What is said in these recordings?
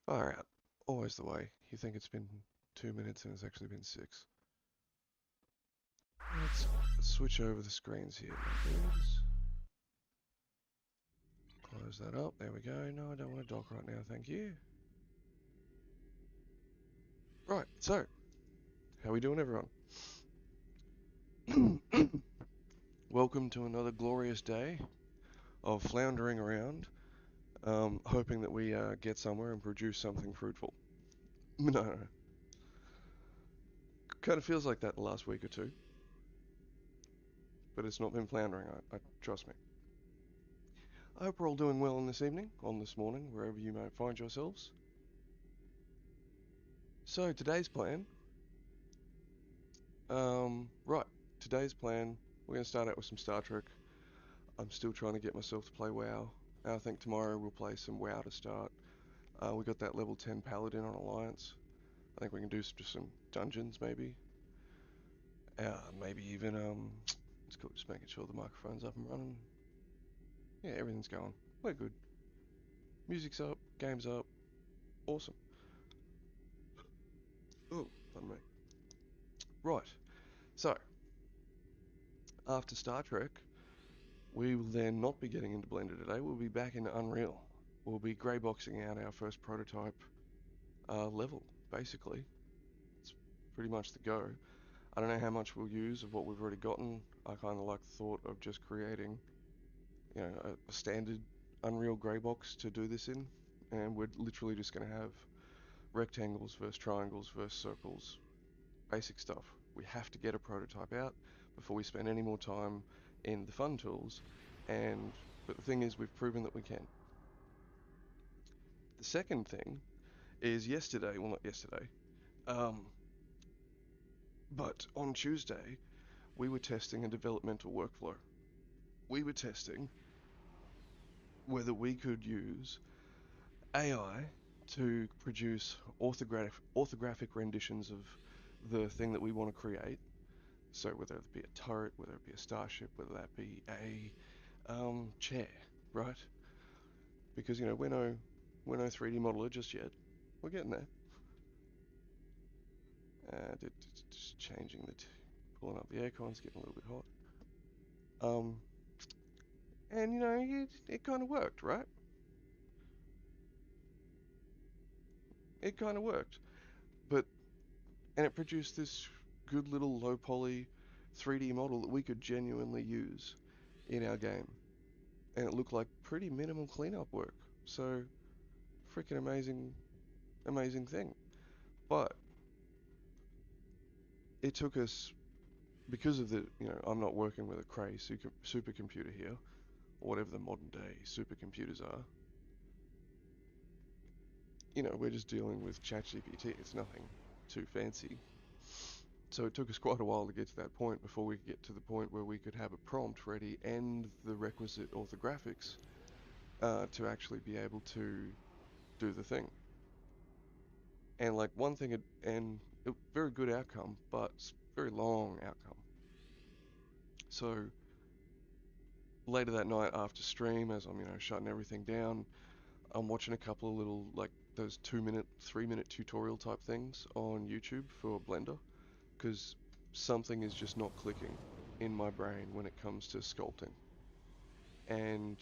Far out. Always the way. You think it's been 2 minutes and it's actually been 6. Let's switch over the screens here, my dudes. Close that up. There we go. No, I don't want to dock right now, thank you. Right, so, how we doing, everyone? Welcome to another glorious day of floundering around, hoping that we get somewhere and produce something fruitful. No. Kind of feels like that the last week or two, but it's not been floundering, I trust me. I hope we're all doing well on this evening, on this morning, wherever you may find yourselves. So today's plan, right, today's plan, we're going to start out with some Star Trek. I'm still trying to get myself to play WoW. I think tomorrow we'll play some WoW to start. We got that level 10 Paladin on Alliance. I think we can do just some dungeons maybe. Maybe even, it's cool, just making sure the microphone's up and running. Yeah, everything's going. We're good. Music's up, game's up. Awesome. Oh, pardon me. Right, so, after Star Trek, we will then not be getting into Blender today. We'll be back into Unreal. We'll be greyboxing out our first prototype level, basically. It's pretty much the go. I don't know how much we'll use of what we've already gotten. I kind of like the thought of just creating, a standard Unreal greybox to do this in, and we're literally just going to have rectangles versus triangles versus circles, basic stuff. We have to get a prototype out before we spend any more time in the fun tools, but the thing is, we've proven that we can. The second thing is yesterday, well, not yesterday, um, but on Tuesday, we were testing a developmental workflow. We were testing whether we could use AI to produce orthographic renditions of the thing that we want to create. So whether it be a turret, whether it be a starship, whether that be a chair, right? Because we're no 3D modeler just yet. We're getting there. Just changing pulling up the aircon. It's getting a little bit hot. And it kind of worked, right? It kind of worked, but and it produced this good little low poly 3D model that we could genuinely use in our game, and it looked like pretty minimal cleanup work. So freaking amazing, amazing thing. But it took us because of I'm not working with a Cray supercomputer here, or whatever the modern day supercomputers are. We're just dealing with ChatGPT. It's nothing too fancy. So it took us quite a while to get to that point before we could get to the point where we could have a prompt ready and the requisite orthographics to actually be able to do the thing. And like one thing, and a very good outcome, but very long outcome. So later that night after stream, as I'm shutting everything down, I'm watching a couple of little like those 2 minute, 3 minute tutorial type things on YouTube for Blender because something is just not clicking in my brain when it comes to sculpting. And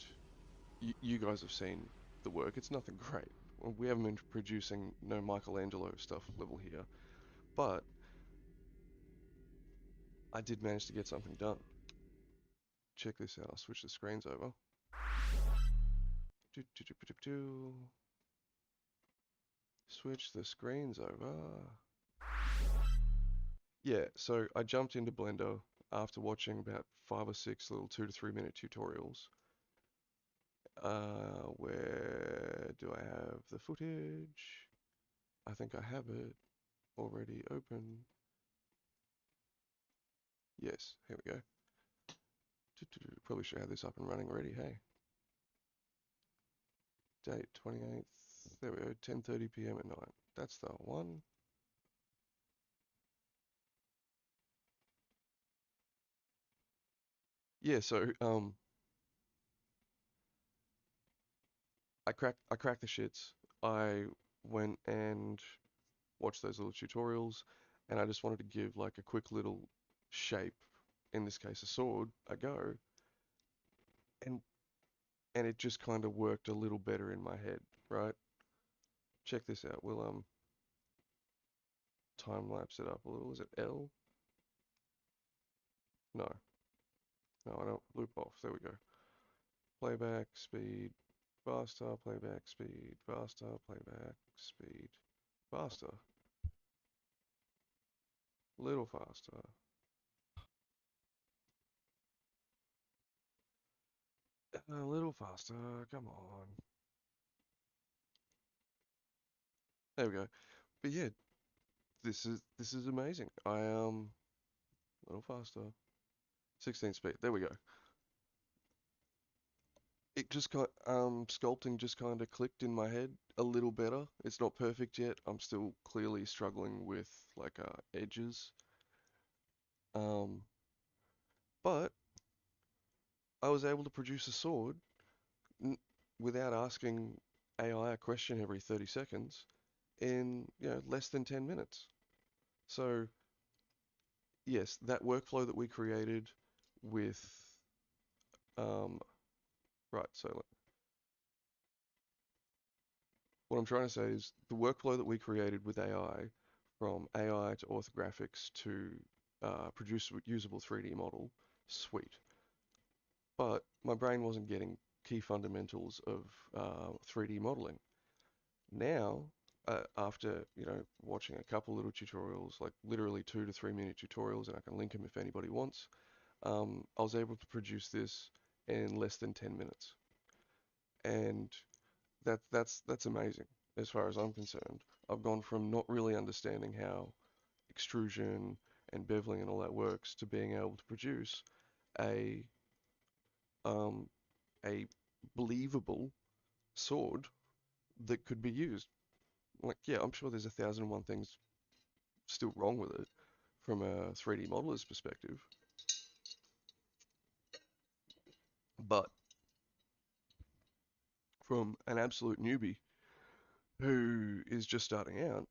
you guys have seen the work. It's nothing great. We haven't been producing no Michelangelo stuff level here, but I did manage to get something done. Check this out. I'll switch the screens over. Switch the screens over. Yeah, so I jumped into Blender after watching about 5 or 6 little 2 to 3 minute tutorials. Where do I have the footage? I think I have it already open. Yes, here we go. Probably should have this up and running already, hey. Date 28th, there we go, 10:30 p.m. at night. That's the one. Yeah, so I cracked the shits. I went and watched those little tutorials, and I just wanted to give like a quick little shape, in this case a sword, a go, and it just kind of worked a little better in my head, right? Check this out. We'll time lapse it up a little. Is it L? No, no, I don't. Loop off. There we go. Playback speed faster. Playback speed faster. Playback speed faster. Little faster. A little faster. Come on. There we go. But yeah, this is amazing. A little faster. 16 speed. There we go. It just got sculpting just kind of clicked in my head a little better. It's not perfect yet. I'm still clearly struggling with like edges. Um, but I was able to produce a sword n without asking AI a question every 30 seconds in, less than 10 minutes. So, yes, that workflow that we created with um, right, so what I'm trying to say is the workflow that we created with AI, from AI to orthographics to produce a usable 3D model, sweet. But my brain wasn't getting key fundamentals of 3D modeling. Now, after watching a couple little tutorials, like literally 2 to 3 minute tutorials, and I can link them if anybody wants, I was able to produce this in less than 10 minutes, and that's amazing as far as I'm concerned. I've gone from not really understanding how extrusion and beveling and all that works to being able to produce a um, a believable sword that could be used. Like, yeah, I'm sure there's 1,001 things still wrong with it from a 3D modeler's perspective, but from an absolute newbie who is just starting out,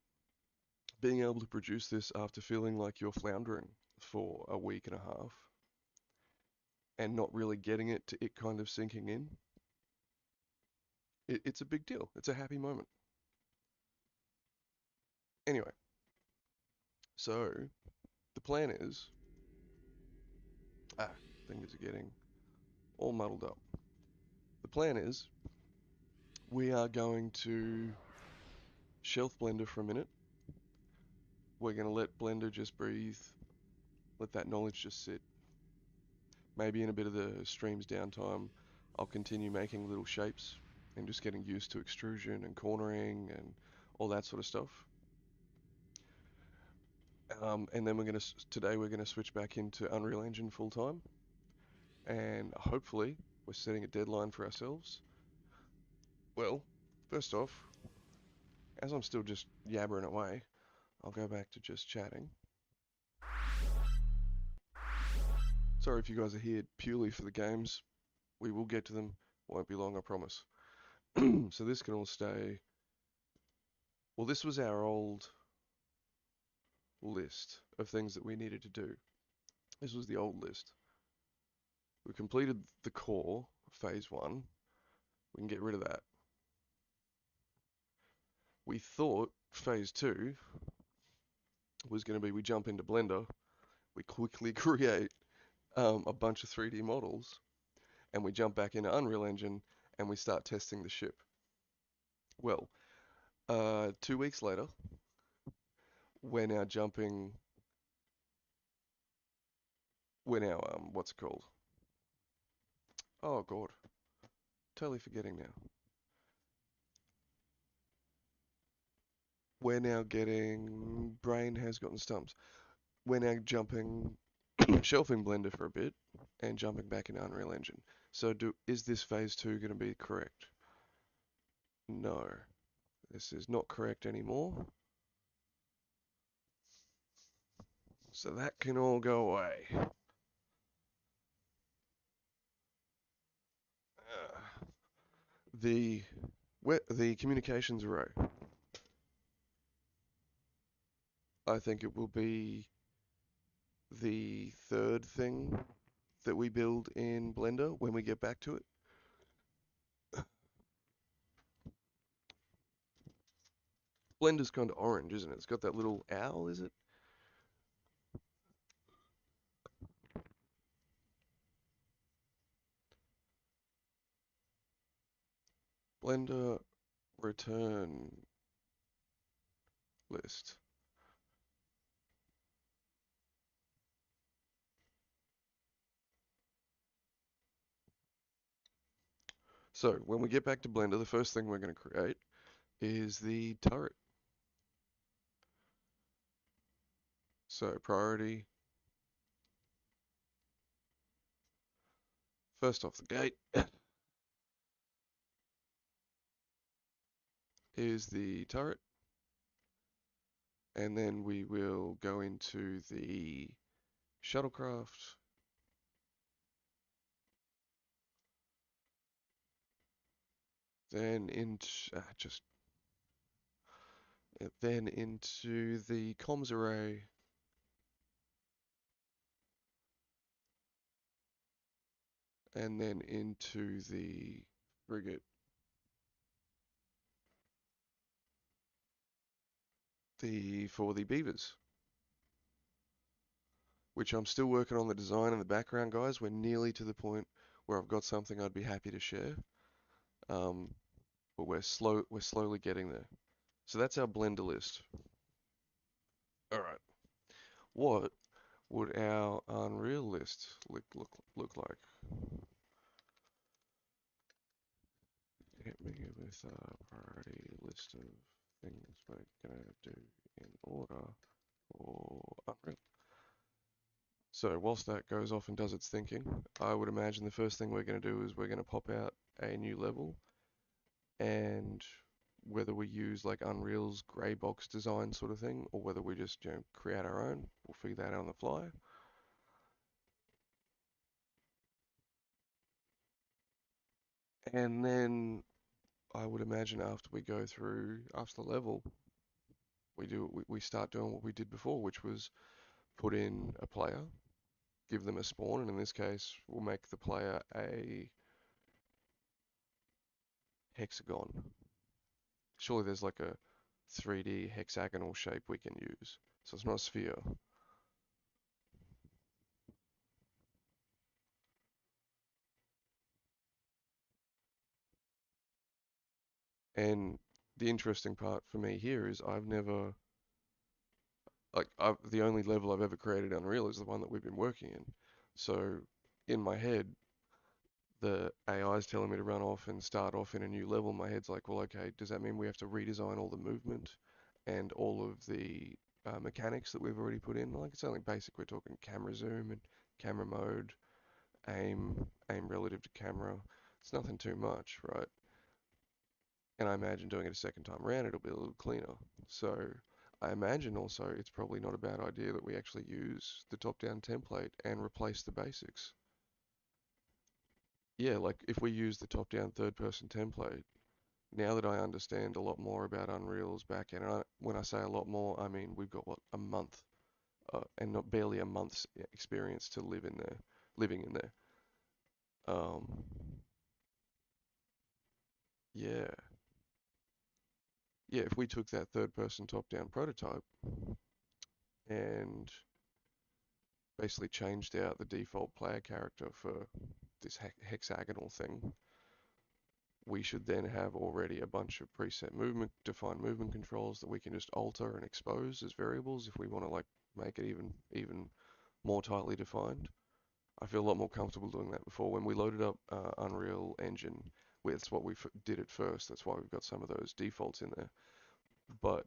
being able to produce this after feeling like you're floundering for a week and a half and not really getting it to it kind of sinking in, it's a big deal. It's a happy moment. Anyway, so the plan is, things are getting all muddled up. The plan is we are going to shelf Blender for a minute. We're going to let Blender just breathe, let that knowledge just sit. Maybe in a bit of the stream's downtime, I'll continue making little shapes and just getting used to extrusion and cornering and all that sort of stuff. And then today we're gonna switch back into Unreal Engine full time, and hopefully we're setting a deadline for ourselves. Well, first off, as I'm still just yabbering away, I'll go back to just chatting. Sorry if you guys are here purely for the games. We will get to them. Won't be long, I promise. So this can all stay. Well, this was our old list of things that we needed to do. This was the old list. We completed the core, phase 1. We can get rid of that. We thought phase 2 was going to be we jump into Blender, we quickly create a bunch of 3D models, and we jump back into Unreal Engine and we start testing the ship. Well, 2 weeks later, we're now jumping. We're now what's it called? Oh God, totally forgetting now. We're now getting. Brain has gotten stumps. We're now jumping, shelving Blender for a bit, and jumping back into Unreal Engine. So is this phase 2 going to be correct? No, this is not correct anymore. So that can all go away. The communications array. I think it will be the third thing that we build in Blender when we get back to it. Blender's kind of orange, isn't it? It's got that little owl, is it? Blender return list. So when we get back to Blender, the first thing we're going to create is the turret. So priority, first off the gate, is the turret. And then we will go into the shuttlecraft. Then into the comms array. And then into the frigate. For the beavers, which I'm still working on the design in the background, guys. We're nearly to the point where I've got something I'd be happy to share. But we're slowly getting there. So that's our Blender list. All right. What would our Unreal list look like? Hit me with a priority list of things we're gonna do in order for Unreal. So whilst that goes off and does its thinking, I would imagine the first thing we're going to do is we're going to pop out a new level, and whether we use like Unreal's grey box design sort of thing, or whether we just create our own, we'll figure that out on the fly. And then I would imagine after we go through after the level, we start doing what we did before, which was put in a player, give them a spawn, and in this case, we'll make the player a hexagon. Surely there's like a 3D hexagonal shape we can use. So it's not a sphere. And the interesting part for me here is the only level I've ever created Unreal is the one that we've been working in. So in my head, the AI is telling me to run off and start off in a new level. My head's like, well, okay, does that mean we have to redesign all the movement and all of the mechanics that we've already put in? Like it's only basic. We're talking camera zoom and camera mode, aim relative to camera. It's nothing too much, right? And I imagine doing it a second time around, it'll be a little cleaner. So I imagine also it's probably not a bad idea that we actually use the top-down template and replace the basics. Yeah, like if we use the top-down third-person template, now that I understand a lot more about Unreal's backend, and when I say a lot more, I mean we've got what, a month, and not barely a month's experience to living in there. Um, yeah, yeah. If we took that third-person top-down prototype and basically changed out the default player character for this hexagonal thing, we should then have already a bunch of preset defined movement controls that we can just alter and expose as variables if we want to like make it even more tightly defined. I feel a lot more comfortable doing that before. When we loaded up Unreal Engine, that's what we did at first. That's why we've got some of those defaults in there. But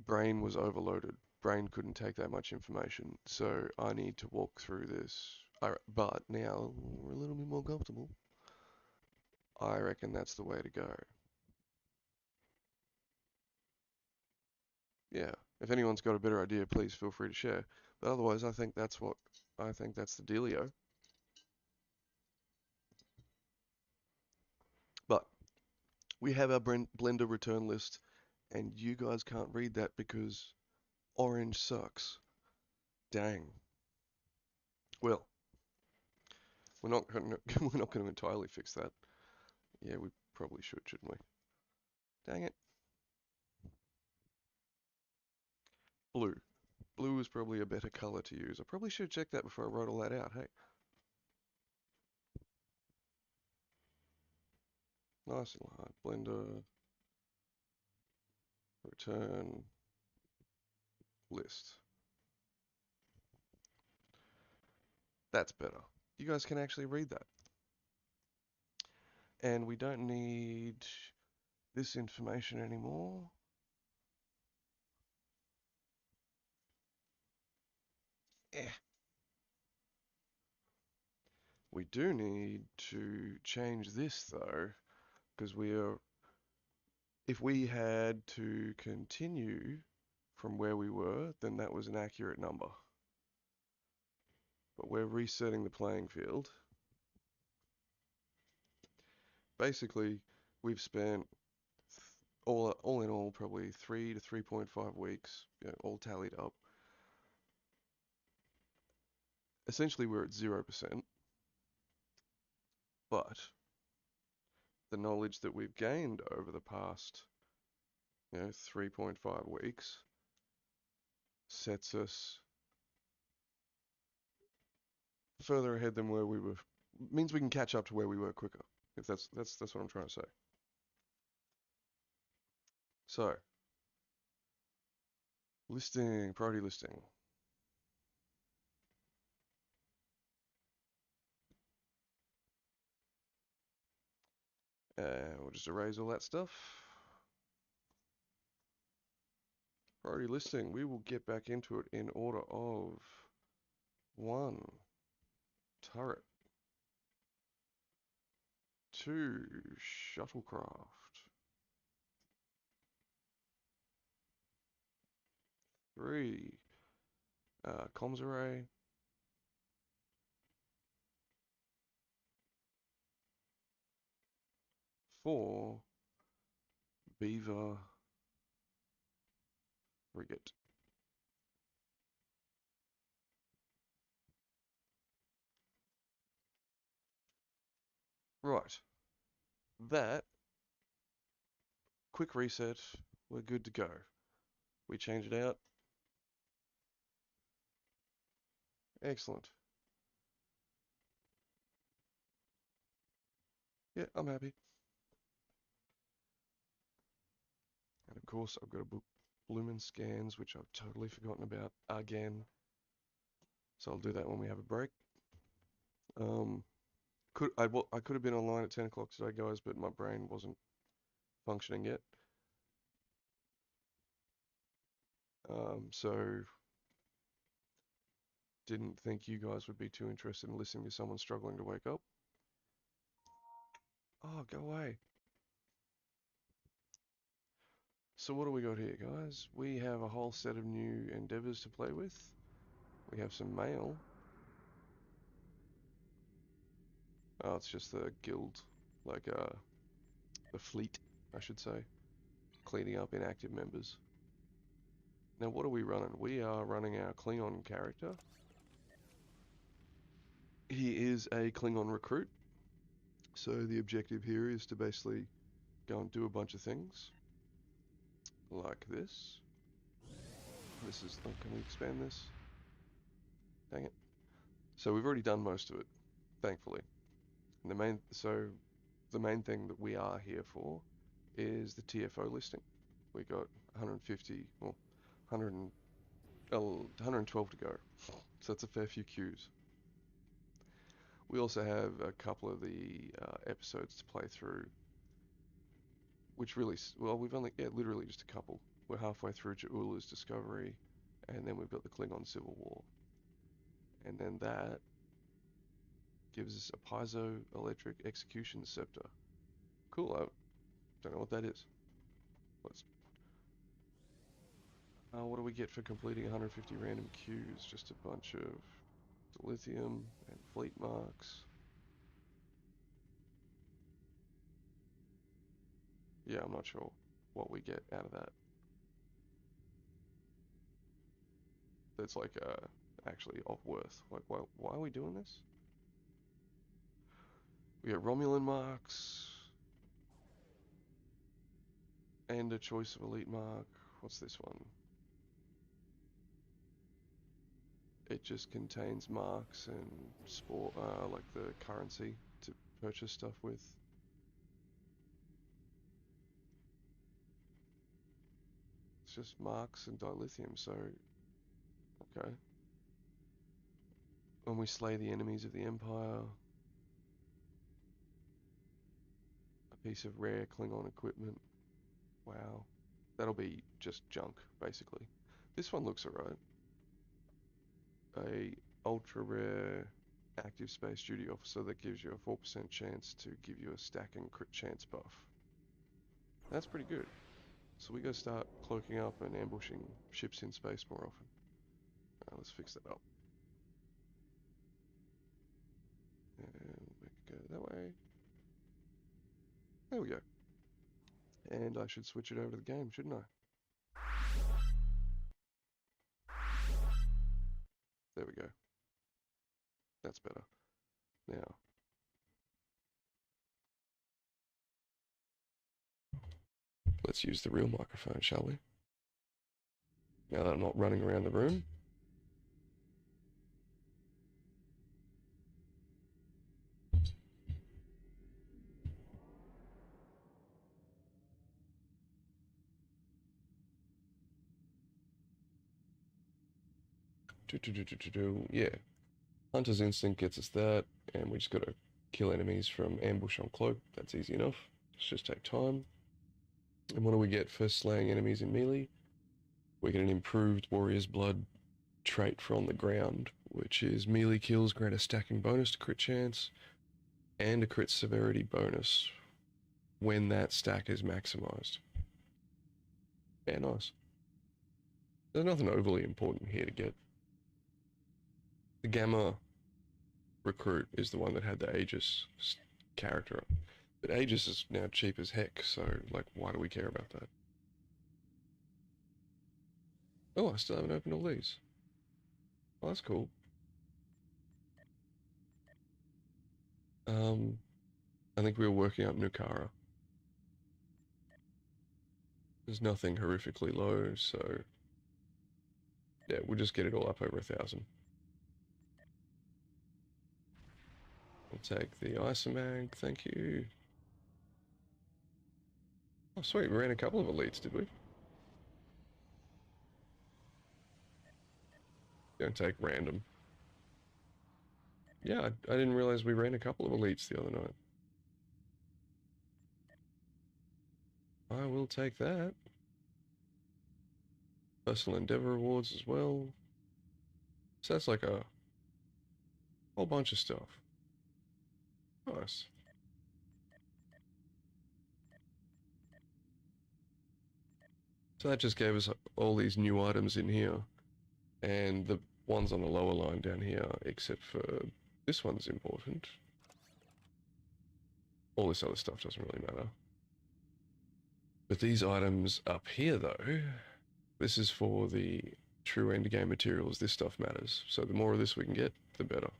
Brain was overloaded. Brain couldn't take that much information, so I need to walk through this. But now we're a little bit more comfortable. I reckon that's the way to go. Yeah. If anyone's got a better idea, please feel free to share. But otherwise, I think that's the dealio. But we have our Blender return list, and you guys can't read that because Orange sucks. Dang. Well, we're not gonna we're not gonna entirely fix that. Yeah, we probably should, shouldn't we? Dang it. Blue. Blue is probably a better color to use. I probably should have checked that before I wrote all that out, hey? Nice and light. Blender. Return. List. That's better. You guys can actually read that. And we don't need this information anymore. Eh. We do need to change this though, because if we had to continue from where we were, then that was an accurate number. But we're resetting the playing field. Basically, we've spent all in all probably 3 to 3.5 weeks, all tallied up. Essentially, we're at 0%, but the knowledge that we've gained over the past 3.5 weeks sets us further ahead than where we were. Means we can catch up to where we were quicker. If that's what I'm trying to say. So, priority listing. We'll just erase all that stuff. Priority listing. We will get back into it in order of 1. Turret. 2. Shuttlecraft. 3. Comms array. 4. Beaver. Frigate. Right. That. Quick reset. We're good to go. We change it out. Excellent. Yeah, I'm happy. And of course, I've got a book, Bloomin' Scans, which I've totally forgotten about again. So I'll do that when we have a break. I could have been online at 10 o'clock today, guys, but my brain wasn't functioning yet. So didn't think you guys would be too interested in listening to someone struggling to wake up. Oh, go away. So what do we got here, guys? We have a whole set of new endeavors to play with. We have some mail. Oh, it's just the guild, like the fleet, I should say, cleaning up inactive members. Now, what are we running? We are running our Klingon character. He is a Klingon recruit. So the objective here is to basically go and do a bunch of things. Like this. This is, oh, can we expand this? Dang it. So we've already done most of it, thankfully. And the main thing that we are here for is the TFO listing. We got 150, well, 100 112 to go. So that's a fair few queues. We also have a couple of the episodes to play through, which really, well, we've only, literally just a couple. We're halfway through Ula's Discovery, and then we've got the Klingon Civil War. And then that gives us a piezoelectric execution scepter. Cool, I don't know what that is. What do we get for completing 150 random queues? Just a bunch of dilithium and fleet marks. Yeah, I'm not sure what we get out of that. that's like actually of worth. Like, why are we doing this? We get Romulan marks and a choice of elite mark. What's this one? It just contains marks and sport, like the currency to purchase stuff with. It's just marks and dilithium, so okay. When we slay the enemies of the Empire, a piece of rare Klingon equipment. Wow. That'll be just junk, basically. This one looks alright. A ultra rare active space duty officer that gives you a 4% chance to give you a stack and crit chance buff. That's pretty good. So we go start cloaking up and ambushing ships in space more often. Alright, let's fix that up. And make it go that way. There we go. And I should switch it over to the game, shouldn't I? There we go. That's better. Now, let's use the real microphone, shall we? Now that I'm not running around the room. Yeah. Hunter's Instinct gets us that, and we just gotta kill enemies from ambush on cloak. That's easy enough. Let's just take time. And what do we get for slaying enemies in melee? We get an improved Warrior's Blood trait for on the ground, which is melee kills grant a stacking bonus to crit chance, and a crit severity bonus when that stack is maximized. Yeah, nice. There's nothing overly important here to get. The Gamma recruit is the one that had the Aegis character. But Aegis is now cheap as heck, so, like, why do we care about that? Oh, I still haven't opened all these. Oh, that's cool. I think we were working up Nukara. There's nothing horrifically low, so yeah, we'll just get it all up over 1,000. We'll take the Isomag, thank you. Oh sweet, we ran a couple of elites, did we? Don't take random. Yeah, I didn't realize we ran a couple of elites the other night. I will take that. Personal Endeavor rewards as well. So that's like a whole bunch of stuff. Nice. So that just gave us all these new items in here, and the ones on the lower line down here, except for this one's important. All this other stuff doesn't really matter. But these items up here though, this is for the true endgame materials. This stuff matters. So the more of this we can get, the better.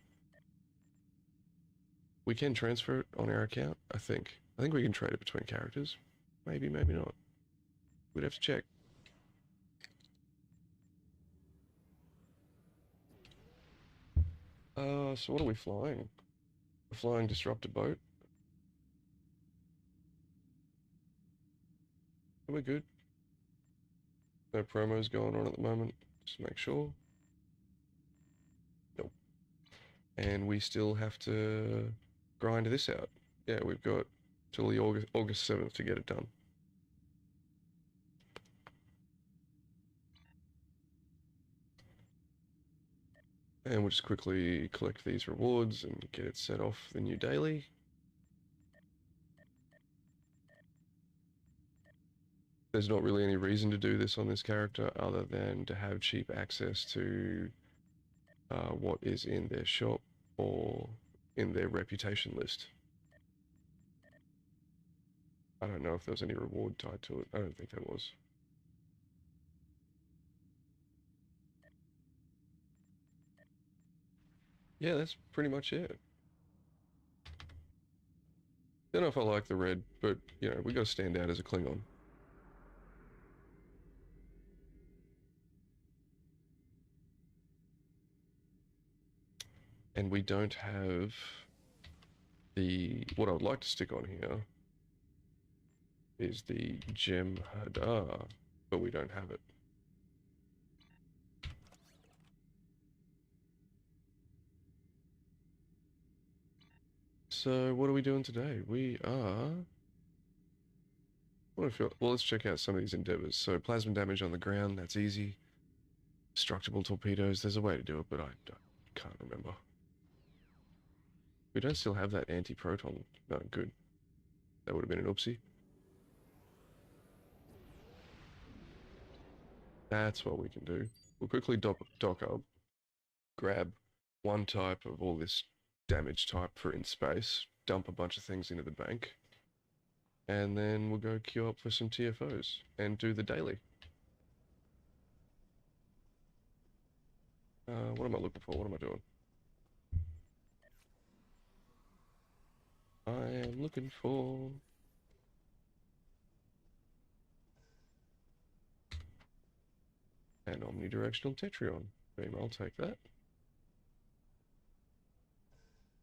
We can transfer it on our account, I think. I think we can trade it between characters. Maybe, maybe not. We'd have to check. So what are we flying? We're flying Disruptor Boat. We're good. No promos going on at the moment. Just make sure. Nope. And we still have to grind this out. Yeah, we've got till the August 7th to get it done. And we'll just quickly collect these rewards and get it set off the new daily. There's not really any reason to do this on this character other than to have cheap access to what is in their shop or in their reputation list. I don't know if there was any reward tied to it. I don't think there was. yeah, that's pretty much it. Don't know if I like the red, but, you know, we gotta stand out as a Klingon. And we don't have the... What I would like to stick on here is the gem Hadar, but we don't have it. So what are we doing today? We are... What if well, let's check out some of these endeavors. So plasma damage on the ground, that's easy. Destructible torpedoes, there's a way to do it, but I can't remember. We don't still have that anti-proton. No, good. That would have been an oopsie. That's what we can do. We'll quickly dock up, grab one type of all this damage type for in space, dump a bunch of things into the bank, and then we'll go queue up for some TFOs and do the daily. What am I looking for? What am I doing? I am looking for... an omnidirectional Tetrion. Beam, I'll take that.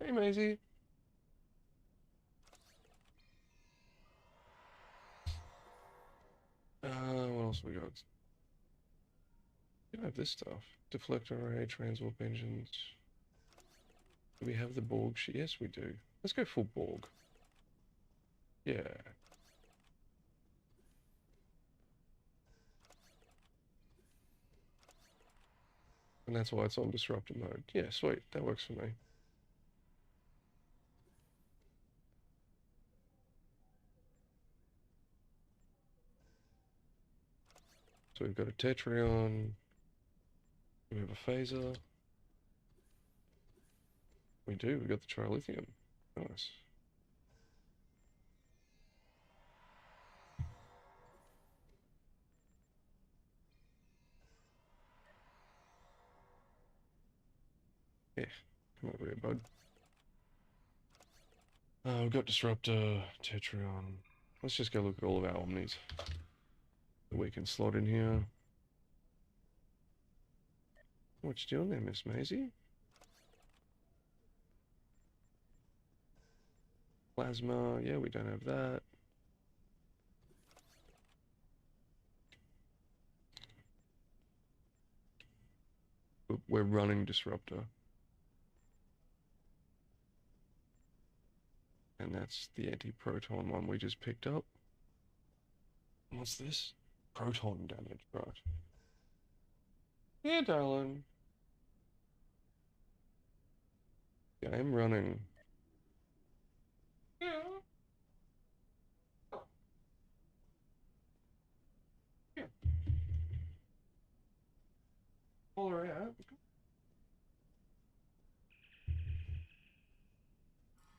Hey, Maisie. What else we got? We don't have this stuff. Deflector array, transwarp engines. Do we have the Borg? Yes, we do. Let's go full Borg. Yeah. And that's why it's on disruptor mode. Yeah, sweet. That works for me. So we've got a Tetrion. We have a phaser. We do. We've got the trilithium. Nice. Yeah. Come over here, bud. We've got Disruptor, Tetrion. Let's just go look at all of our Omnis that we can slot in here. What you doing there, Miss Maisie? Plasma, yeah, we don't have that. We're running Disruptor. And that's the anti-proton one we just picked up. What's this? Proton damage, right. Yeah, darling. Yeah, I'm running. Yeah. Yeah. Pull her out.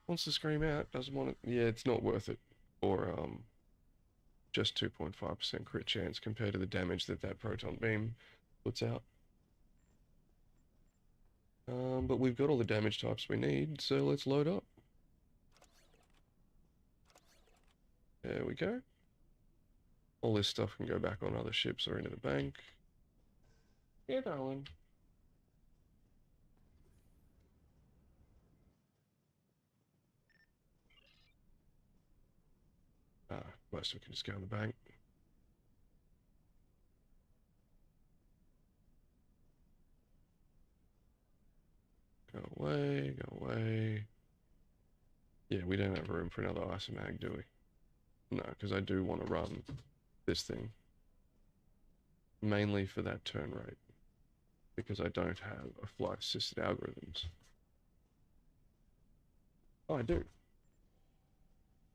Wants to scream out, doesn't want it. Yeah, it's not worth it. Or, just 2.5% crit chance compared to the damage that that proton beam puts out. But we've got all the damage types we need, so let's load up. There we go. All this stuff can go back on other ships or into the bank. Yeah, darling. Most of it can just go in the bank. Go away, go away. Yeah, we don't have room for another isomag, do we? No, because I do want to run this thing. Mainly for that turn rate. Because I don't have a flight-assisted algorithms. Oh, I do.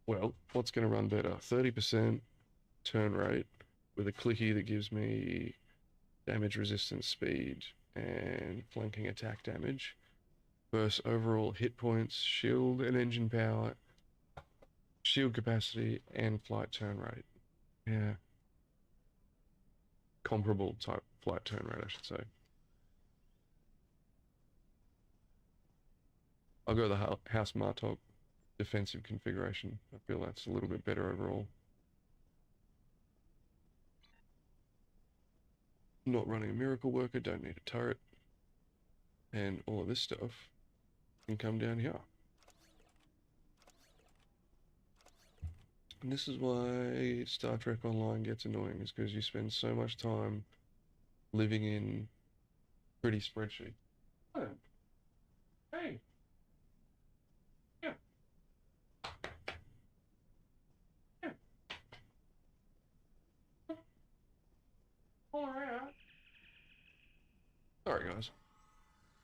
Well, what's going to run better? 30% turn rate with a clicky that gives me damage resistance speed and flanking attack damage versus overall hit points, shield and engine power, shield capacity, and flight turn rate. Yeah. Comparable type flight turn rate, I should say. I'll go the House Martok defensive configuration. I feel that's a little bit better overall. Not running a Miracle Worker, don't need a turret. And all of this stuff can come down here. And this is why Star Trek Online gets annoying, is because you spend so much time living in pretty spreadsheet. Oh. Hey. Yeah. Yeah. Holler out. Sorry guys.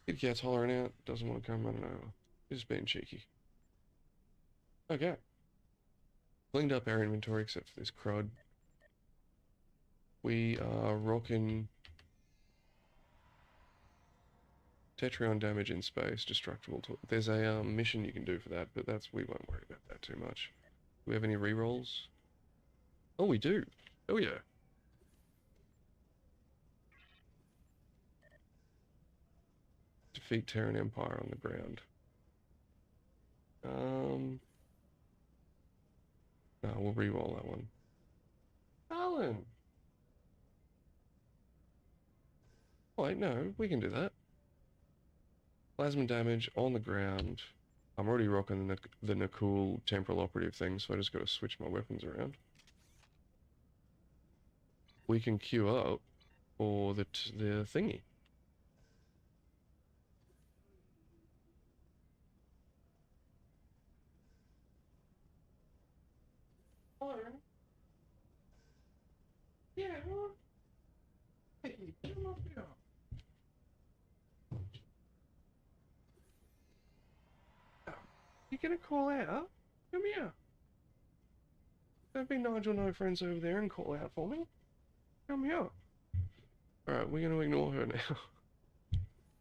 Kid Cat's hollering out, doesn't want to come running over. He's just being cheeky. Okay. Cleaned up our inventory except for this crud. We are rocking Tetrion damage in space, destructible. There's a mission you can do for that, but we won't worry about that too much. Do we have any rerolls? Oh, we do. Oh yeah. Defeat Terran Empire on the ground. No, we'll re-roll that one. Alan! Wait, no, we can do that. Plasma damage on the ground. I'm already rocking the Nakul temporal operative thing, so I just got to switch my weapons around. We can queue up for the thingy. Hello. Yeah. Hey, come up here. You gonna call out? Come here. Don't be Nigel no friends over there and call out for me. Come here. Alright, we're gonna ignore her now.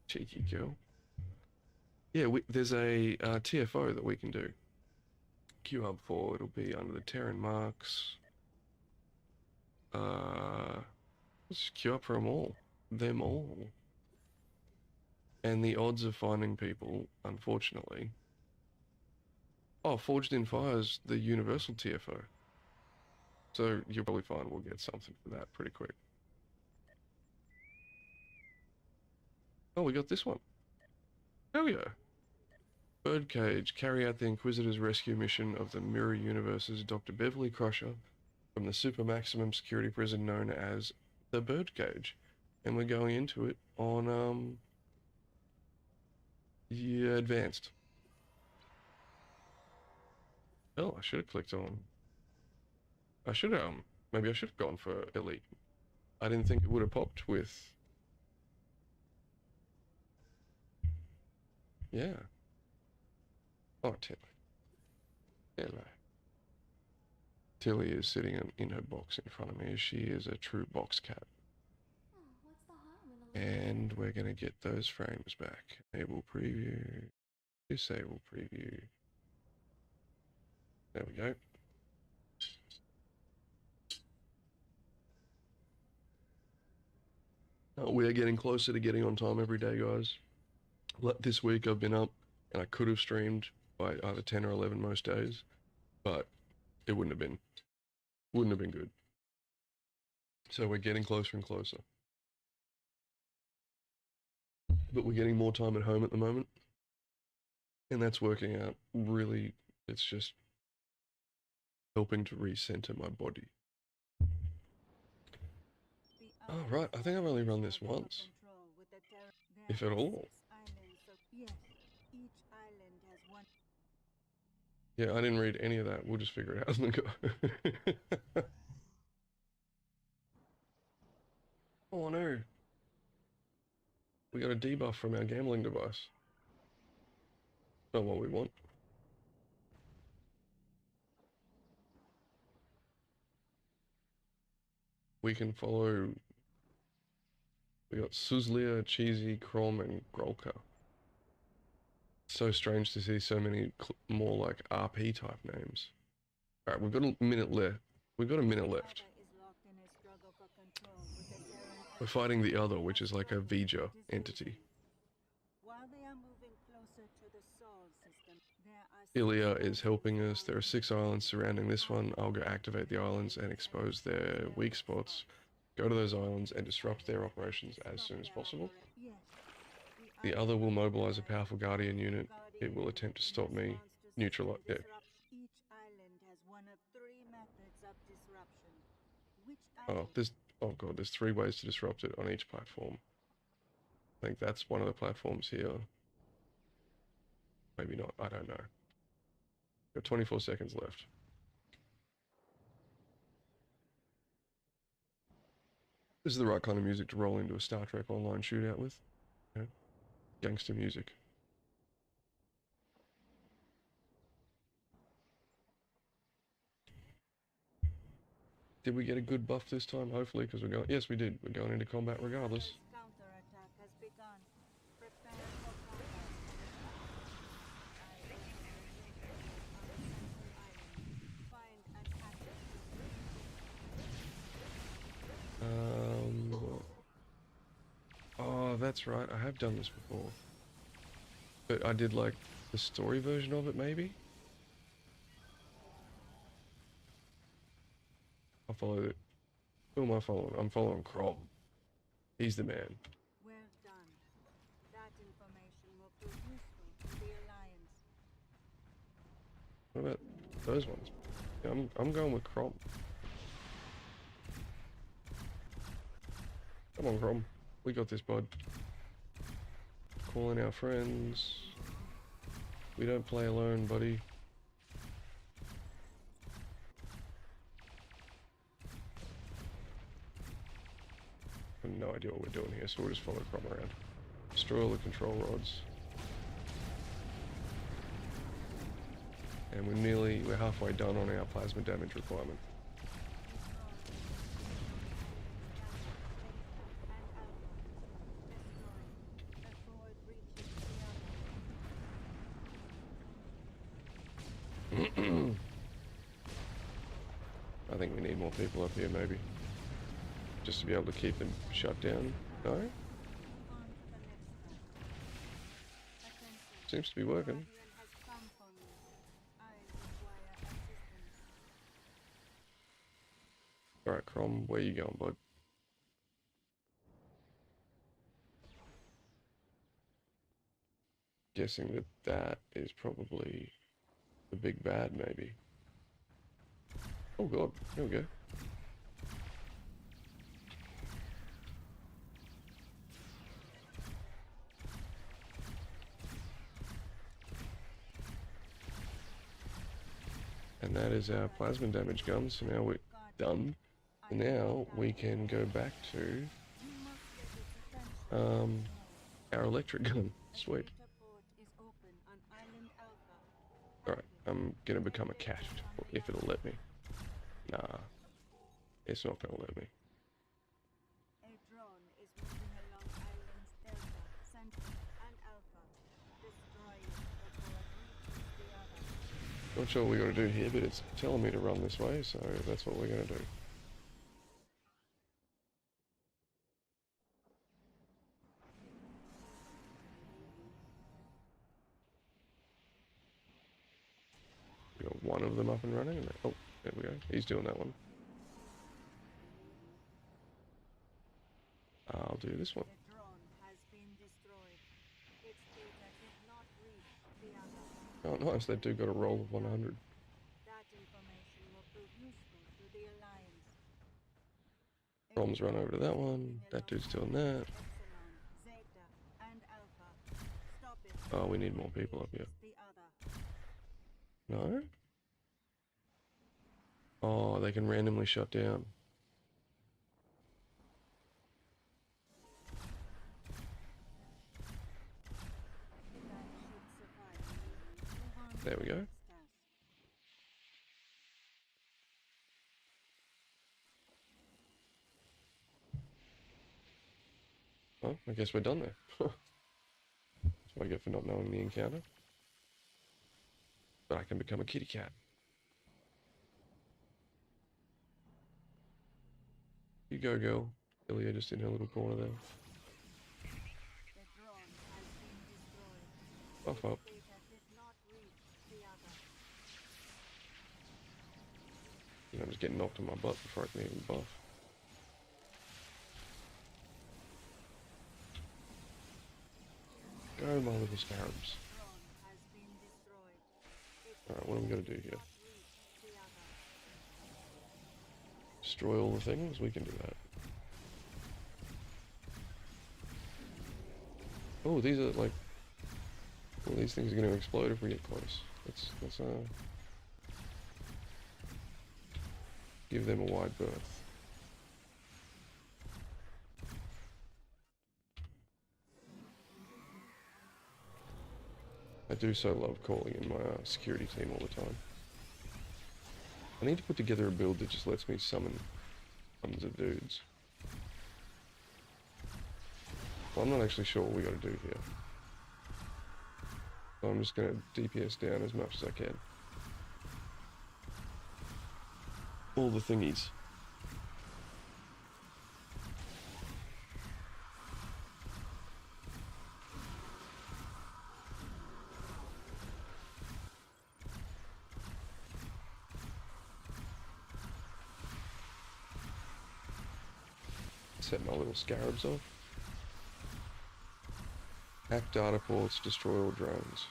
Cheeky girl. Yeah, there's a TFO that we can do. Queue up for, it'll be under the Terran marks. Let's queue up for them all. Them all. And the odds of finding people, unfortunately. Oh, Forged in Fire's the universal TFO. So you'll probably find we'll get something for that pretty quick. Oh, we got this one. Hell yeah. Birdcage, carry out the Inquisitor's rescue mission of the Mirror Universe's Dr. Beverly Crusher from the super maximum security prison known as the Birdcage. And we're going into it on, yeah, advanced. Oh, I should have clicked on. I should have, maybe I should have gone for elite. I didn't think it would have popped with. Yeah. Oh, Tilly. Hello. Tilly is sitting in her box in front of me. She is a true box cat. And we're going to get those frames back. Enable preview. Disable preview. There we go. We are getting closer to getting on time every day, guys. This week I've been up and I could have streamed by either 10 or 11 most days, but it wouldn't have been good. So we're getting closer and closer. But we're getting more time at home at the moment. And that's working out really, it's just helping to recenter my body. Oh, right, I think I've only run this once. If at all. Yeah, I didn't read any of that. We'll just figure it out as we go. Oh no. We got a debuff from our gambling device. Not what we want. We can follow. We got Suzlia, Cheesy, Crom, and Grolka. So strange to see so many more like RP type names. Alright, we've got a minute left. We've got a minute left. We're fighting the other, which is like a Vija entity. While they are moving closer to the Ilya is helping us. There are 6 islands surrounding this one. I'll go activate the islands and expose their weak spots. Go to those islands and disrupt their operations as soon as possible. The other will mobilize a powerful Guardian unit. It will attempt to stop me. Neutralize. Yeah. Each island has one of 3 methods of disruption. Oh, god, there's 3 ways to disrupt it on each platform. I think that's one of the platforms here. Maybe not, I don't know. Got 24 seconds left. This is the right kind of music to roll into a Star Trek Online shootout with. You know, gangster music. Did we get a good buff this time? Hopefully, because we're going. Yes, we did. We're going into combat regardless. Counterattack has begun. Prepare for combat. Find and Oh, that's right. I have done this before. But I did like the story version of it, maybe? I followed it. Who am I following? I'm following Crom. He's the man. Well done. That information will prove useful to the Alliance. What about those ones? Yeah, I'm going with Crom. Come on, Crom. We got this, bud. Calling our friends. We don't play alone, buddy. I have no idea what we're doing here, so we'll just follow Crom around. Destroy all the control rods. And we're halfway done on our plasma damage requirement. I think we need more people up here, maybe. Just to be able to keep them shut down. No? Seems to be working. Alright, Crom, where you going, bud? Guessing that is probably the big bad, maybe. Oh god, there we go. And that is our plasma damage gun, so now we're done. And now we can go back to our electric gun. Sweet. Alright, I'm gonna become a cat, if it'll let me. Nah, it's not gonna let me. A drone is moving along islands Delta, Center, and Alpha. Destroy it before it reaches the other. Not sure what we gotta do here, but it's telling me to run this way, so that's what we're gonna do. We got one of them up and running, and oh, there we go. He's doing that one. I'll do this one. The drone has been destroyed. Its data did not reach the other. Oh, nice. That dude got a roll of 100. That information will prove useful to the Alliance. Bombs run over to that one. That dude's doing that. Zeta, and Alpha. Stop it. Oh, we need more people up here. No? Oh, they can randomly shut down. There we go. Oh, I guess we're done there. That's what I get for not knowing the encounter. But I can become a kitty cat. You go, girl. Ilya just in her little corner there. Buff up. You know, just getting knocked on my butt before I can even buff. Go, my little scarabs. Alright, what am I going to do here? Destroy all the things? We can do that. Oh, these are like... Well, these things are going to explode if we get close. Let's give them a wide berth. I do so love calling in my security team all the time. I need to put together a build that just lets me summon tons of dudes. Well, I'm not actually sure what we gotta do here. So I'm just gonna DPS down as much as I can. All the thingies. Set my little scarabs off. Hack data ports, destroy all drones.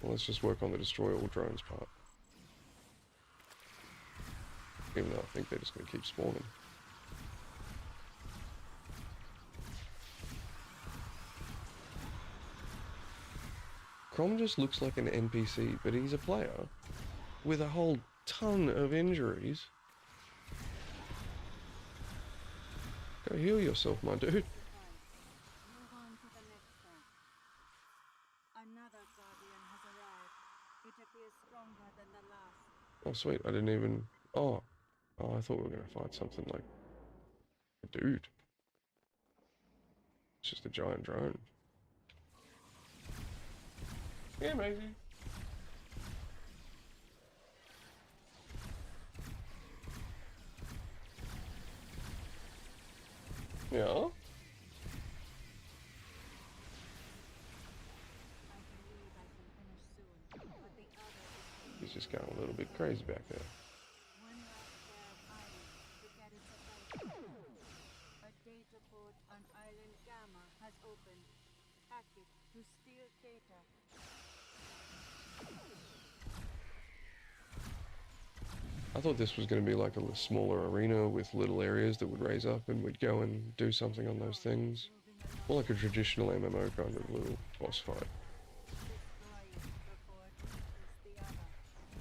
Well, let's just work on the destroy all drones part. Even though I think they're just going to keep spawning. Crom just looks like an NPC, but he's a player with a whole ton of injuries. Go heal yourself, my dude. Move on to the next one. Another guardian has arrived. It appears stronger than the last. Oh, sweet. I didn't even... Oh, I thought we were going to fight something like a dude. It's just a giant drone. Yeah, maybe. Yeah. I believe I can finish soon, but the other is He's just going a little bit crazy back there. one last scarab island to get its effect. A data port on island Gamma has opened. Hack it to steal data. I thought this was going to be like a smaller arena with little areas that would raise up and we'd go and do something on those things. More like a traditional MMO kind of little boss fight. Destroy it before it reaches the other.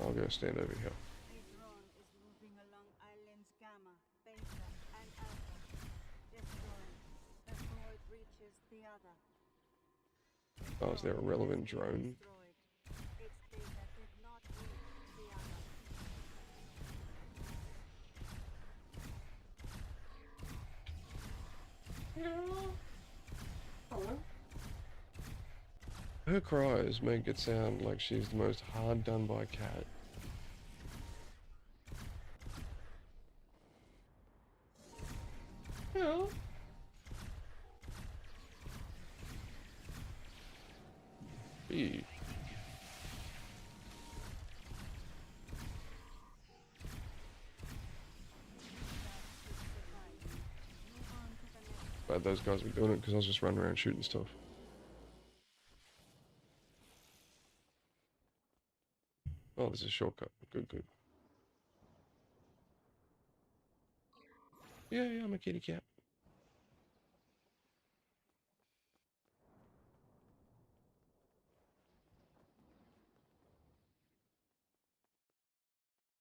I'll go stand over here. A drone is moving along islands Gamma, Beta, and Alpha. Destroy it before it reaches the other. Oh, is there a relevant drone? Destroyed. Its data did not reach the other. Her cries make it sound like she's the most hard done by cat. Yeah. Hey. Glad those guys were doing it because I was just running around shooting stuff. Oh, there's a shortcut. Good, good. Yeah, I'm a kitty cat.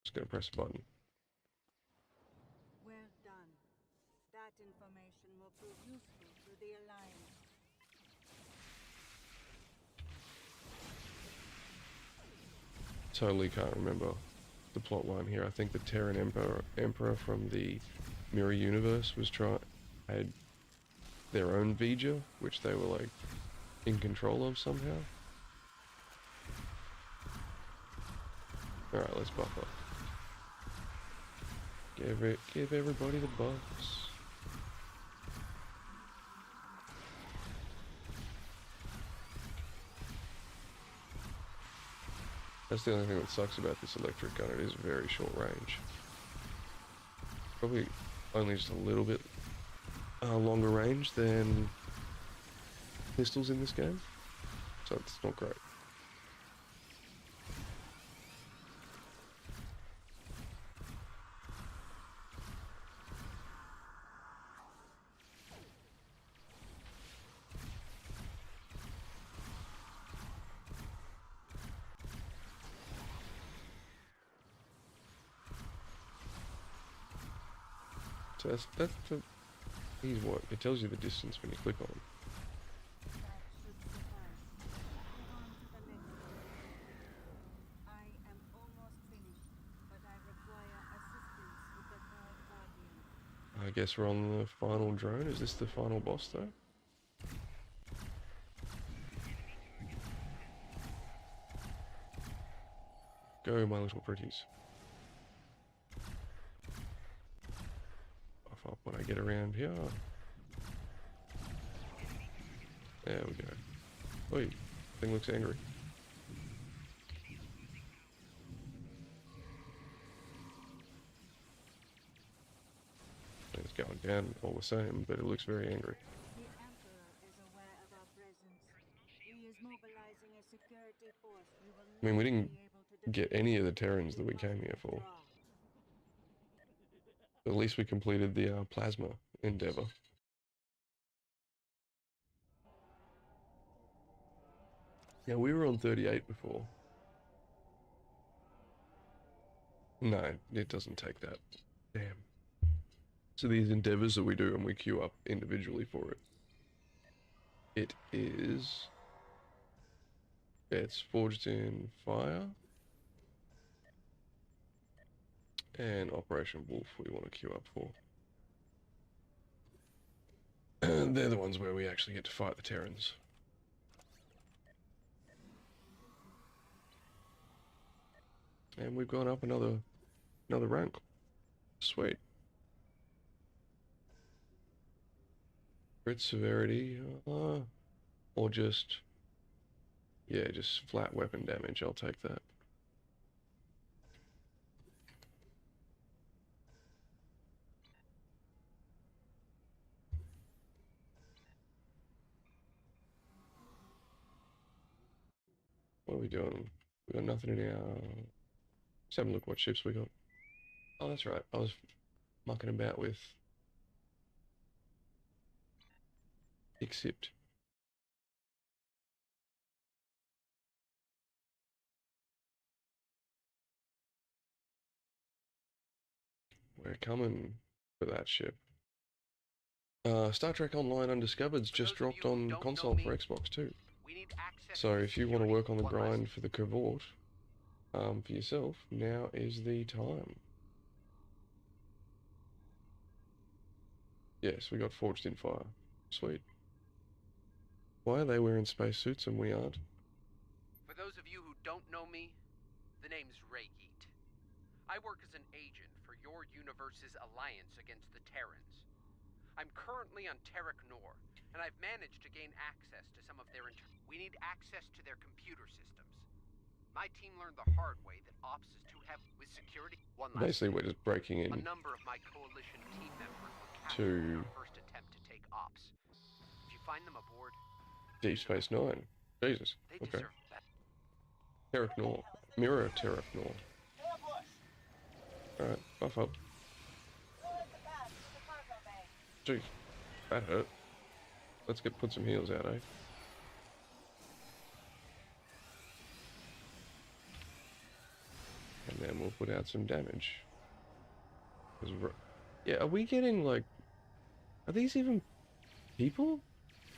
Just gonna press a button. Well done. That information will prove useful to the Alliance. Totally can't remember the plot line here. I think the Terran Emperor from the Mirror Universe had their own Vija, which they were like in control of somehow. Alright, let's buff up. Give everybody the buffs. That's the only thing that sucks about this electric gun. It is very short range. Probably only just a little bit longer range than pistols in this game, so it's not great. So that's the here's what it tells you the distance when you click on. That should suffice. Move on to the next one. I am almost finished, but I require assistance with the third guardian. I guess we're on the final drone. Is this the final boss though? Go, my little pretties. Off up when I get around here. There we go. Oi, thing looks angry. It's going down all the same, but it looks very angry. The Emperor is aware of our presence. He is mobilizing a security force. I mean, we didn't be able to get any of the Terrans that we came here for. At least we completed the plasma endeavor. Yeah, we were on 38 before. No, it doesn't take that. Damn. So these endeavors that we do and we queue up individually for it. It is... It's Forged in Fire. And Operation Wolf we want to queue up for. They're the ones where we actually get to fight the Terrans. And we've gone up another rank. Sweet. Crit severity, or just, yeah, just flat weapon damage. I'll take that. What are we doing? We got nothing in our... Let's have a look what ships we got. Oh, that's right. I was mucking about with... Except... We're coming for that ship. Star Trek Online Undiscovered's just dropped on console for Xbox too. So if you want to work on the grind for the Cavort, for yourself, now is the time. Yes, we got Forged in Fire. Sweet. Why are they wearing spacesuits and we aren't? For those of you who don't know me, the name's Raygeet. I work as an agent for your universe's alliance against the Terrans. I'm currently on Terek Nor, and I've managed to gain access to some of their we need access to their computer systems. My team learned the hard way that Ops is too heavy with security. Basically, we're just breaking in. A number of my coalition team members were captured in our first attempt to take Ops. If you find them aboard, Deep Space Nine. Jesus. they Okay. deserve that. Terek Nor. Mirror of Terek Nor. Alright, buff up. Jeez, that hurt. Let's put some heals out, eh? And then we'll put out some damage. Yeah, are we getting like... Are these even people?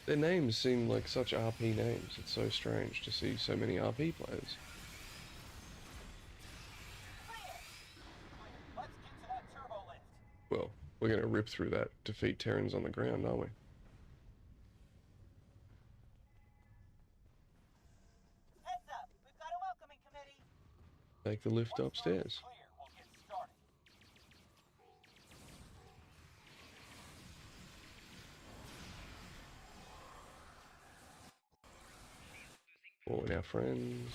Their names seem like such RP names. It's so strange to see so many RP players. Well, we're going to rip through that, defeat Terrans on the ground, aren't we? Heads up, we've got a welcoming committee. Take the lift upstairs. All our friends.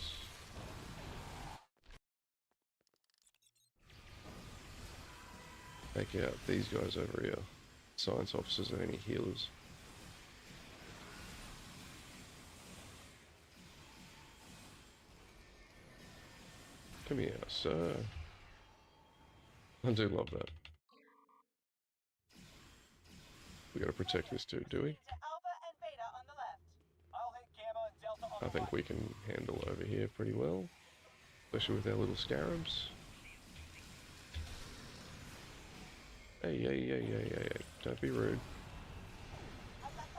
take out these guys over here. Science officers and any healers. Come here, sir. I do love that. We gotta protect this dude, do we? To Alpha and Beta on the left. I'll hit Gamma and Delta on I the think right. we can handle over here pretty well. Especially with our little scarabs. Hey, hey, hey, hey, hey, hey. Don't be rude.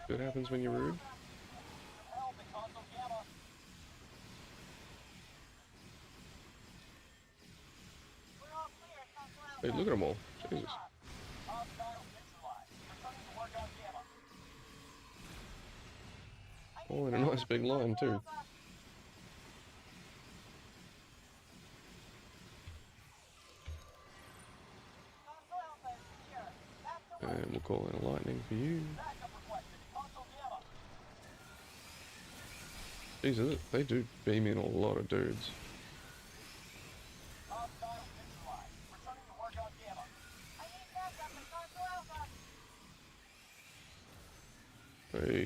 See what happens when you're rude? Help at Console Gamma. We're all clear at Console Alpha. Hey, look at them all. Jesus. Hostile neutralized. Returning to work on Gamma. Oh, and a nice big line too. Console Alpha is secure. Back to work. And we'll call in a lightning for you. Backup requested. Console Gamma. Jesus, they do beam in a lot of dudes. Hostile neutralized. Returning to work on Gamma. I need backup at Console Alpha. They,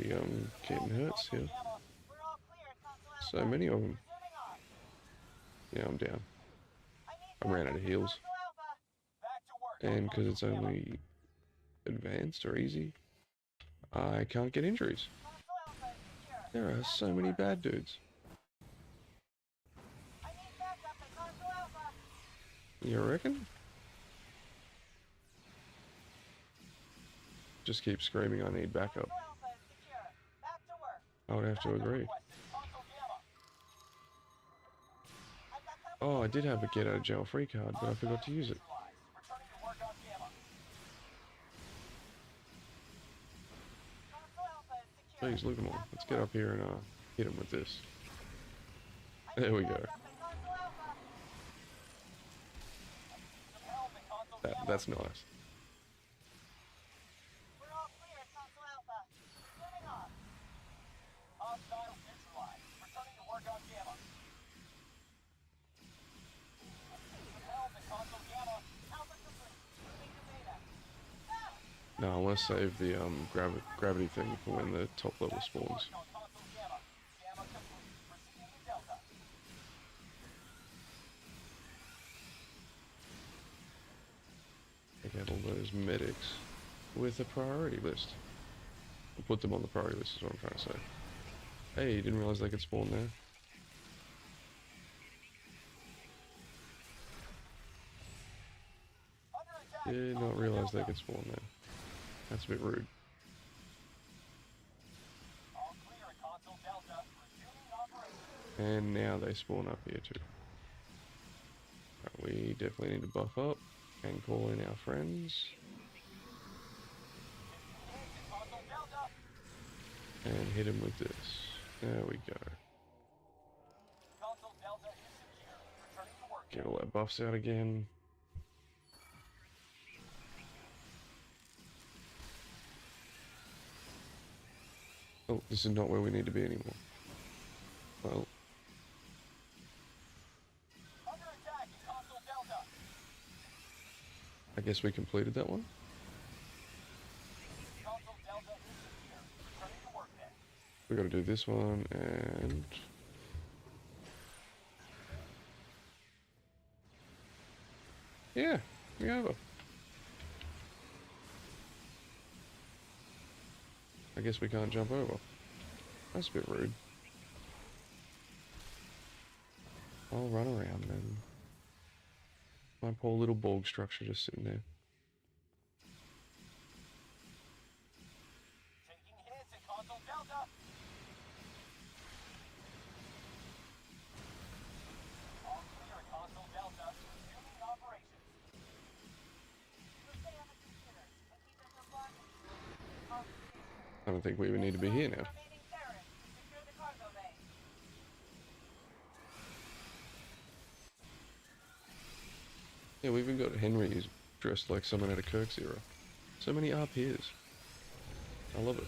getting hurt still. Gamma. We're all clear at Console Alpha. So many of them. Resuming on. Yeah, I'm down. I need I ran out backup of at heals. Console Alpha. Back to work. And because it's only advanced or easy, I can't get injuries. Console Alpha is secure. There are so many bad dudes. I need backup at Console Alpha. You reckon? Just keep screaming I need backup. Console Alpha is secure. Back to work. I would have to Backup agree. requested. Console Gamma. I've got company Oh, I at did have a Console get out of Alpha. jail free card, but I forgot to use it. Neutralized. Returning to work on Gamma. Console Alpha is secure. Please, look at them all. Back to Let's get work. up here and hit him with this. I There need we go. backup at Console Alpha. Some help at Console Gamma. That's nice. We're all clear at Console Alpha. Resuming on. Hostile neutralized. Returning to work on Gamma. Some help at Console Gamma. Alpha complete. Moving to Beta. Ah! No, I want to save the gravity thing for when the top level Back to work spawns. on Console Gamma. Gamma complete. Proceeding to Delta. Take out all those medics with a priority list. We'll put them on the priority list is what I'm trying to say. Hey, didn't realize they could spawn there. Under attack. Did not Console realize they Delta. could spawn there. That's a bit rude. All clear at Console Delta. Resuming operations. And now they spawn up here too. Right, we definitely need to buff up and call in our friends. Engage at Console Delta. And hit him with this. There we go. Console Delta is secure. Returning to work. Get all our buffs out again. Oh, this is not where we need to be anymore. Well, Under attack at Console Delta. I guess we completed that one. Console Delta is secure. Returning to work then. We gotta do this one and... Yeah, we over. I guess we can't jump over. That's a bit rude. I'll run around then. My poor little Borg structure just sitting there. Taking hits at Console Delta. All clear at Console Delta. Resuming operations. We'll stay on the computers and keep them from blocking. All I don't think we even need to be here now. remaining terrorists to secure the cargo bay. Yeah, we even got Henry who's dressed like someone out of Kirk's era. So many RPs. I love it.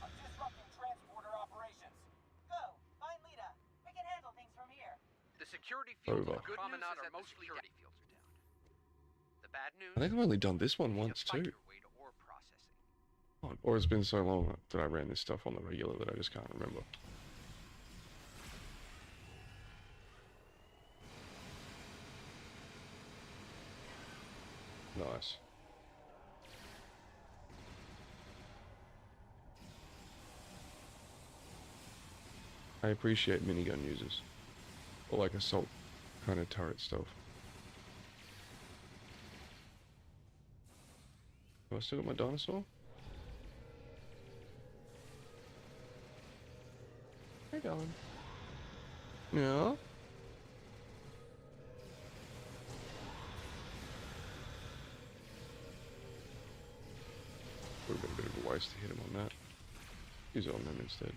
I'm disrupting transporter operations. Go. Find security fields Over. on the promenade are mostly security fields are down. The bad news. I think I've only done this one you need once to fight too. your way to ore processing. Or it's been so long that I ran this stuff on the regular that I just can't remember. Nice. I appreciate minigun users. Or like assault kind of turret stuff. Have I still got my dinosaur? Hey, darling. Yeah? Would have been a bit of a waste to hit him on that. Use it on them instead.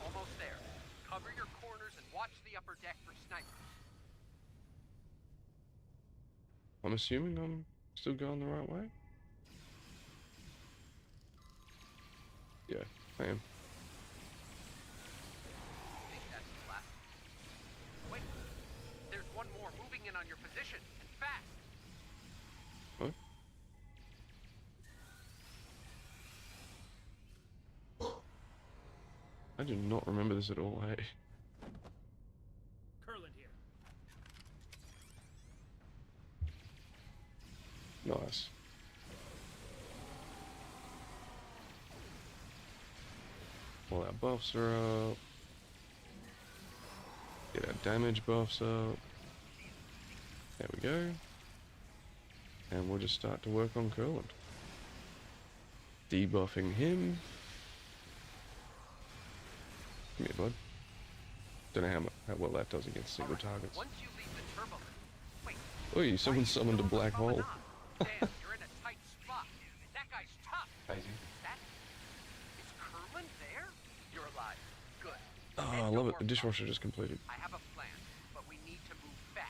Almost there. Cover your corners and watch the upper deck for snipers. I'm assuming I'm still going the right way? Yeah, I am. I think that's the last. Wait, there's one more moving in on your position, and fast. What? I do not remember this at all, hey. Curland here. Nice. All our buffs are up. Get our damage buffs up. There we go. And we'll just start to work on Curland. Debuffing him. Come here, bud. Don't know how well that does against single targets. Once you leave the turbulence. Wait. Oh, someone summoned a black hole. Damn, you're in a tight spot. That guy's tough. Crazy. That is Curland there? You're alive. Good. Oh, And I no love it. more The dishwasher problems. just completed. I have a plan, but we need to move fast.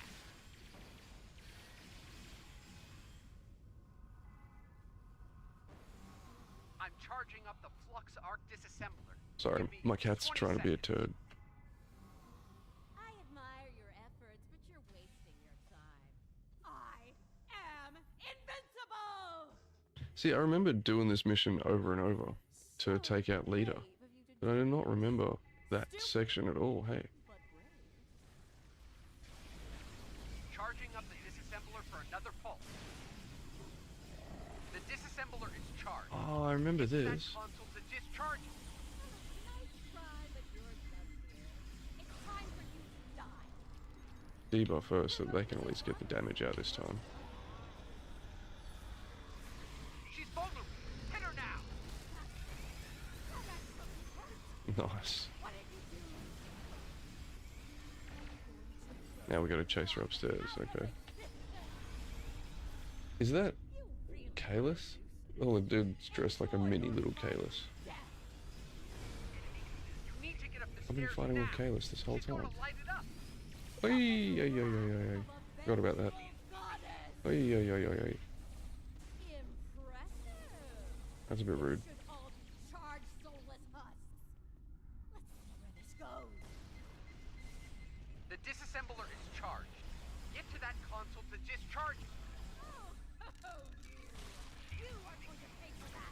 I'm charging up the flux arc disassembler. Sorry, Give me my cat's 20 trying to be a seconds. turd. I admire your efforts, but you're wasting your time. I am invincible! See, I remember doing this mission over and over to take out Leader, but I do not remember that section at all, hey. But brave. Charging up the disassembler for another pulse. The disassembler is charged. Oh, I remember That this. console to discharge. Nice try, but you're done here. It's time for you to die. Debuff first so they can at least get the damage out this time. She's vulnerable. Hit her now. Nice. What did you do? Now we gotta chase her upstairs, okay. Is that Kalis? Oh, the dude's dressed like a mini little Kalis. You need to get up the I've been stairs fighting with now. Kalis this whole She's going time. to light it up. Oi, oi, oi, oi, oi, oi. Forgot about that. Oi, oi, oi, oi, oi. Impressive. That's a bit rude. Should all be charged soulless husks. Let's see where this goes. The disassembler is charged. Get to that console to discharge it. Oh, you are going to pay for that.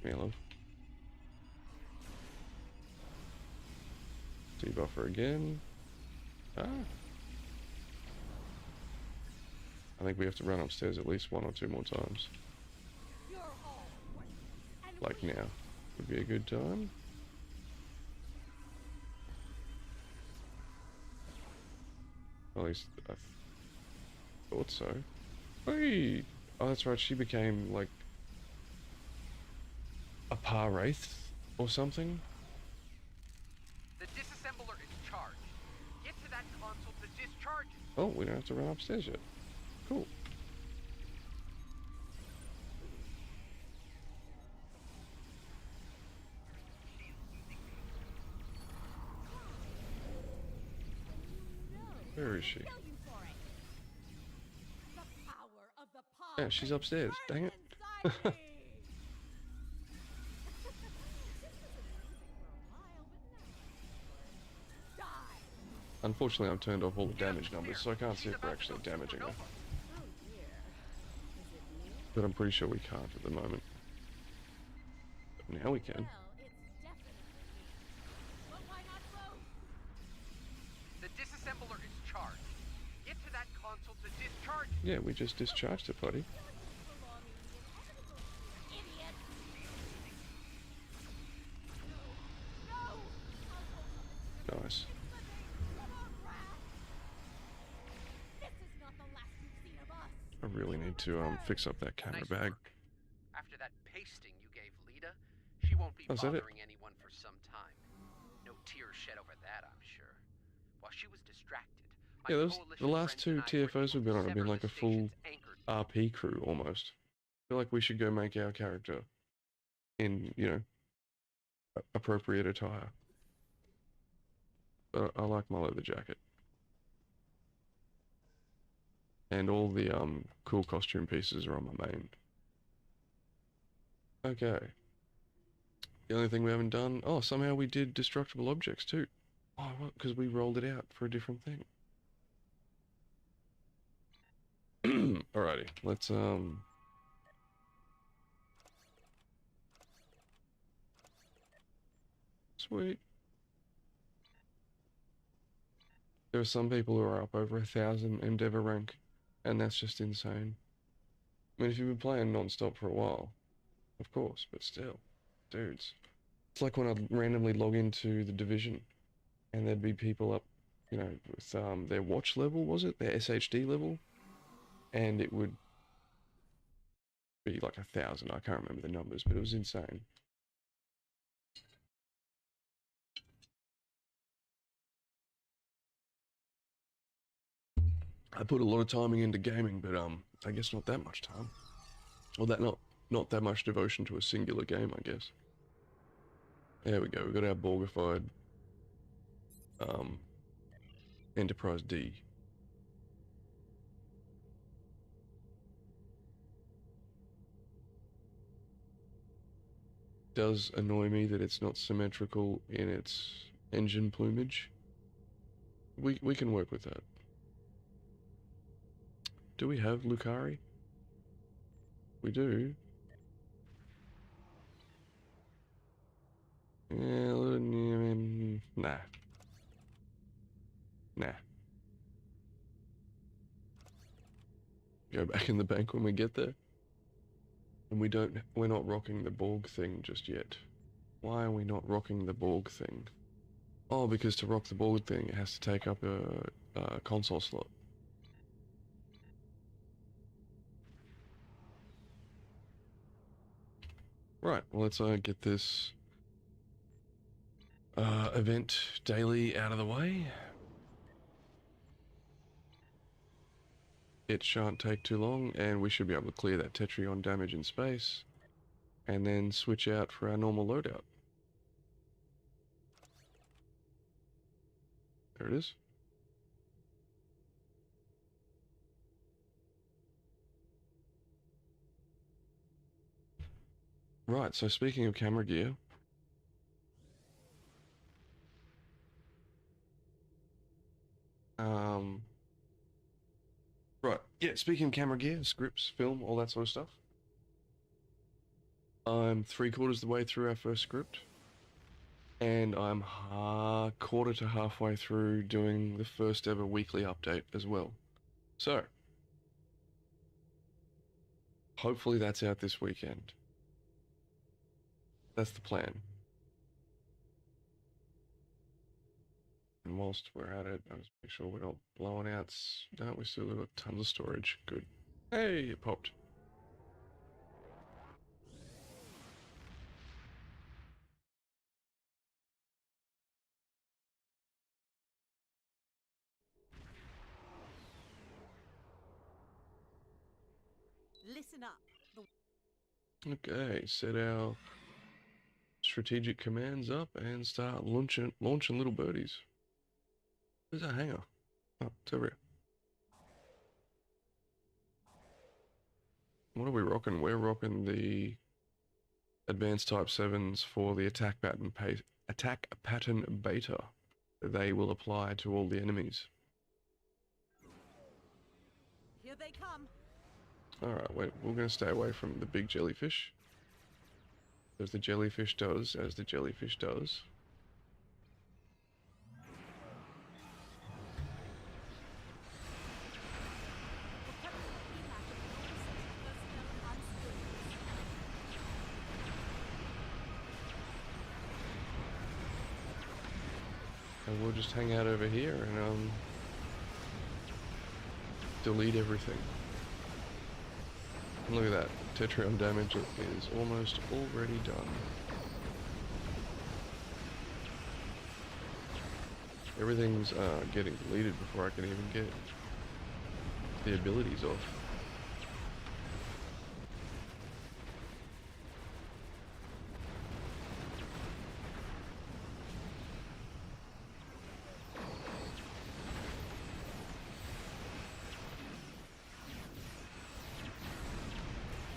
Me love. Debuffer again. Ah. I think we have to run upstairs at least 1 or 2 more times. You're all worthless and Like weak. now. Would be a good time. At least I thought so. Hey! Oh, that's right, she became like a par wraith or something. The disassembler is charged. Get to that console to discharge it. Oh, we don't have to run upstairs yet. Cool. Where is she? Kill you for it. The power of the pod Yeah, she's upstairs. Dang it. burns inside me. This was amusing for a while, but now I'm bored. Unfortunately, I've turned off all the damage numbers, so I can't see if we're actually damaging her. Oh dear. Is it me? But I'm pretty sure we can't at the moment. But now we can. Well, it's definitely me. But why not both? The disassembler is charged. Get to that console to discharge it. Yeah, we just discharged it, buddy. Belonging inevitable here, idiot. No. Nice. Come on, Raph. This is not the last you've seen of us. I really need to fix up that camera Nice bag. work. After that pasting you gave Lita, she won't be Oh, is that it? bothering anyone for some time. No tears shed over that, I'm sure. While she was distracted, my Yeah, those the coalition last friends two and I were TFOs able we've been to on have been sever like the a full station's anchor. RP crew almost. I feel like we should go make our character in, you know, appropriate attire. But I like my leather jacket. And all the cool costume pieces are on my main. Okay. The only thing we haven't done... Oh, somehow we did destructible objects too. Oh, well, because we rolled it out for a different thing. Alrighty, let's Sweet. There are some people who are up over 1,000 Endeavor rank, and that's just insane. I mean, if you've been playing non-stop for a while, of course, but still, dudes. It's like when I'd randomly log into the Division, and there'd be people up, you know, with their watch level, was it? Their SHD level? And it would be like 1,000, I can't remember the numbers, but it was insane. I put a lot of timing into gaming, but I guess not that much time. Or not that much devotion to a singular game, I guess. There we go, we got our Borgified Enterprise D. Does annoy me that it's not symmetrical in its engine plumage. We can work with that. Do we have Lucari? We do. Yeah, nah. Nah. Go back in the bank when we get there. And we're not rocking the Borg thing just yet. Why are we not rocking the Borg thing? Oh, because to rock the Borg thing, it has to take up a console slot. Right, well, let's get this event daily out of the way. It shan't take too long, and we should be able to clear that Tetrion damage in space, and then switch out for our normal loadout. There it is. Right, so speaking of camera gear, right, yeah, speaking of camera gear, scripts, film, all that sort of stuff. I'm 3/4 of the way through our first script, and I'm quarter to halfway through doing the first ever weekly update as well. So, hopefully that's out this weekend. That's the plan. And whilst we're at it, I'll just make sure we're not blowing out. No, we still got tons of storage. Good. Hey, it popped. Listen up. Okay, set our strategic commands up and start launching little birdies. Where's our hangar? Oh, it's over here. What are we rocking? We're rocking the advanced type 7s for the attack pattern beta. they will apply to all the enemies. Here they come. Alright, wait, we're going to stay away from the big jellyfish. As the jellyfish does, as the jellyfish does. And we'll just hang out over here and delete everything. And look at that, Tetrion damage is almost already done. Everything's getting deleted before I can even get the abilities off.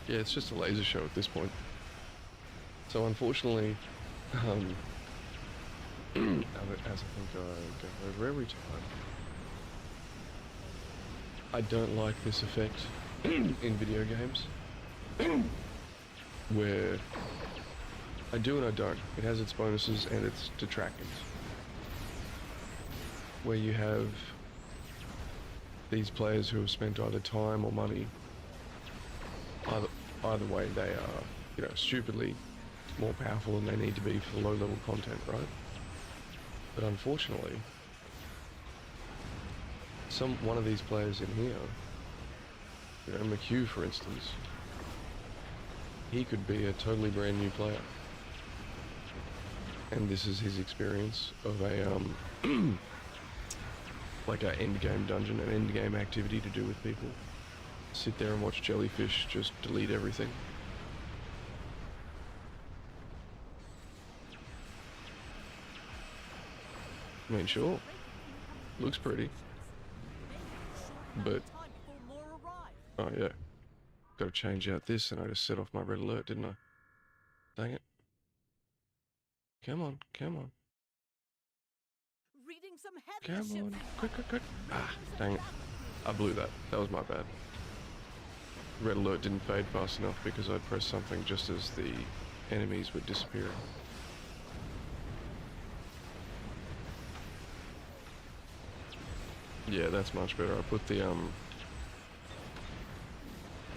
Yeah, it's just a laser show at this point. So unfortunately, as I think I go over every time, I don't like this effect in video games, where I do and I don't. It has its bonuses and its detractors. Where you have these players who have spent either time or money. Either way, they are, you know, stupidly more powerful than they need to be for low-level content, right? But unfortunately, one of these players in here, you know, McHugh for instance, he could be a totally brand new player. And this is his experience of a, like an endgame dungeon, an endgame activity to do with people. Sit there and watch jellyfish just delete everything. I mean, sure, looks pretty, but oh yeah, got to change out this, and I just set off my red alert, didn't I? Dang it! Come on, come on, Reading some come on, quick! Ah, dang it! I blew that. That was my bad. Red alert didn't fade fast enough because I'd pressed something just as the enemies were disappearing. Yeah, that's much better. I put the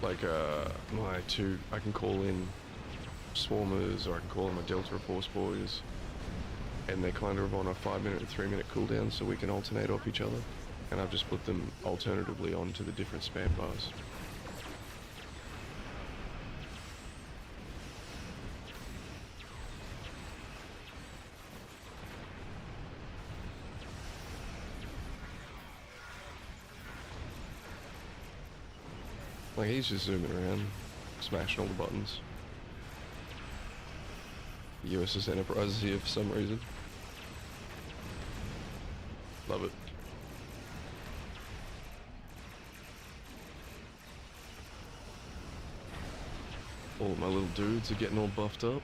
my two, I can call in swarmers, or I can call them a Delta Force boys, and they're kind of on a 5-minute and 3-minute cooldown, so we can alternate off each other. And I've just put them alternatively onto the different spam bars. Like, he's just zooming around, smashing all the buttons. USS Enterprise is here for some reason. Love it. All of my little dudes are getting all buffed up.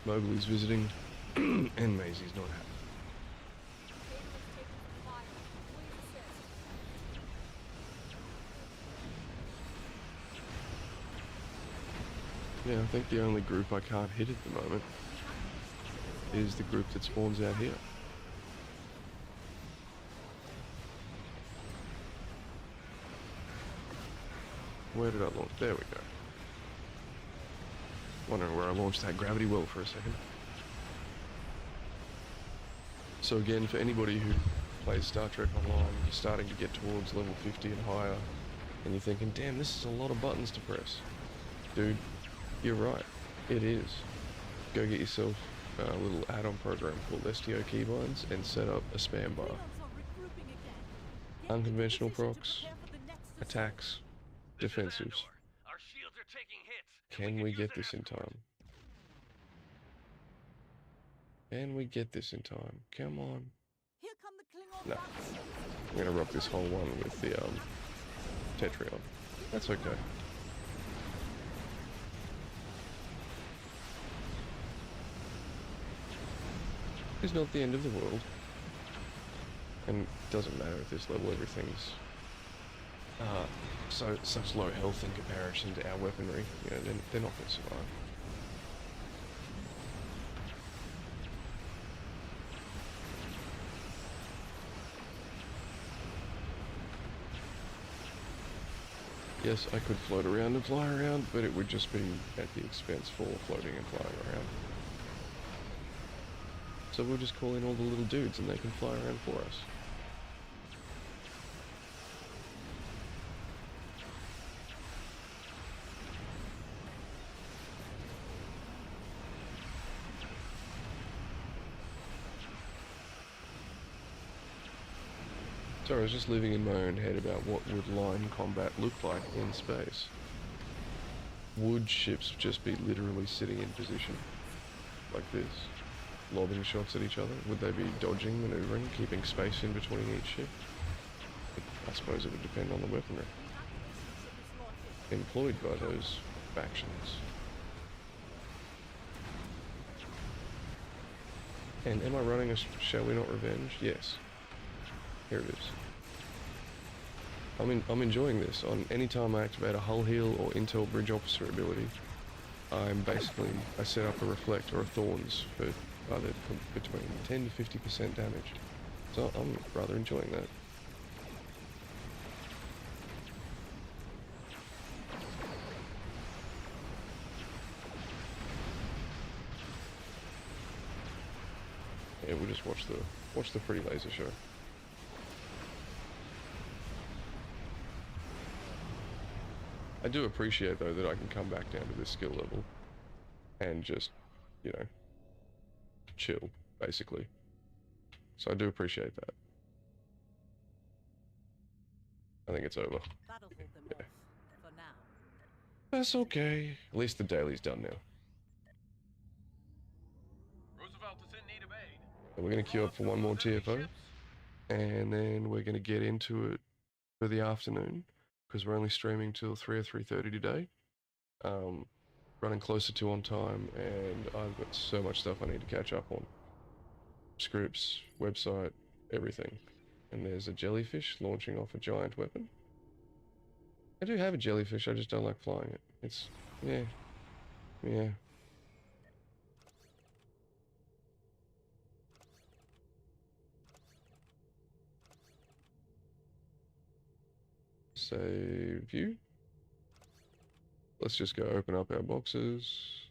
Mowgli's visiting, and Maisie's not happy. Yeah, I think the only group I can't hit at the moment is the group that spawns out here. Where did I launch? There we go. Wondering where I launched that gravity well for a second. So again, for anybody who plays Star Trek Online, you're starting to get towards level 50 and higher, and you're thinking, damn, this is a lot of buttons to press. Dude, you're right, it is. Go get yourself a little add-on program called STO Keybinds and set up a spam bar. Unconventional procs, attacks, defensives. Our shields are taking hits. Can we get this in time? Can we get this in time? Come on. Here come the Klingon No. guns. I'm gonna rock this whole one with the Tetrion. That's okay. It's not the end of the world. And it doesn't matter at this level, everything's such low health in comparison to our weaponry. You know, they're not going to survive. Yes, I could float around and fly around, but it would just be at the expense for floating and flying around. So we'll just call in all the little dudes and they can fly around for us. Sorry, I was just living in my own head about what would line combat look like in space. Would ships just be literally sitting in position like this, lobbing shots at each other? Would they be dodging, maneuvering, keeping space in between each ship? I suppose it would depend on the weaponry employed by those factions. And am I running a Shall We Not Revenge? Yes. Here it is. I'm enjoying this. On any time I activate a hull heal or intel bridge officer ability, I set up a reflect or a thorns for either between 10 to 50% damage. So I'm rather enjoying that. Yeah, we'll just watch the pretty laser show. I do appreciate though that I can come back down to this skill level and just, you know, chill, basically. So I do appreciate that. I think it's over. That'll hold them off for now. That's okay. At least the daily's done now. Roosevelt is in need of aid. And we're going to queue up for one more TFO. And then we're going to get into it for the afternoon, because we're only streaming till 3 or 3:30 today. Running closer to on time, and I've got so much stuff I need to catch up on. Scripts, website, everything. And there's a jellyfish launching off a giant weapon. I do have a jellyfish, I just don't like flying it. It's, yeah. Save view. Let's just go open up our boxes.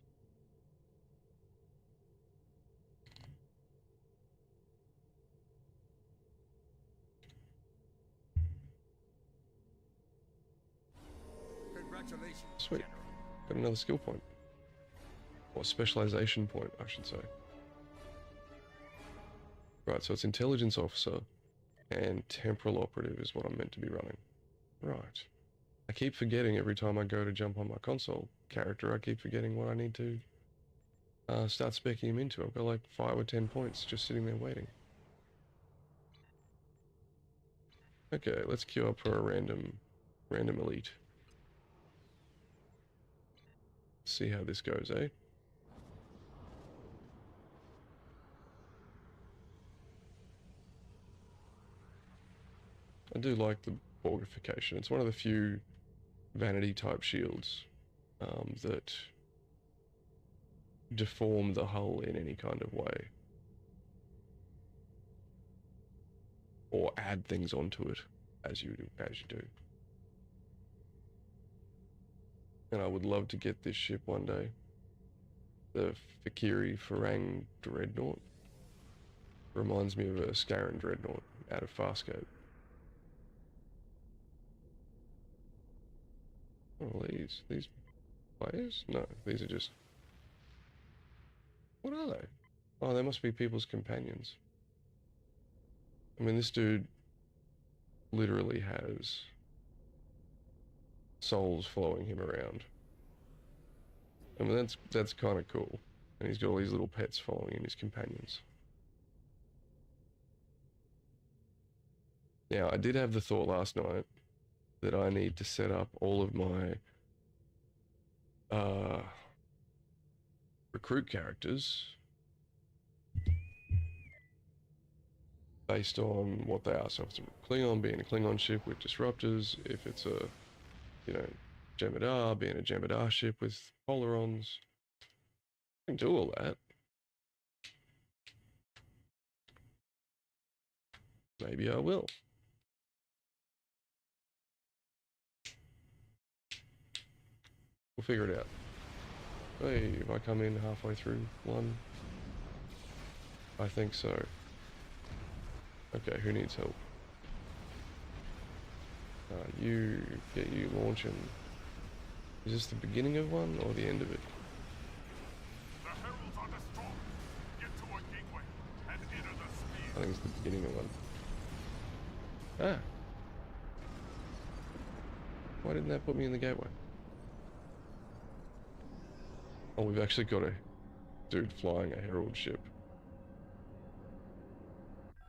Congratulations, Sweet. General. Got another skill point. Or specialization point, I should say. Right, so it's intelligence officer and temporal operative is what I'm meant to be running. Right. I keep forgetting every time I go to jump on my console character, I keep forgetting what I need to start speccing him into. I've got like 5 or 10 points just sitting there waiting. Okay, let's queue up for a random elite. See how this goes, eh? I do like the Borgification. It's one of the few vanity type shields that deform the hull in any kind of way. Or add things onto it as you do. And I would love to get this ship one day. The Fikiri Farang Dreadnought. Reminds me of a Scarran Dreadnought out of Farscape. Oh, these players? No, these are just... What are they? Oh, they must be people's companions. I mean, this dude literally has souls following him around. I mean, that's kind of cool. And he's got all these little pets following him, his companions. Now, I did have the thought last night that I need to set up all of my recruit characters based on what they are. So if it's a Klingon, being a Klingon ship with disruptors. If it's a, you know, Jemadar, being a Jemadar ship with polarons. I can do all that. Maybe I will. We'll figure it out. Hey, if I come in halfway through one? I think so. Okay, who needs help? You get you launching. Is this the beginning of one or the end of it? The heralds are destroyed. Get to a gateway and enter the sphere. I think it's the beginning of one. Ah. Why didn't that put me in the gateway? Oh, we've actually got a dude flying a herald ship.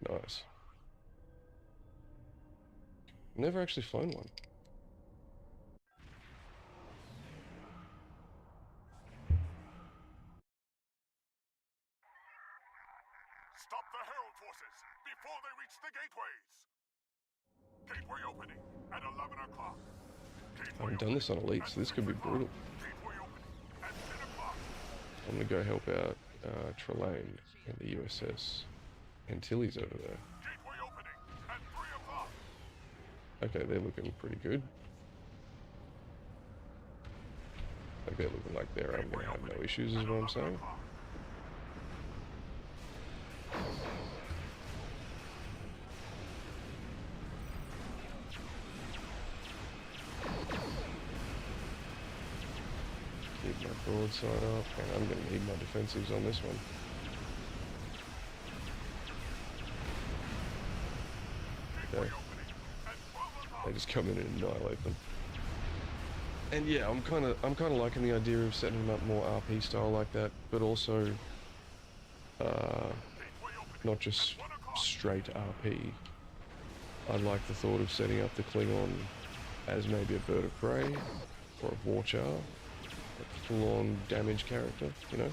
Nice. Never actually flown one. Stop the herald forces before they reach the gateways. Gateway opening at 11 o'clock. I haven't done this on Elite, so this could be brutal. Gateway opening at 10 o'clock. I'm gonna go help out Trelane and the USS Antilles over there. Gateway opening at 3 o'clock. Okay, they're looking pretty good. Like they're looking like they're gonna have no issues is what I'm saying. Keep my broadside up, and I'm gonna need my defensives on this one. Okay. They just come in and annihilate them. And yeah, I'm kind of liking the idea of setting them up more RP style like that, but also not just straight RP. I like the thought of setting up the Klingon as maybe a bird of prey or a Warchar, a full-on damage character, you know.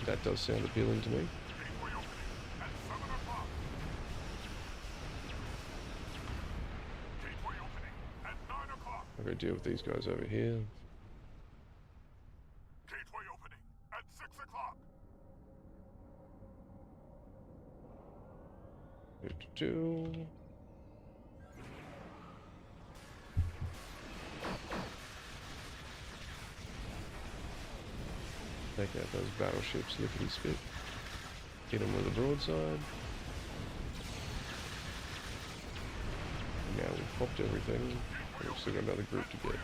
That does sound appealing to me. I'll go deal with these guys over here. Gateway opening at 6 o'clock. Do. Take out those battleships, lickety spit. Hit them with a broadside. Now we've popped everything. We've still got another group to get.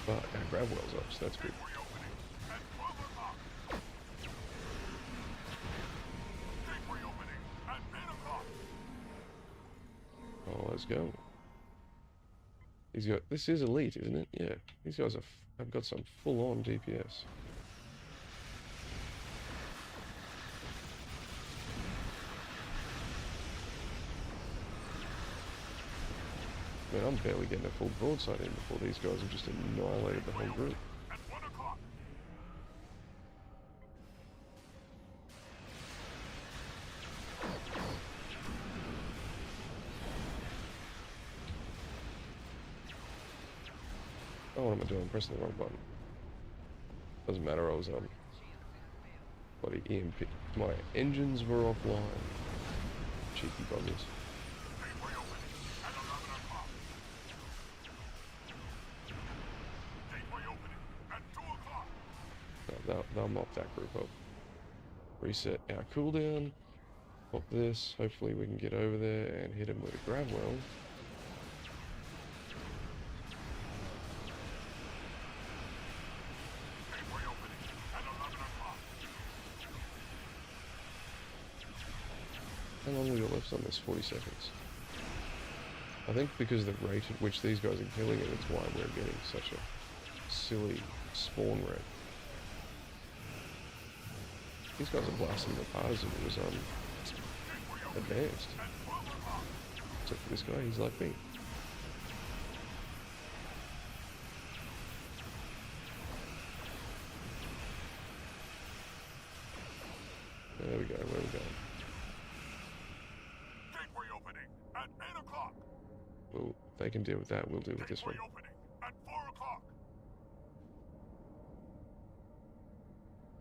But our grab well's up, so that's good. Oh, let's go. He's got. This is Elite, isn't it? Yeah. These guys have got some full-on DPS. Man, I'm barely getting a full broadside in before these guys have just annihilated the whole group. Oh, what am I doing? I'm pressing the wrong button. Doesn't matter, I was bloody EMP. My engines were offline. Cheeky buggers. They'll mop that group up. Reset our cooldown. Pop this. Hopefully we can get over there and hit him with a grab well. How long we got left on this? 40 seconds. I think because the rate at which these guys are killing it, it's why we're getting such a silly spawn rate. These guys are blasting the apart as if it was advanced. Except for this guy, he's like me. There If they can deal with that, we'll deal with this one. Gateway opening at 4 o'clock.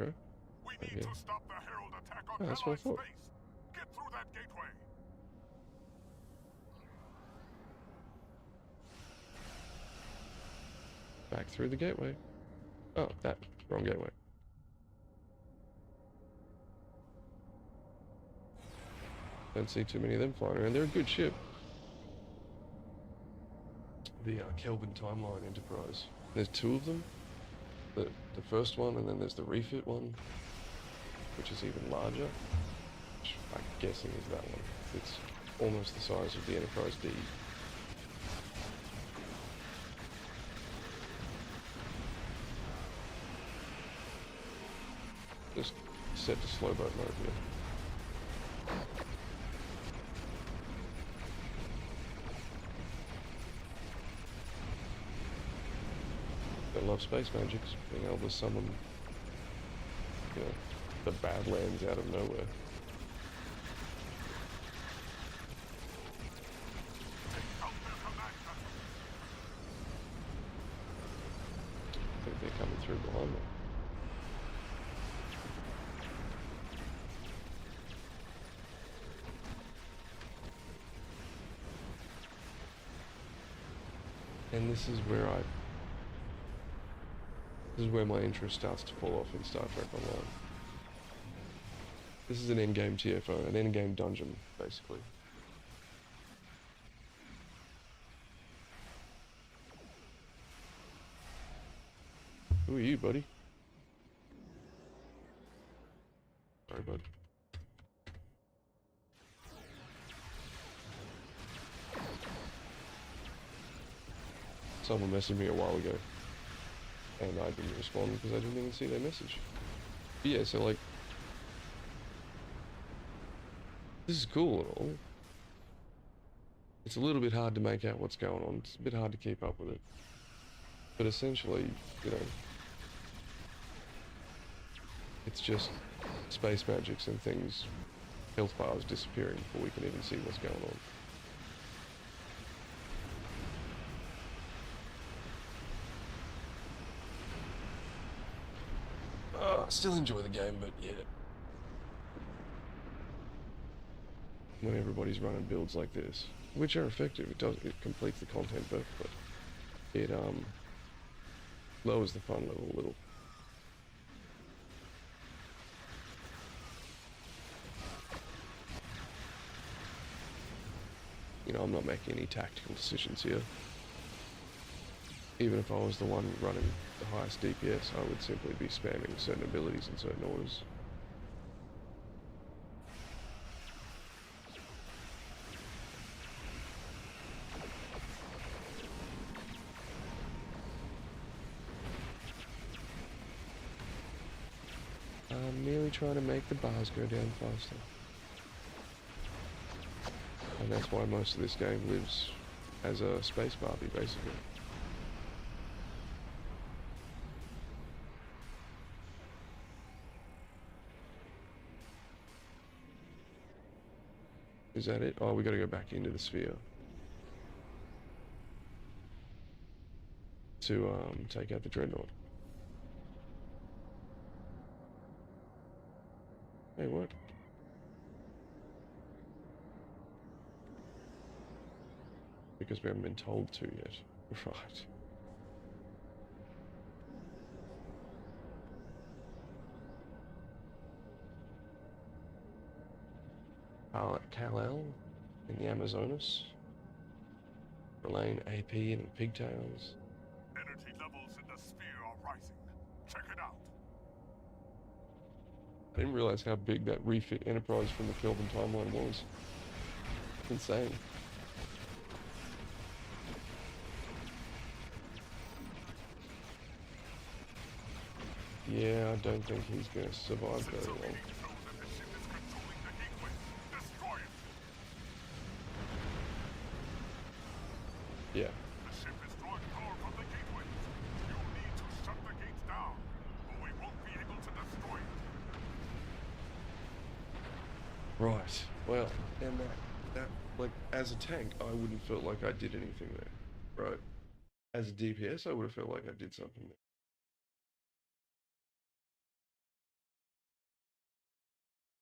Okay. We need to stop the Herald attack on Oh, that's what I Allied thought. space. Get through that gateway. Back through the gateway. Oh, that. Wrong gateway. Don't see too many of them flying around. They're a good ship. The Kelvin Timeline Enterprise. There's two of them. The first one, and then there's the refit one, which is even larger. Which I'm guessing is that one. It's almost the size of the Enterprise D. Just set to slow boat mode here. I love space magics, being able to summon, you know, the Badlands out of nowhere. I think they're coming through behind me. And this is where my interest starts to fall off in Star Trek Online. This is an endgame TFO, an endgame dungeon, basically. Who are you, buddy? Sorry, bud. Someone messaged me a while ago, and I didn't respond because I didn't even see their message. But yeah, so like, this is cool and all. It's a little bit hard to make out what's going on. It's a bit hard to keep up with it. But essentially, you know, it's just space magics and things, health bars disappearing before we can even see what's going on. Still enjoy the game, but yeah. When everybody's running builds like this, which are effective, it completes the content perfectly. It lowers the fun level a little. You know, I'm not making any tactical decisions here. Even if I was the one running the highest DPS, I would simply be spamming certain abilities in certain orders. I'm merely trying to make the bars go down faster. And that's why most of this game lives as a space Barbie, basically. Is that it? Oh, we gotta go back into the sphere. To, take out the Dreadnought. Hey, what? Because we haven't been told to yet. Right. Kal-El in the Amazonas. Relaying AP and pigtails. Energy levels in the sphere are rising. Check it out. I didn't realize how big that refit Enterprise from the Kelvin timeline was. Insane. Yeah, I don't think he's gonna survive very long. Know that the ship is controlling the gateway. Destroy it. Yeah. The ship is drawing power from the gateways. You need to shut the gates down, or we won't be able to destroy it. Right. Well, and that Like, as a tank, I wouldn't feel like I did anything there, right? As a DPS, I would have felt like I did something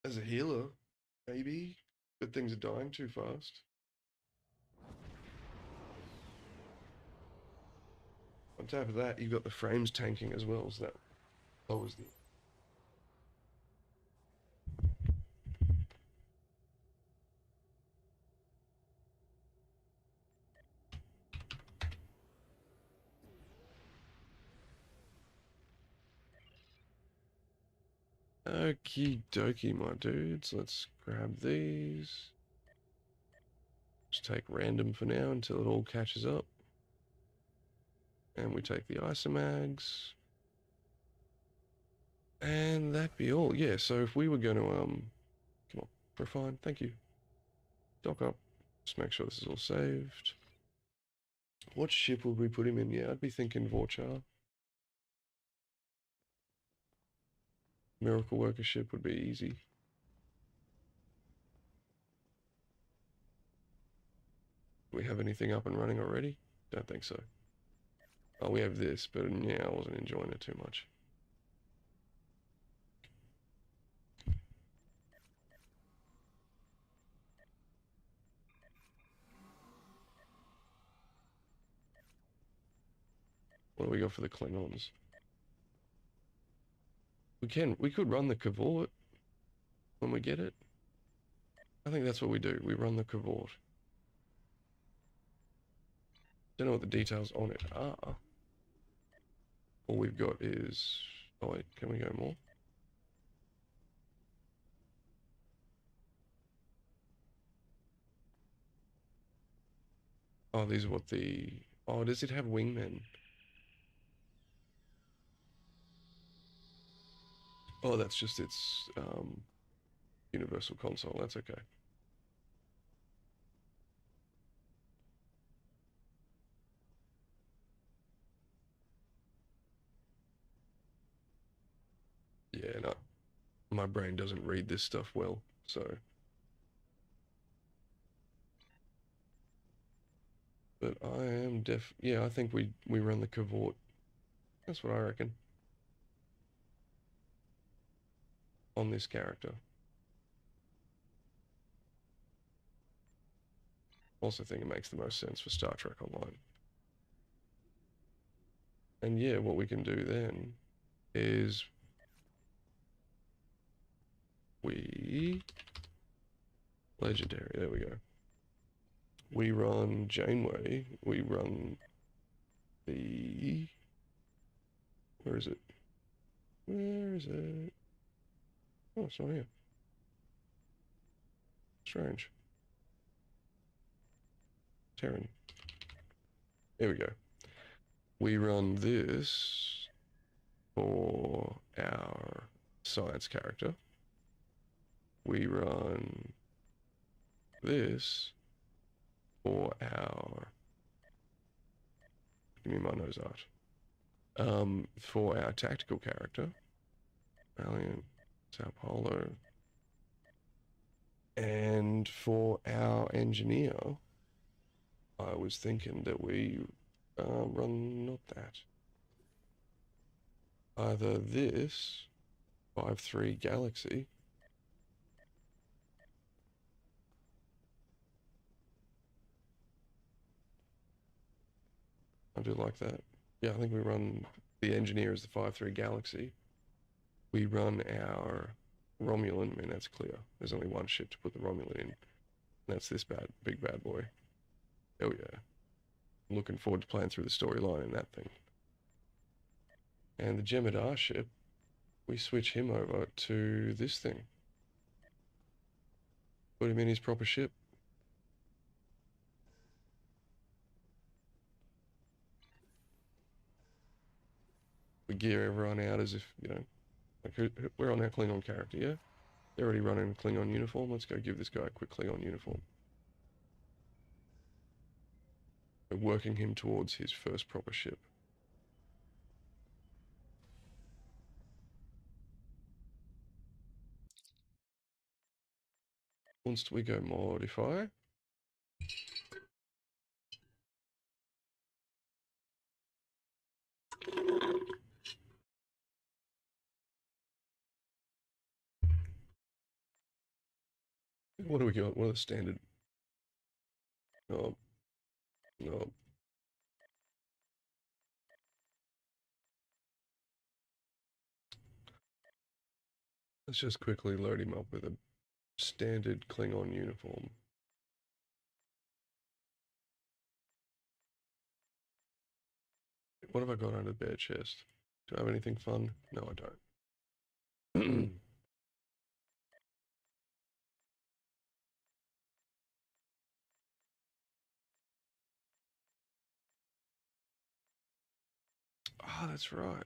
there. As a healer, maybe, but things are dying too fast. On top of that, you've got the frames tanking as well, so that lowers the... Okie dokie, my dudes. Let's grab these. Just take random for now until it all catches up. And we take the isomags. And that be all. Yeah, so if we were going to, come on, refine, thank you. Dock up. Just make sure this is all saved. What ship would we put him in? Yeah, I'd be thinking Vorchar. Miracle Worker ship would be easy. Do we have anything up and running already? Don't think so. Oh, we have this, but yeah, I wasn't enjoying it too much. What do we got for the Klingons? We could run the Cavort when we get it. I think that's what we do. We run the Cavort. Don't know what the details on it are. All we've got is... Oh wait, can we go more? Oh, these are what the... Oh, does it have wingmen? Oh, that's just its universal console. That's okay. Yeah, no, my brain doesn't read this stuff well, so... But I am yeah, I think we run the Cavort. That's what I reckon. On this character. Also think it makes the most sense for Star Trek Online. And yeah, what we can do then is we... Legendary, there we go. We run Janeway, we run the... Where is it? Where is it? Oh, it's not here. Strange. Terran. There we go. We run this for our science character. We run this for our... Give me my nose art. For our tactical character. Valiant, Sao Paulo. And for our engineer, I was thinking that we run not that. Either this 5-3 Galaxy. I do like that. Yeah, I think we run the engineer as the 5-3 Galaxy. We run our Romulan. I mean, that's clear. There's only one ship to put the Romulan in. And that's this big bad boy. Oh yeah. I'm looking forward to playing through the storyline in that thing. And the Jemadar ship, we switch him over to this thing. Put him in his proper ship. We gear everyone out as if, you know, like we're on our Klingon character, yeah? They're already running a Klingon uniform. Let's go give this guy a quick Klingon uniform. We're working him towards his first proper ship. Once we go modify, What do we got? What are the standard? Oh, no. Let's just quickly load him up with a standard Klingon uniform. What have I got under the bare chest? Do I have anything fun? No, I don't. Ah, that's right.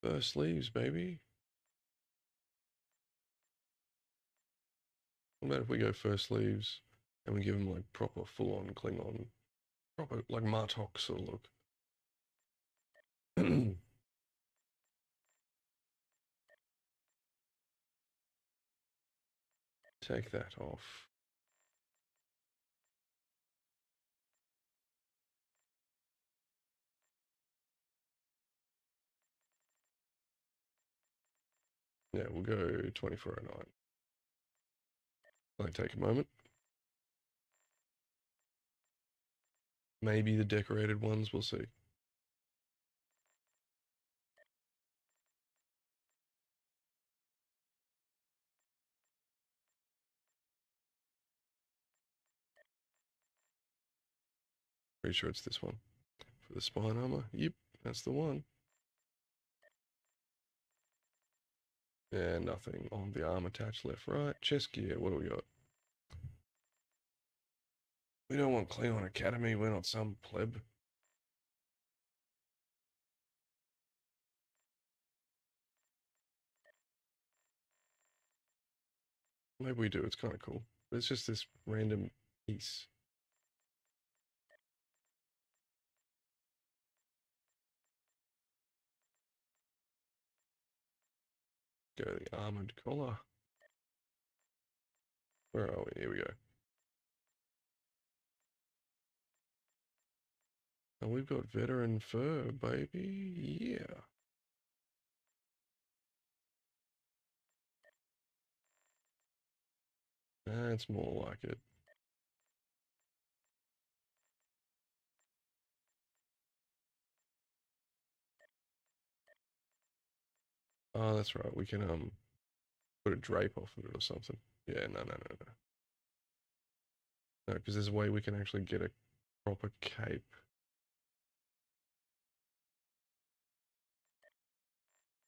Fur sleeves, baby. What about if we go fur sleeves and we give them like proper full-on Klingon, proper like Martok sort of look. Take that off. Yeah, we'll go 2409. Like, take a moment. Maybe the decorated ones, we'll see. Pretty sure it's this one. For the spine armor, yep, that's the one. And nothing on the arm attached left, right. Chest gear, what do we got? We don't want Klingon Academy, we're not some pleb. Maybe we do, it's kind of cool. But it's just this random piece. Go to the armored collar. Where are we? Here we go. And we've got veteran fur, baby. Yeah. That's more like it. Oh, that's right. We can put a drape off of it or something. Yeah, no. No, because there's a way we can actually get a proper cape.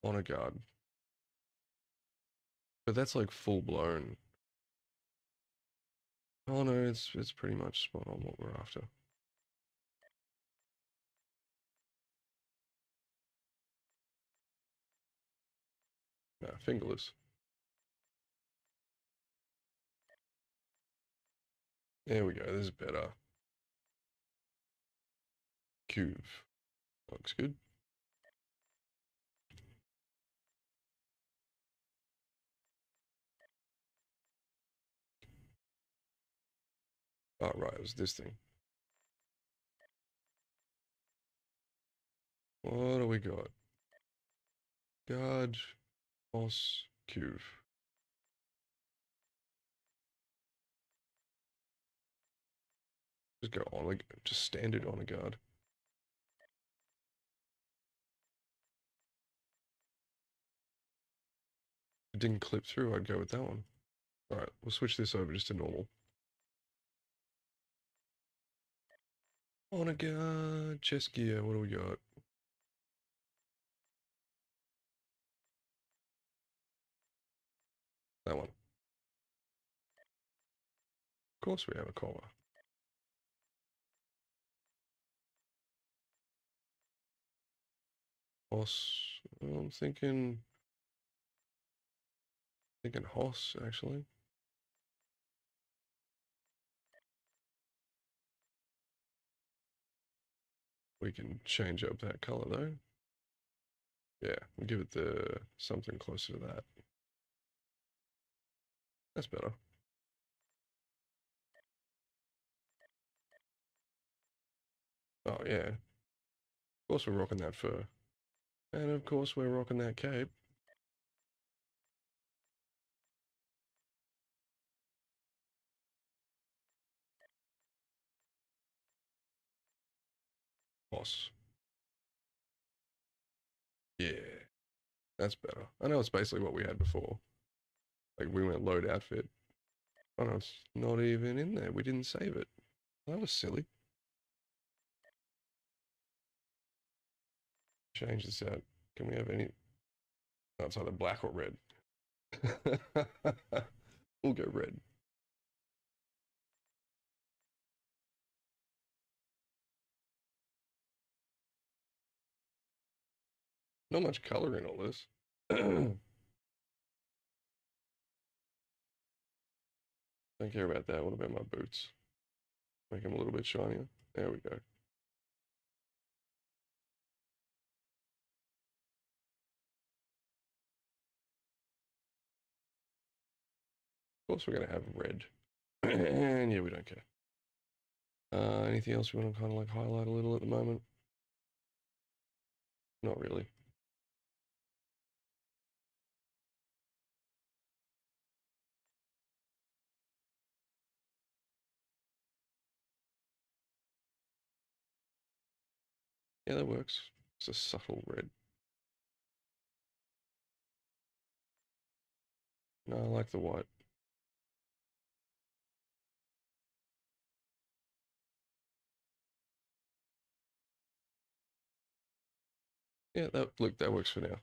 Honor guard. But that's like full blown. Oh no, it's pretty much spot on what we're after. No, fingerless. There we go, this is better. Cuve. Looks good. Oh right, it was this thing. What do we got? Guard, boss, cuve. Just go on, like, just standard honor guard. If it didn't clip through, I'd go with that one. Alright, we'll switch this over just to normal. Honor guard, chest gear, what do we got? That one. Of course we have a collar. Hoss. I'm thinking Hoss, actually. We can change up that color though. Yeah, we'll give it the something closer to that. That's better. Oh yeah. course we're rocking that fur. And of course we're rocking that cape. Boss. Yeah, that's better. I know it's basically what we had before. Like we went load outfit. Oh no, it's not even in there. We didn't save it. That was silly. Change this out. Can we have any? Oh, it's either black or red. We'll go red. Not much color in all this. Don't care about that. What about my boots? Make them a little bit shinier. There we go. Of course we're gonna have red. And yeah, we don't care. Anything else we want to kind of like highlight a little at the moment? Not really. Yeah, that works. It's a subtle red. No, I like the white. Yeah, that works for now.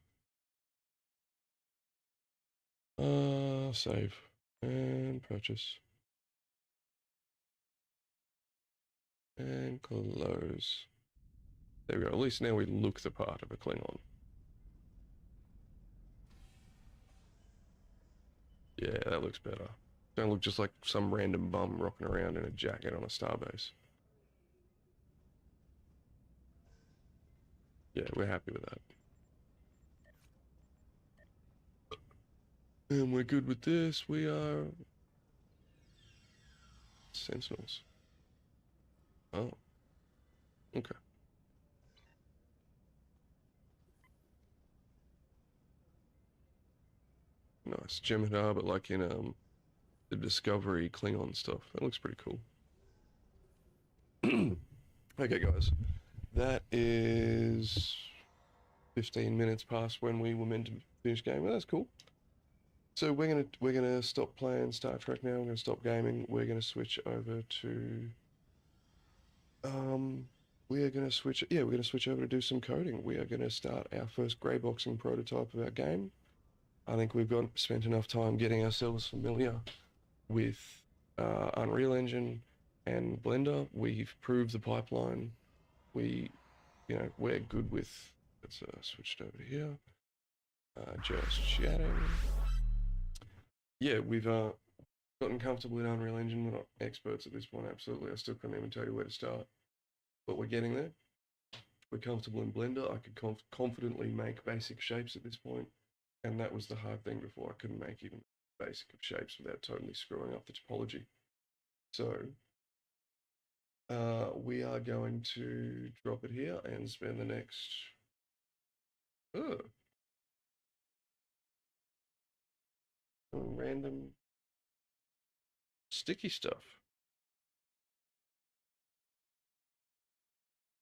Save and purchase and close. There we go. At least now we look the part of a Klingon. Yeah, that looks better. Don't look just like some random bum rocking around in a jacket on a starbase. Yeah, we're happy with that. And we're good with this. We are Sentinels. Oh, okay. Nice. Jem'Hadar, but like in the Discovery Klingon stuff. That looks pretty cool. Okay, guys. That is 15 minutes past when we were meant to finish gaming. Well, that's cool. So we're gonna stop playing Star Trek now. We're gonna stop gaming. We're gonna switch over to we're gonna switch over to do some coding. We are gonna start our first greyboxing prototype of our game. I think we've spent enough time getting ourselves familiar with Unreal Engine and Blender. We've proved the pipeline. We're good with. Let's switch over to here. Just chatting. Yeah, we've gotten comfortable in Unreal Engine. We're not experts at this point, absolutely. I still couldn't even tell you where to start, but we're getting there. We're comfortable in Blender. I could confidently make basic shapes at this point, and that was the hard thing before. I couldn't make even basic of shapes without totally screwing up the topology. So we are going to drop it here and spend the next random sticky stuff.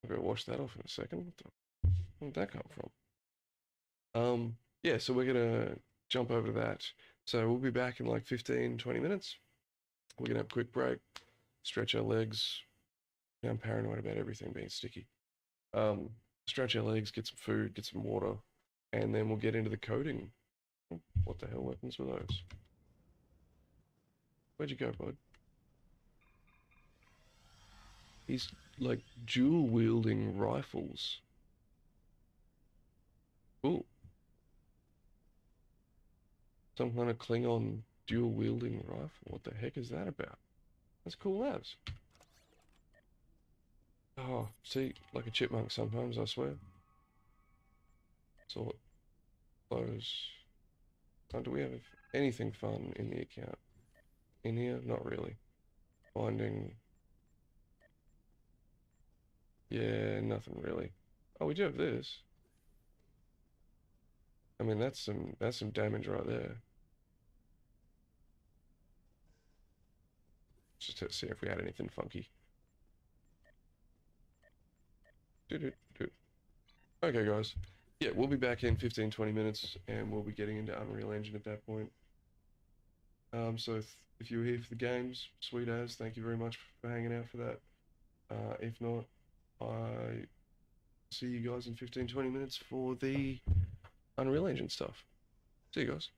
I'm gonna wash that off in a second. Where'd that come from? Yeah, so we're gonna jump over to that. So we'll be back in like 15, 20 minutes. We're gonna have a quick break, stretch our legs. I'm paranoid about everything being sticky. Stretch our legs, get some food, get some water, and then we'll get into the coding. What the hell weapons were those? Where'd you go, bud? He's like dual wielding rifles. Ooh. Some kind of Klingon dual wielding rifle. What the heck is that about? That's cool as. Oh, see, like a chipmunk sometimes, I swear. So those. Oh, do we have anything fun in the account? In here? Not really. Finding. Yeah, nothing really. Oh, we do have this. I mean, that's some damage right there. Just to see if we had anything funky. Okay, guys. Yeah, we'll be back in 15-20 minutes, and we'll be getting into Unreal Engine at that point. So if you were here for the games, sweet as, thank you very much for hanging out for that. If not, I see you guys in 15-20 minutes for the Unreal Engine stuff. See you guys.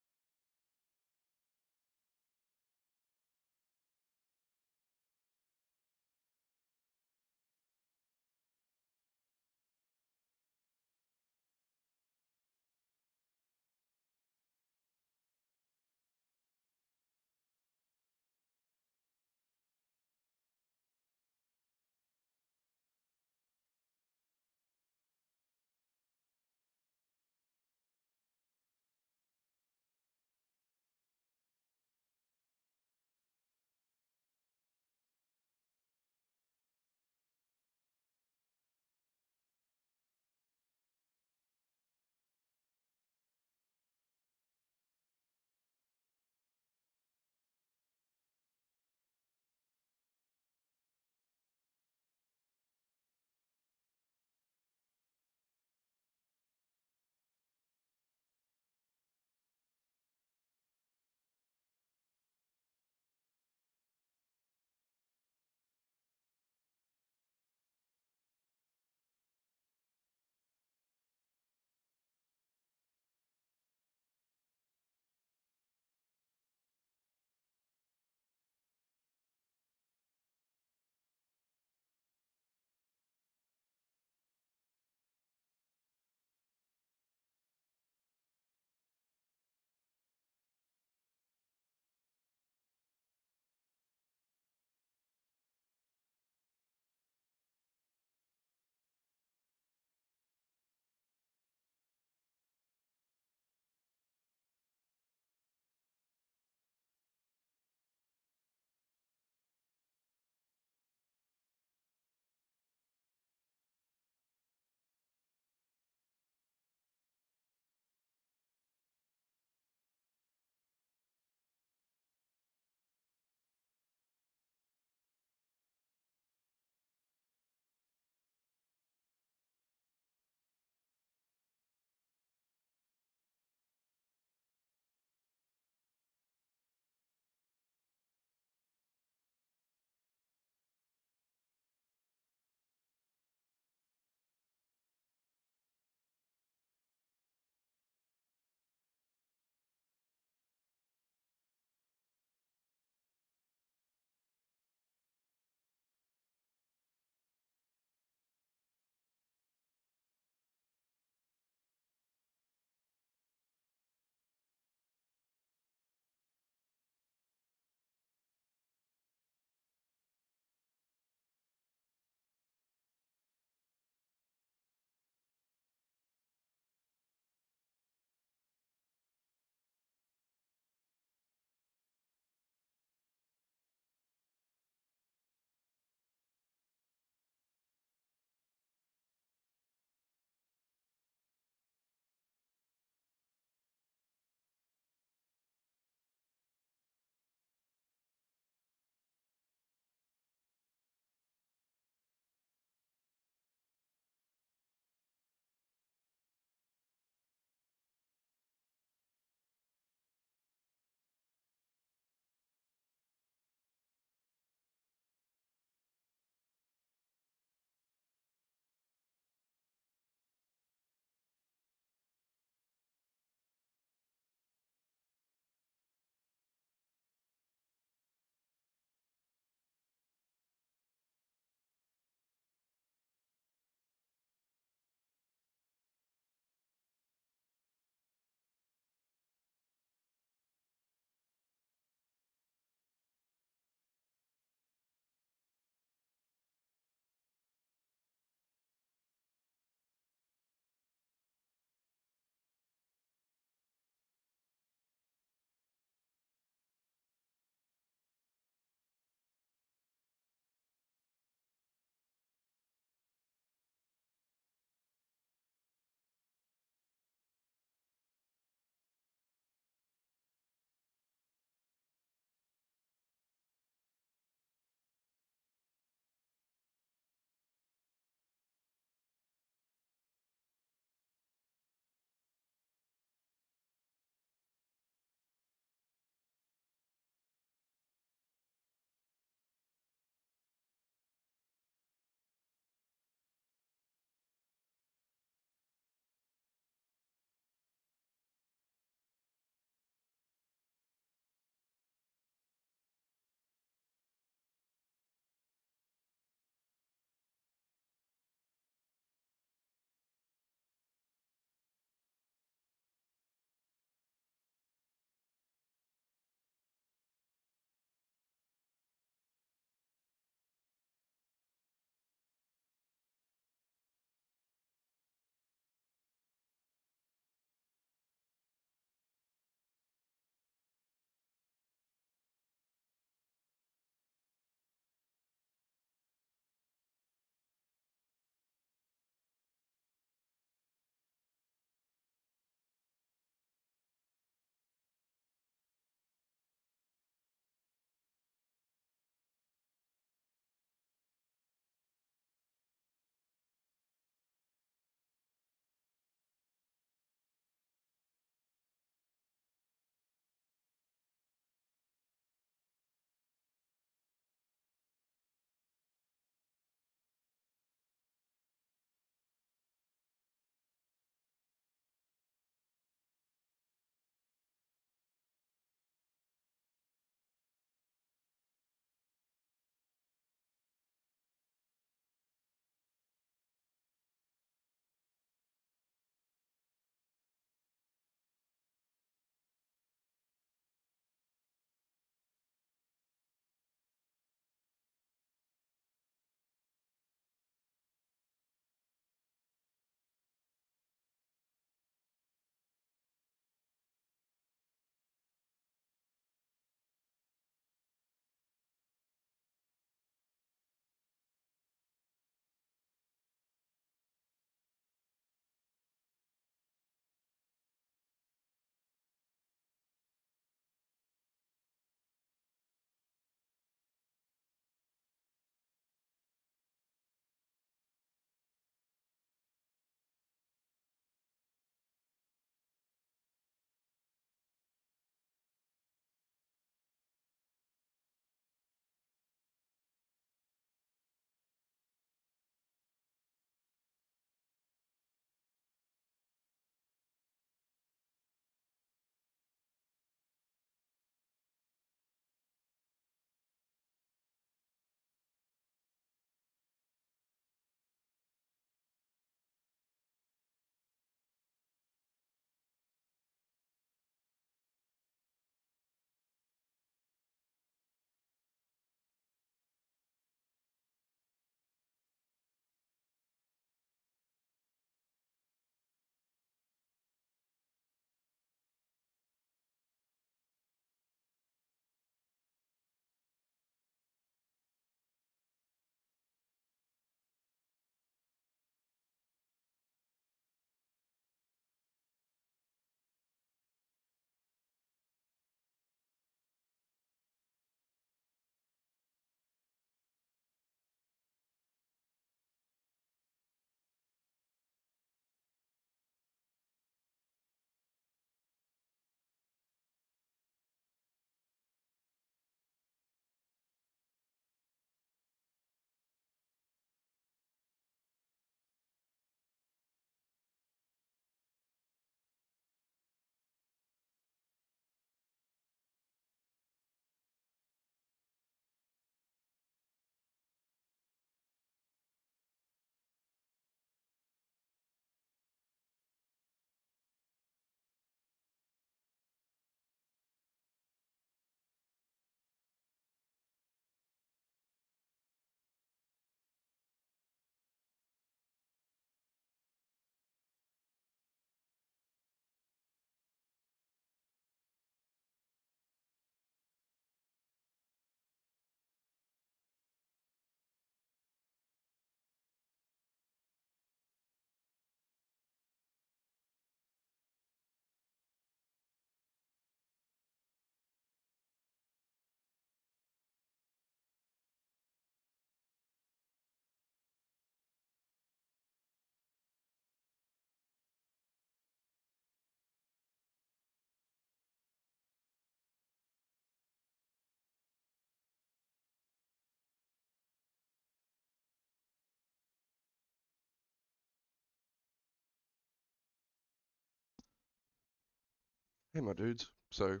Hey, my dudes. So,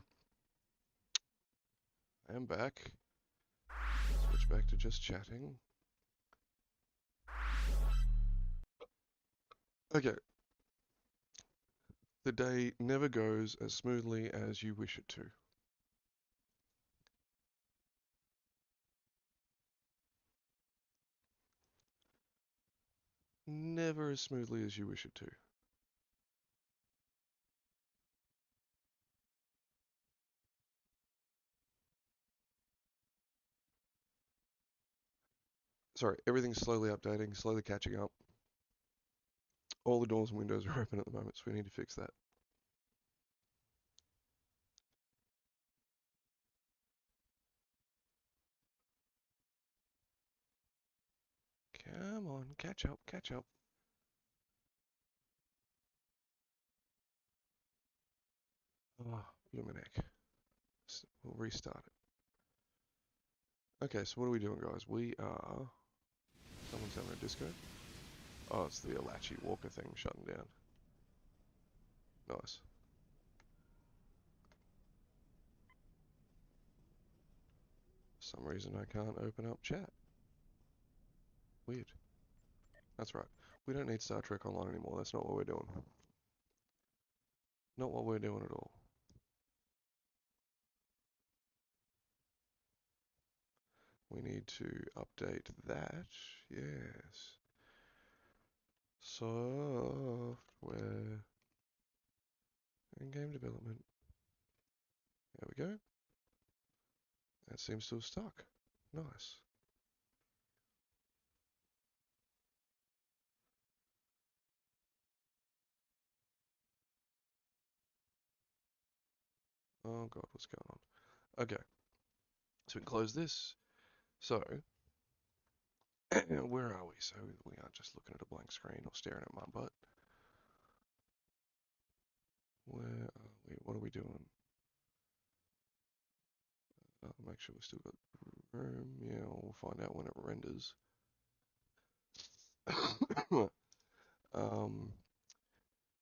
I am back. Switch back to just chatting. Okay. The day never goes as smoothly as you wish it to. Never as smoothly as you wish it to. Sorry, everything's slowly updating, slowly catching up. All the doors and windows are open at the moment, so we need to fix that. Come on, catch up, catch up. Oh, Luminac. We'll restart it. Okay, so what are we doing, guys? We are... Someone's having a disco. Oh, it's the Alachi Walker thing shutting down. Nice. For some reason I can't open up chat. Weird. That's right. We don't need Star Trek Online anymore. That's not what we're doing. Not what we're doing at all. We need to update that. Yes. Software and game development. There we go. That seems to have stuck. Nice. Oh god, what's going on? Okay. So we can close this. So, where are we? So we are just looking at a blank screen or staring at my butt. Where are we? What are we doing? Make sure we still got room. Yeah, we'll find out when it renders.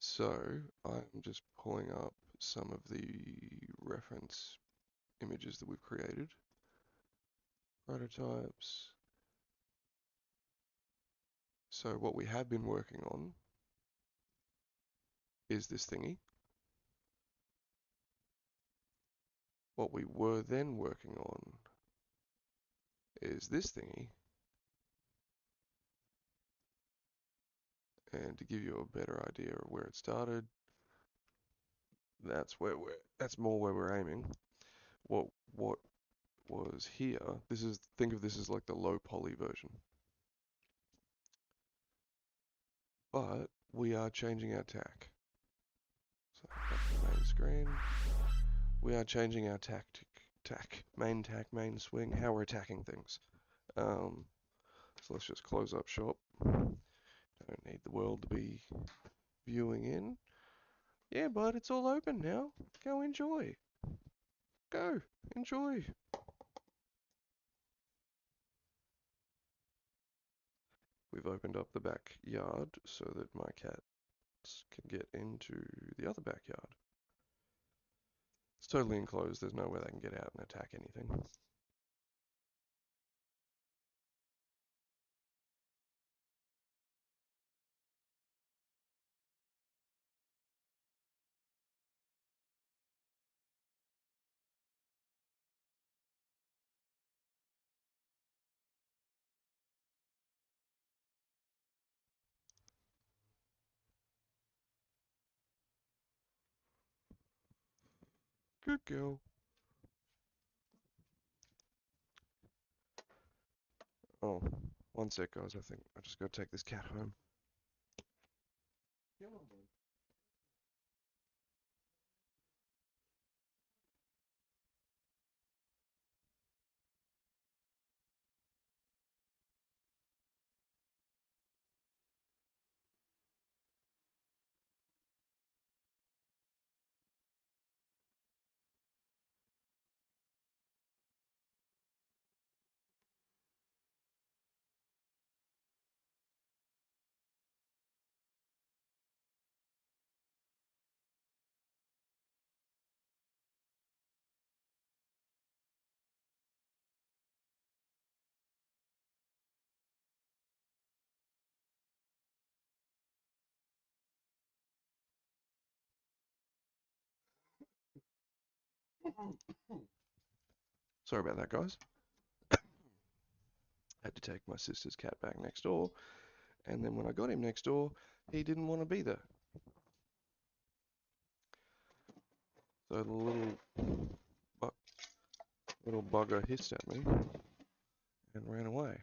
So I'm just pulling up some of the reference images that we've created. Prototypes. So what we have been working on is this thingy. What we were then working on is this thingy. And to give you a better idea of where it started, that's more where we're aiming. What was here, think of this as like the low poly version. But we are changing our tack. So back to the main screen. We are changing our main tack, main swing, how we're attacking things. So let's just close up shop. Don't need the world to be viewing in. Yeah, bud, it's all open now. Go enjoy. Go, enjoy. We've opened up the backyard so that my cats can get into the other backyard. It's totally enclosed. There's no way they can get out and attack anything. Good girl. Oh, one sec, guys. I think I just gotta take this cat home. Sorry about that, guys. Had to take my sister's cat back next door, and then when I got him next door, he didn't want to be there. So the little bugger hissed at me and ran away.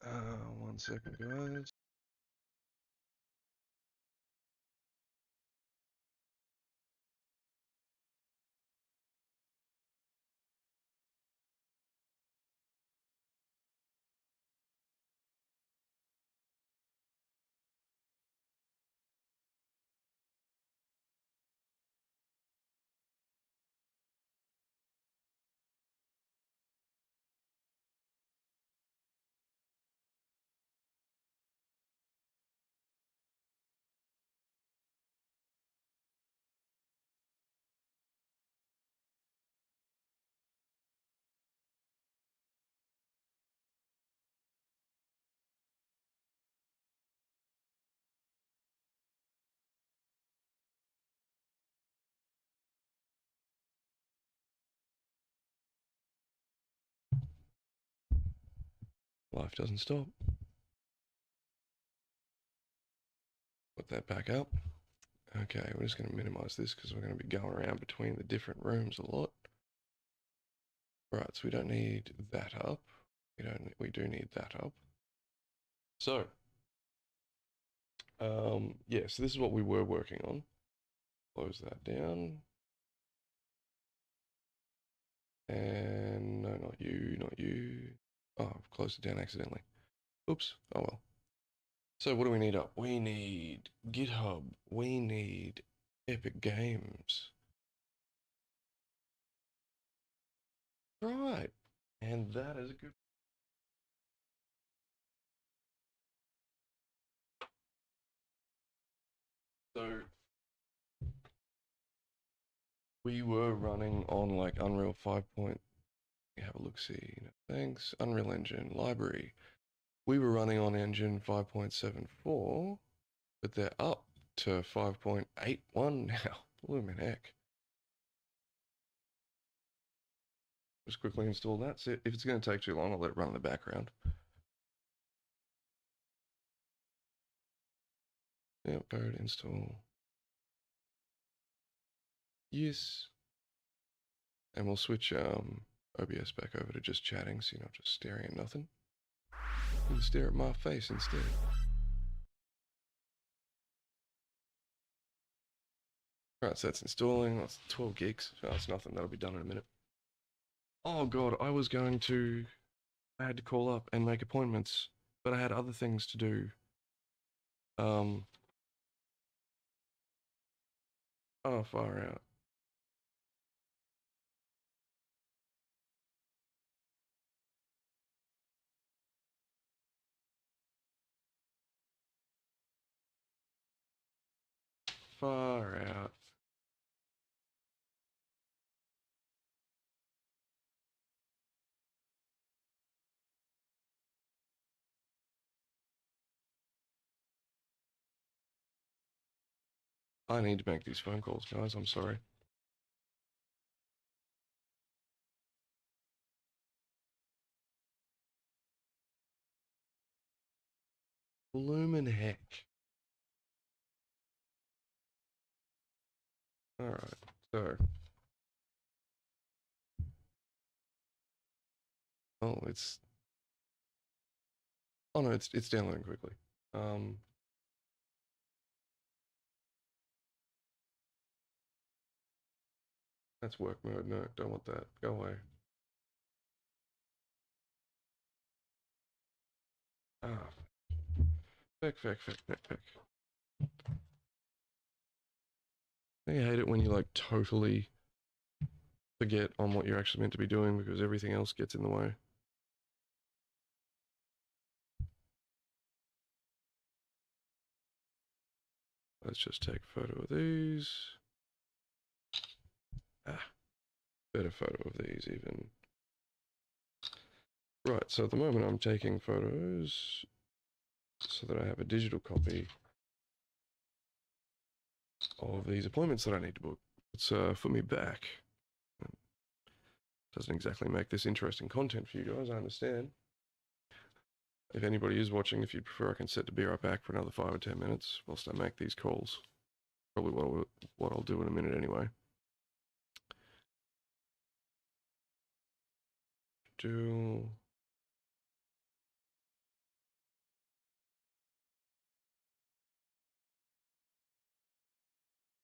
1 second, guys. Life doesn't stop. Put that back up. Okay, we're just going to minimize this because we're going to be going around between the different rooms a lot. Right, so we don't need that up. We do need that up. So, yeah, so this is what we were working on. Close that down. And no, not you, not you. Oh, I've closed it down accidentally. Oops, oh well. So what do we need up? We need GitHub. We need Epic Games. Right, and that is a good... So we were running on like Unreal 5. Have a look, see. Thanks. Unreal Engine library. We were running on engine 5.74, but they're up to 5.81 now. Bloomin' heck. Just quickly install that. So if it's going to take too long, I'll let it run in the background. Yep, bird install. Yes. And we'll switch OBS back over to just chatting, so you're not just staring at nothing. You can stare at my face instead. Right, so that's installing. That's 12 gigs. Oh, that's nothing. That'll be done in a minute. Oh god, I had to call up and make appointments, but I had other things to do. Oh, far out. Far out. I need to make these phone calls, guys. I'm sorry. Bloomin' heck. Alright, so. Oh, it's... Oh no, it's downloading quickly. That's work mode. No, don't want that. Go away. Ah. Feck. I hate it when you like totally forget on what you're actually meant to be doing because everything else gets in the way. Let's just take a photo of these. Better photo of these even. Right, so at the moment I'm taking photos so that I have a digital copy of these appointments that I need to book. It's for me back. Doesn't exactly make this interesting content for you guys, I understand. If anybody is watching, if you'd prefer, I can set to be right back for another 5 or 10 minutes whilst I make these calls. Probably what I'll do in a minute anyway.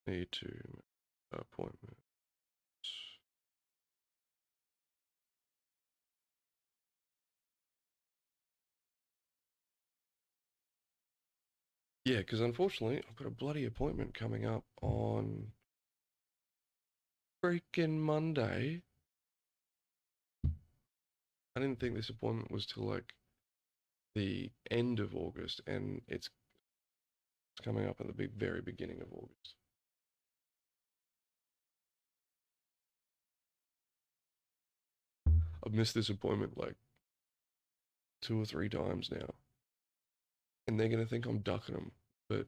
Need to make appointments. Yeah, because unfortunately, I've got a bloody appointment coming up on freaking Monday. I didn't think this appointment was till like the end of August, and it's coming up at the very beginning of August. I've missed this appointment like 2 or 3 times now, and they're going to think I'm ducking them, but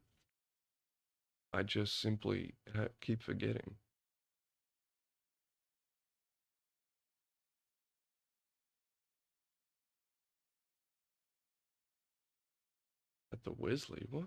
I just simply keep forgetting. At the Wesley, what?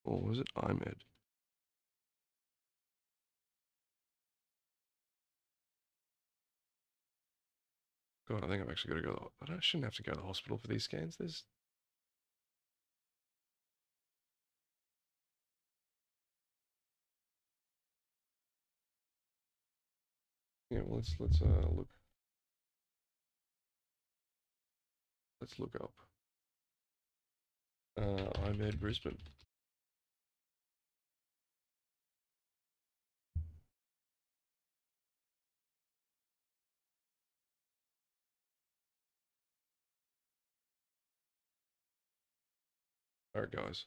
Or was it IMED? God, I think I've actually got to go. I shouldn't have to go to the hospital for these scans. Yeah, well, let's look. Let's look up. IMED Brisbane. Alright, guys.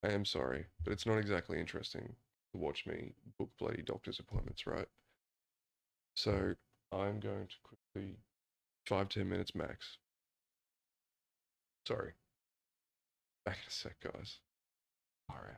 I am sorry, but it's not exactly interesting to watch me book bloody doctor's appointments, right? So I'm going to quickly 5-10 minutes max. Sorry. Back in a sec, guys. Alright.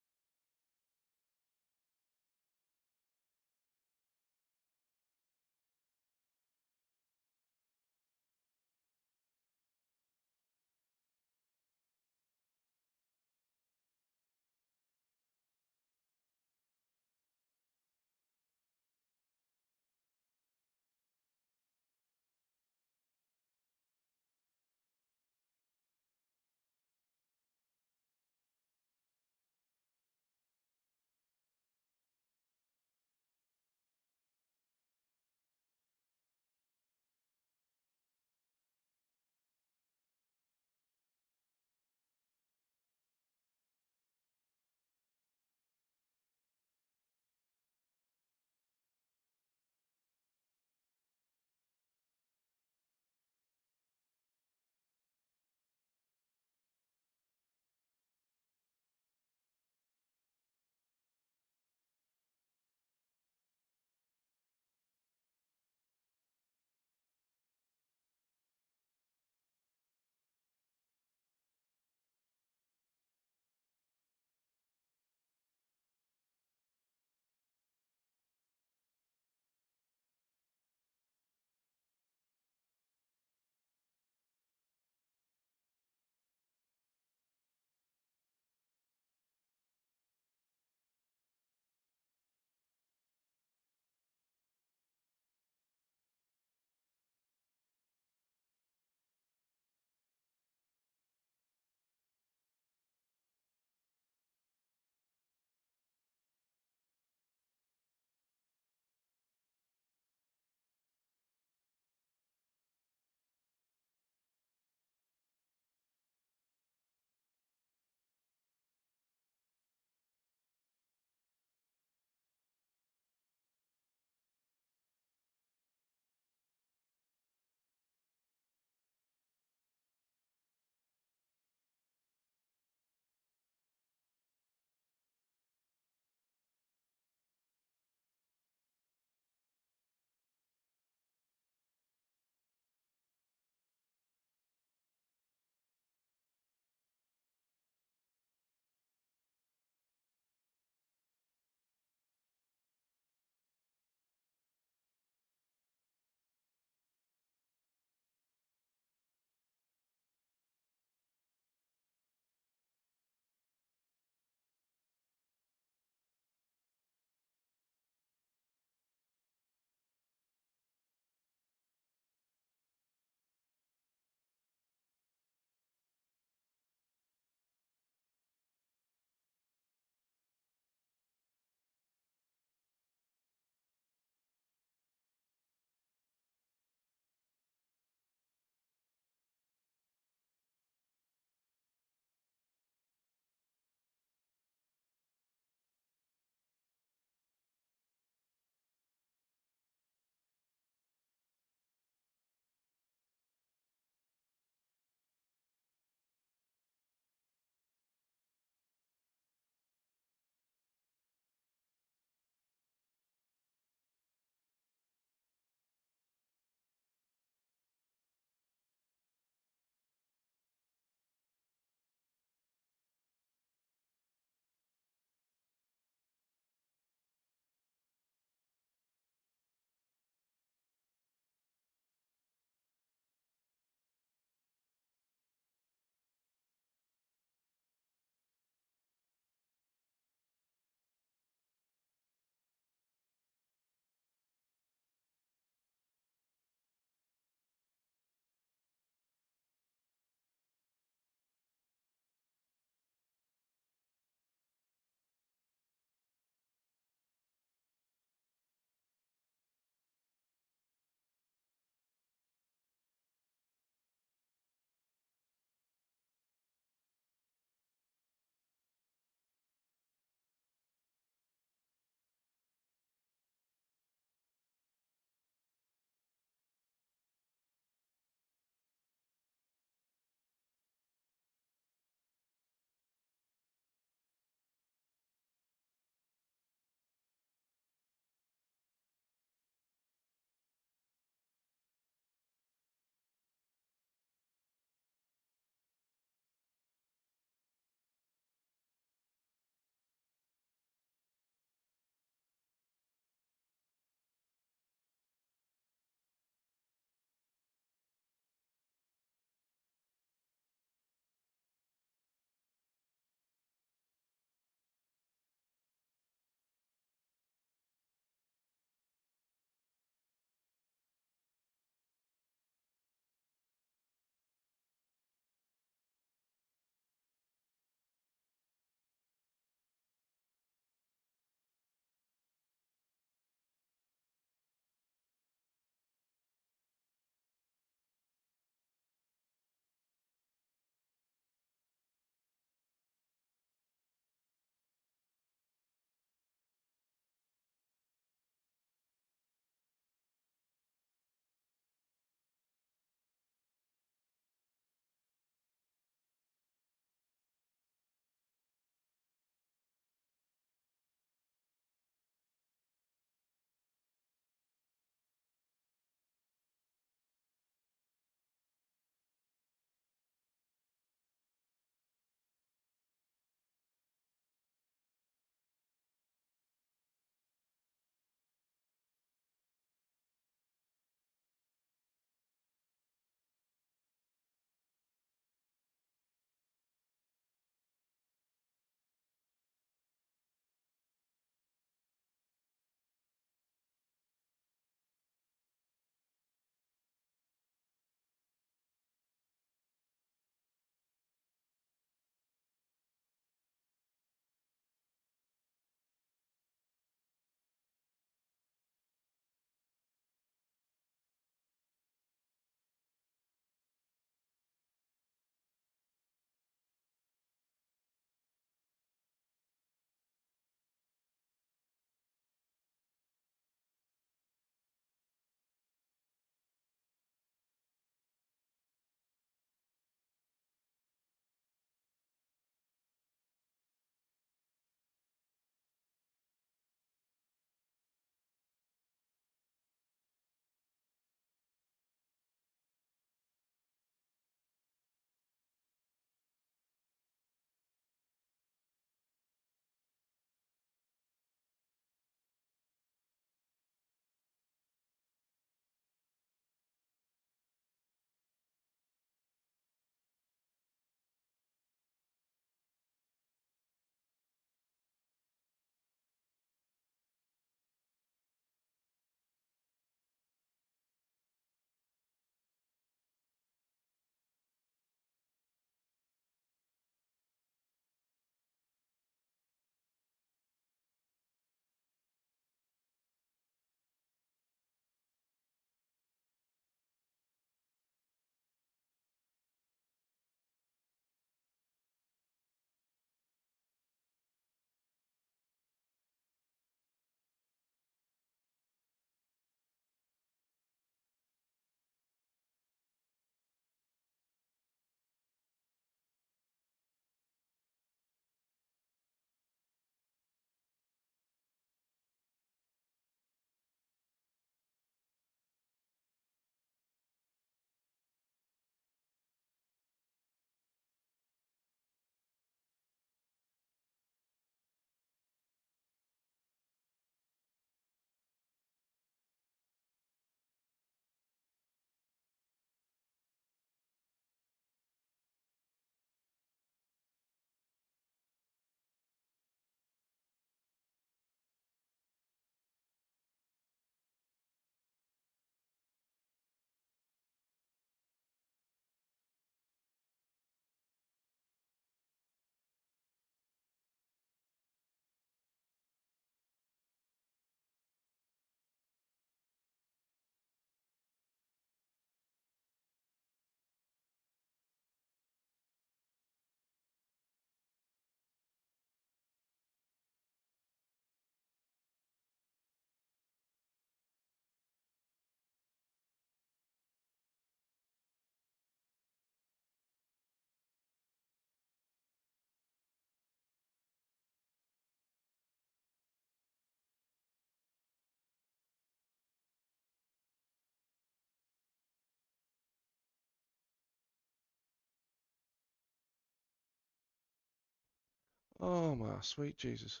Oh my sweet Jesus.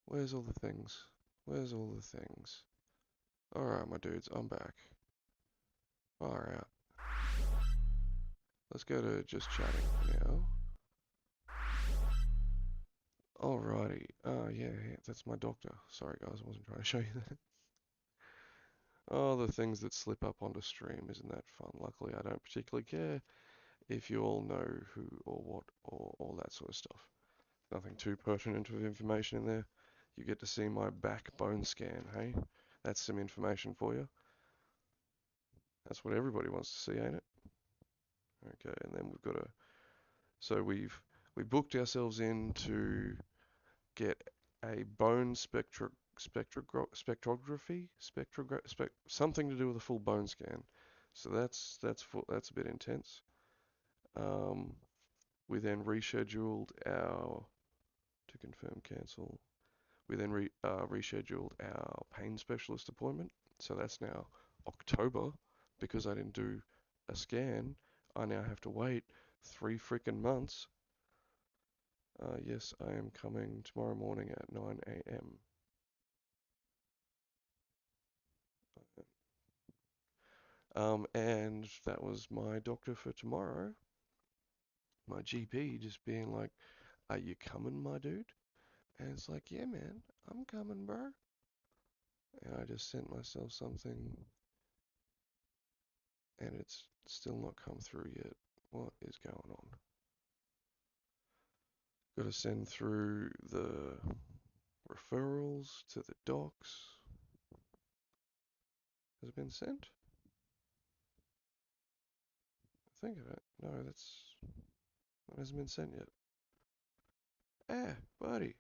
Where's all the things? Where's all the things? Alright, my dudes, I'm back. Far out. Let's go to just chatting now. Alrighty. Yeah, that's my doctor. Sorry guys, I wasn't trying to show you that. Oh, the things that slip up onto stream, isn't that fun? Luckily, I don't particularly care if you all know who or what or all that sort of stuff. Nothing too pertinent of information in there. You get to see my backbone scan, hey? That's some information for you. That's what everybody wants to see, ain't it? Okay, and then we've got a... So we booked ourselves in to get a bone spectrography, something to do with a full bone scan. So that's a bit intense. We then rescheduled our to confirm cancel. We then rescheduled our pain specialist appointment. So that's now October because I didn't do a scan. I now have to wait 3 freaking months. Yes, I am coming tomorrow morning at 9 a.m. And that was my doctor for tomorrow. My GP just being like, "Are you coming, my dude?" And it's like, "Yeah, man, I'm coming, bro." And I just sent myself something, and it's still not come through yet. What is going on? Got to send through the referrals to the docs. Has it been sent? I think it. No, that hasn't been sent yet. Ah, buddy,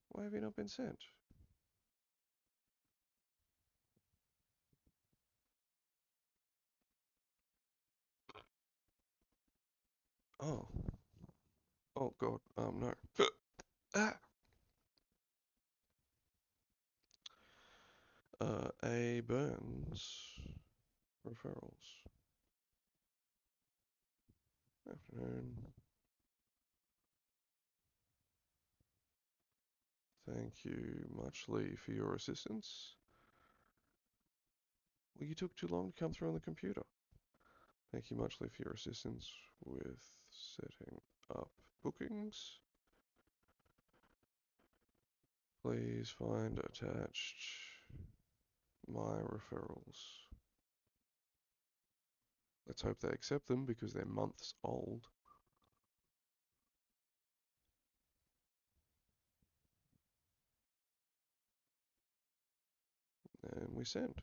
why have you not been sent? Oh, oh God, no. Ah. A Burns referrals. Afternoon. Thank you muchly for your assistance. Well, you took too long to come through on the computer. Thank you muchly for your assistance with setting up bookings. Please find attached my referrals. Let's hope they accept them because they're months old. And we send.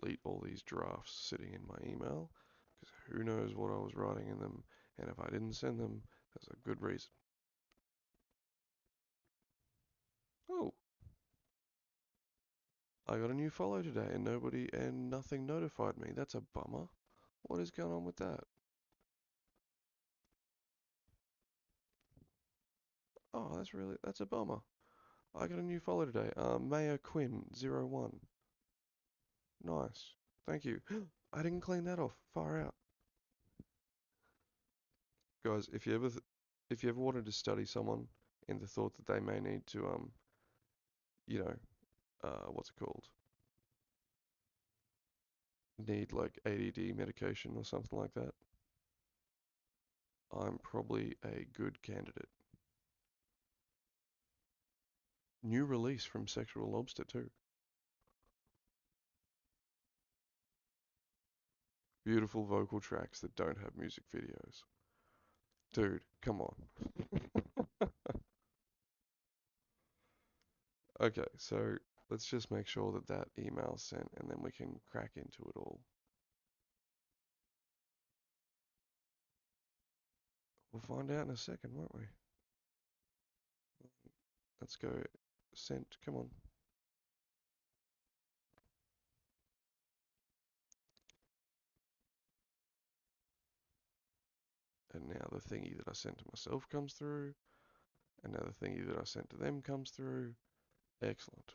Delete all these drafts sitting in my email because who knows what I was writing in them, and if I didn't send them, there's a good reason. Oh, I got a new follow today and nothing notified me. That's a bummer. What is going on with that? Oh, that's a bummer. I got a new follow today. Mayor Quinn 01. Nice. Thank you. I didn't clean that off. Far out. Guys, if you ever wanted to study someone in the thought that they may need to you know, what's it called? Need like ADD medication or something like that, I'm probably a good candidate. New release from Sexual Lobster too. Beautiful vocal tracks that don't have music videos. Dude, come on. Okay, so let's just make sure that that email's sent and then we can crack into it all. We'll find out in a second, won't we? Let's go. Sent. Come on. And now the thingy that I sent to myself comes through. And now the thingy that I sent to them comes through. Excellent.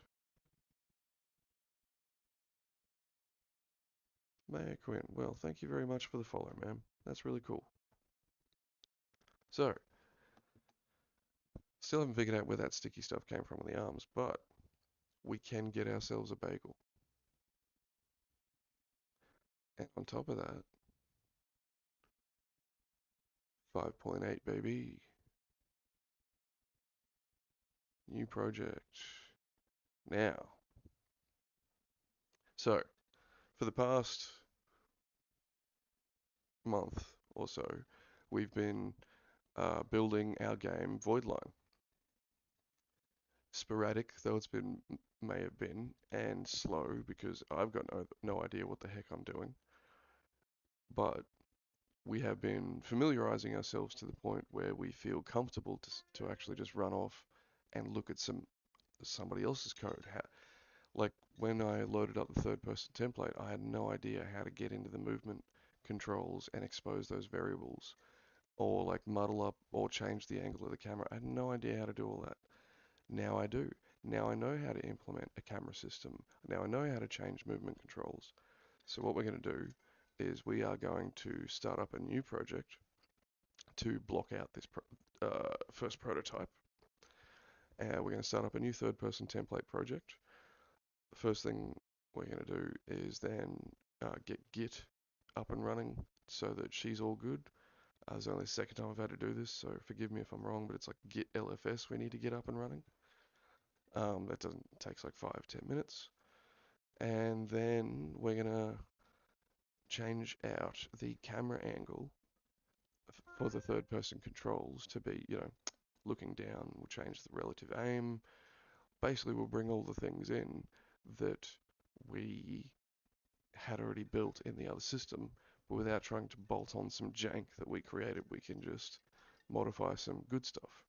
Maya Quinn, well, thank you very much for the follow, ma'am. That's really cool. So, still haven't figured out where that sticky stuff came from on the arms, but we can get ourselves a bagel. And on top of that, 5.8 baby. New project. Now. So, for the past month or so, we've been building our game Voidline. Sporadic though it's been, may have been, and slow because I've got no idea what the heck I'm doing. But we have been familiarizing ourselves to the point where we feel comfortable to actually just run off and look at somebody else's code. Like when I loaded up the third person template, I had no idea how to get into the movement controls and expose those variables, or like muddle up or change the angle of the camera. I had no idea how to do all that. Now I do. Now I know how to implement a camera system. Now I know how to change movement controls. So what we're going to do is we are going to start up a new project to block out this first prototype. And we're going to start up a new third person template project. The first thing we're going to do is then get Git up and running so that she's all good. It's only the second time I've had to do this, so forgive me if I'm wrong, but it's like Git LFS we need to get up and running. That takes like 5-10 minutes. And then we're going to change out the camera angle for the third person controls to be, looking down. We'll change the relative aim. Basically, we'll bring all the things in that we had already built in the other system, but without trying to bolt on some jank that we created, we can just modify some good stuff.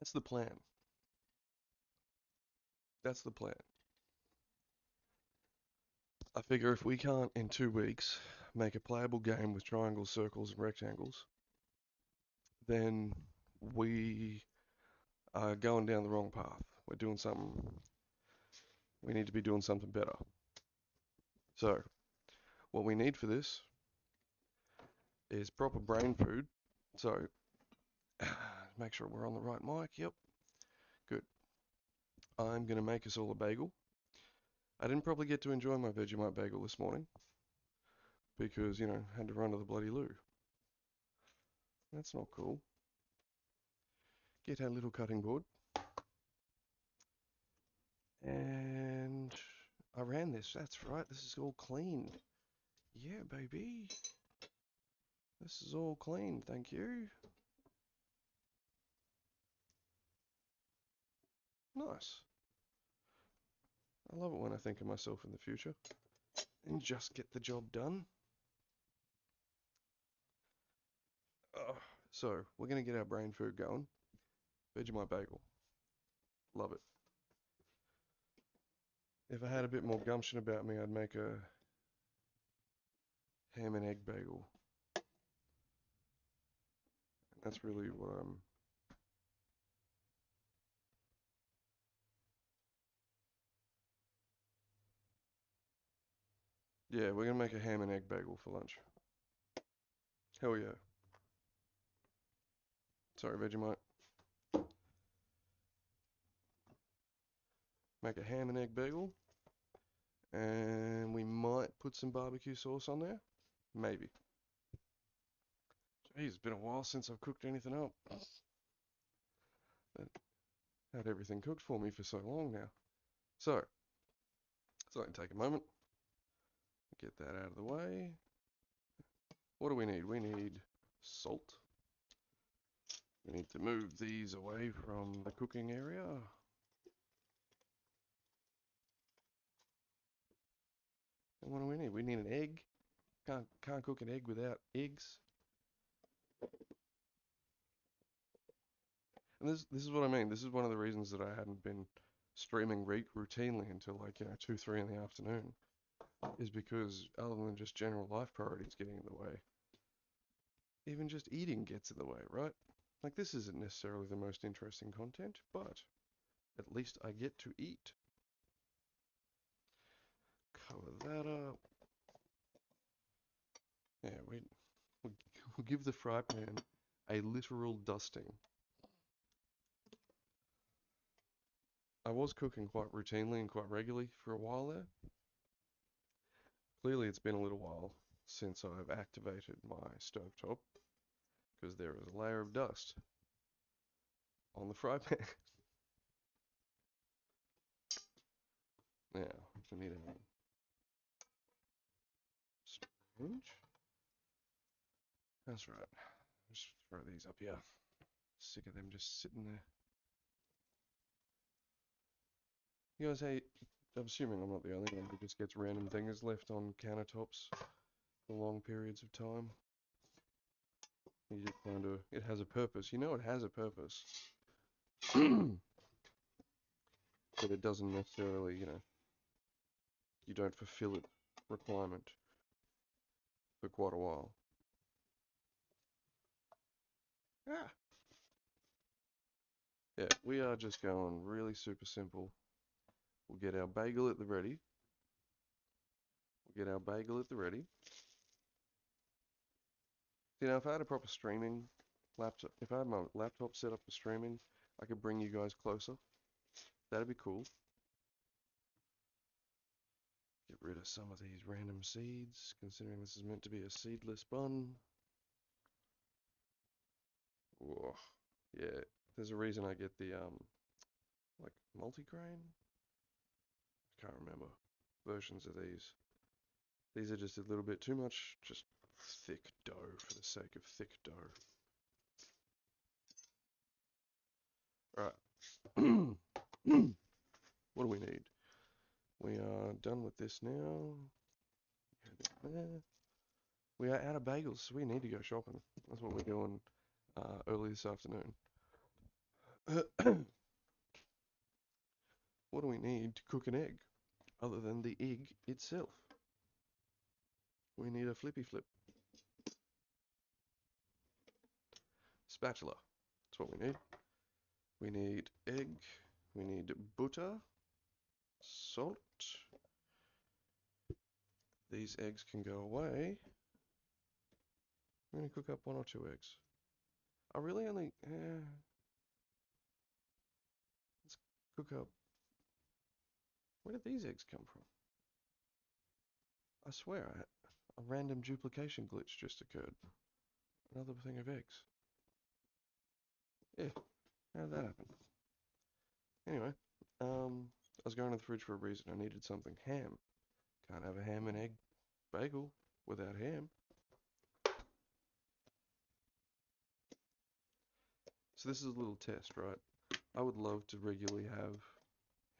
That's the plan. That's the plan. I figure if we can't, in 2 weeks, make a playable game with triangles, circles, and rectangles, then we are going down the wrong path. We're doing something, we need to be doing something better. So, what we need for this is proper brain food. So, make sure we're on the right mic. Yep. Good. I'm going to make us all a bagel. I didn't probably get to enjoy my Vegemite bagel this morning because, had to run to the bloody loo. That's not cool. Get our little cutting board. And I ran this. That's right. This is all cleaned. Yeah, baby. This is all clean. Thank you. Nice. I love it when I think of myself in the future and just get the job done. So, we're going to get our brain food going. Vegemite bagel. Love it. If I had a bit more gumption about me, I'd make a ham and egg bagel. That's really what I'm... Yeah, we're going to make a ham and egg bagel for lunch. Hell yeah. Sorry, Vegemite. Make a ham and egg bagel. And we might put some barbecue sauce on there. Maybe. Geez, it's been a while since I've cooked anything up. I've had everything cooked for me for so long now. So I can take a moment. Get that out of the way. What do we need? We need salt. We need to move these away from the cooking area. And what do we need? We need an egg. Can't cook an egg without eggs. And this is what I mean. This is one of the reasons that I hadn't been streaming routinely until like 2, 3 in the afternoon, is because other than just general life priorities getting in the way, even just eating gets in the way, right? Like, this isn't necessarily the most interesting content, but at least I get to eat. Cover that up. Yeah, we'll give the fry pan a literal dusting. I was cooking quite routinely and quite regularly for a while there. Clearly it's been a little while since I've activated my stovetop, because there is a layer of dust on the fry pan. Now, we need a sponge. That's right. Just throw these up here. Sick of them just sitting there. You guys, hey, I'm assuming I'm not the only one who just gets random things left on countertops for long periods of time. You just kind of, it has a purpose. You know it has a purpose. But it doesn't necessarily, you don't fulfill its requirement for quite a while. Ah. Yeah, we are just going really super simple. We'll get our bagel at the ready. We'll get our bagel at the ready. You know, if I had a proper streaming laptop, if I had my laptop set up for streaming, I could bring you guys closer. That'd be cool. Get rid of some of these random seeds, considering this is meant to be a seedless bun. Whoa. Yeah, there's a reason I get the, like, multigrain? I can't remember versions of these. These are just a little bit too much, just thick dough for the sake of thick dough. Alright. What do we need? We are done with this now. We are out of bagels, so we need to go shopping. That's what we're doing early this afternoon. What do we need to cook an egg, other than the egg itself? We need a flippy flip. Spatula. That's what we need. We need egg. We need butter. Salt. These eggs can go away. I'm going to cook up 1 or 2 eggs. I really only... let's cook up... Where did these eggs come from? I swear, a random duplication glitch just occurred. Another thing of eggs. Yeah, how did that happen? Anyway, I was going to the fridge for a reason. I needed something ham. Can't have a ham and egg bagel without ham. So this is a little test, right? I would love to regularly have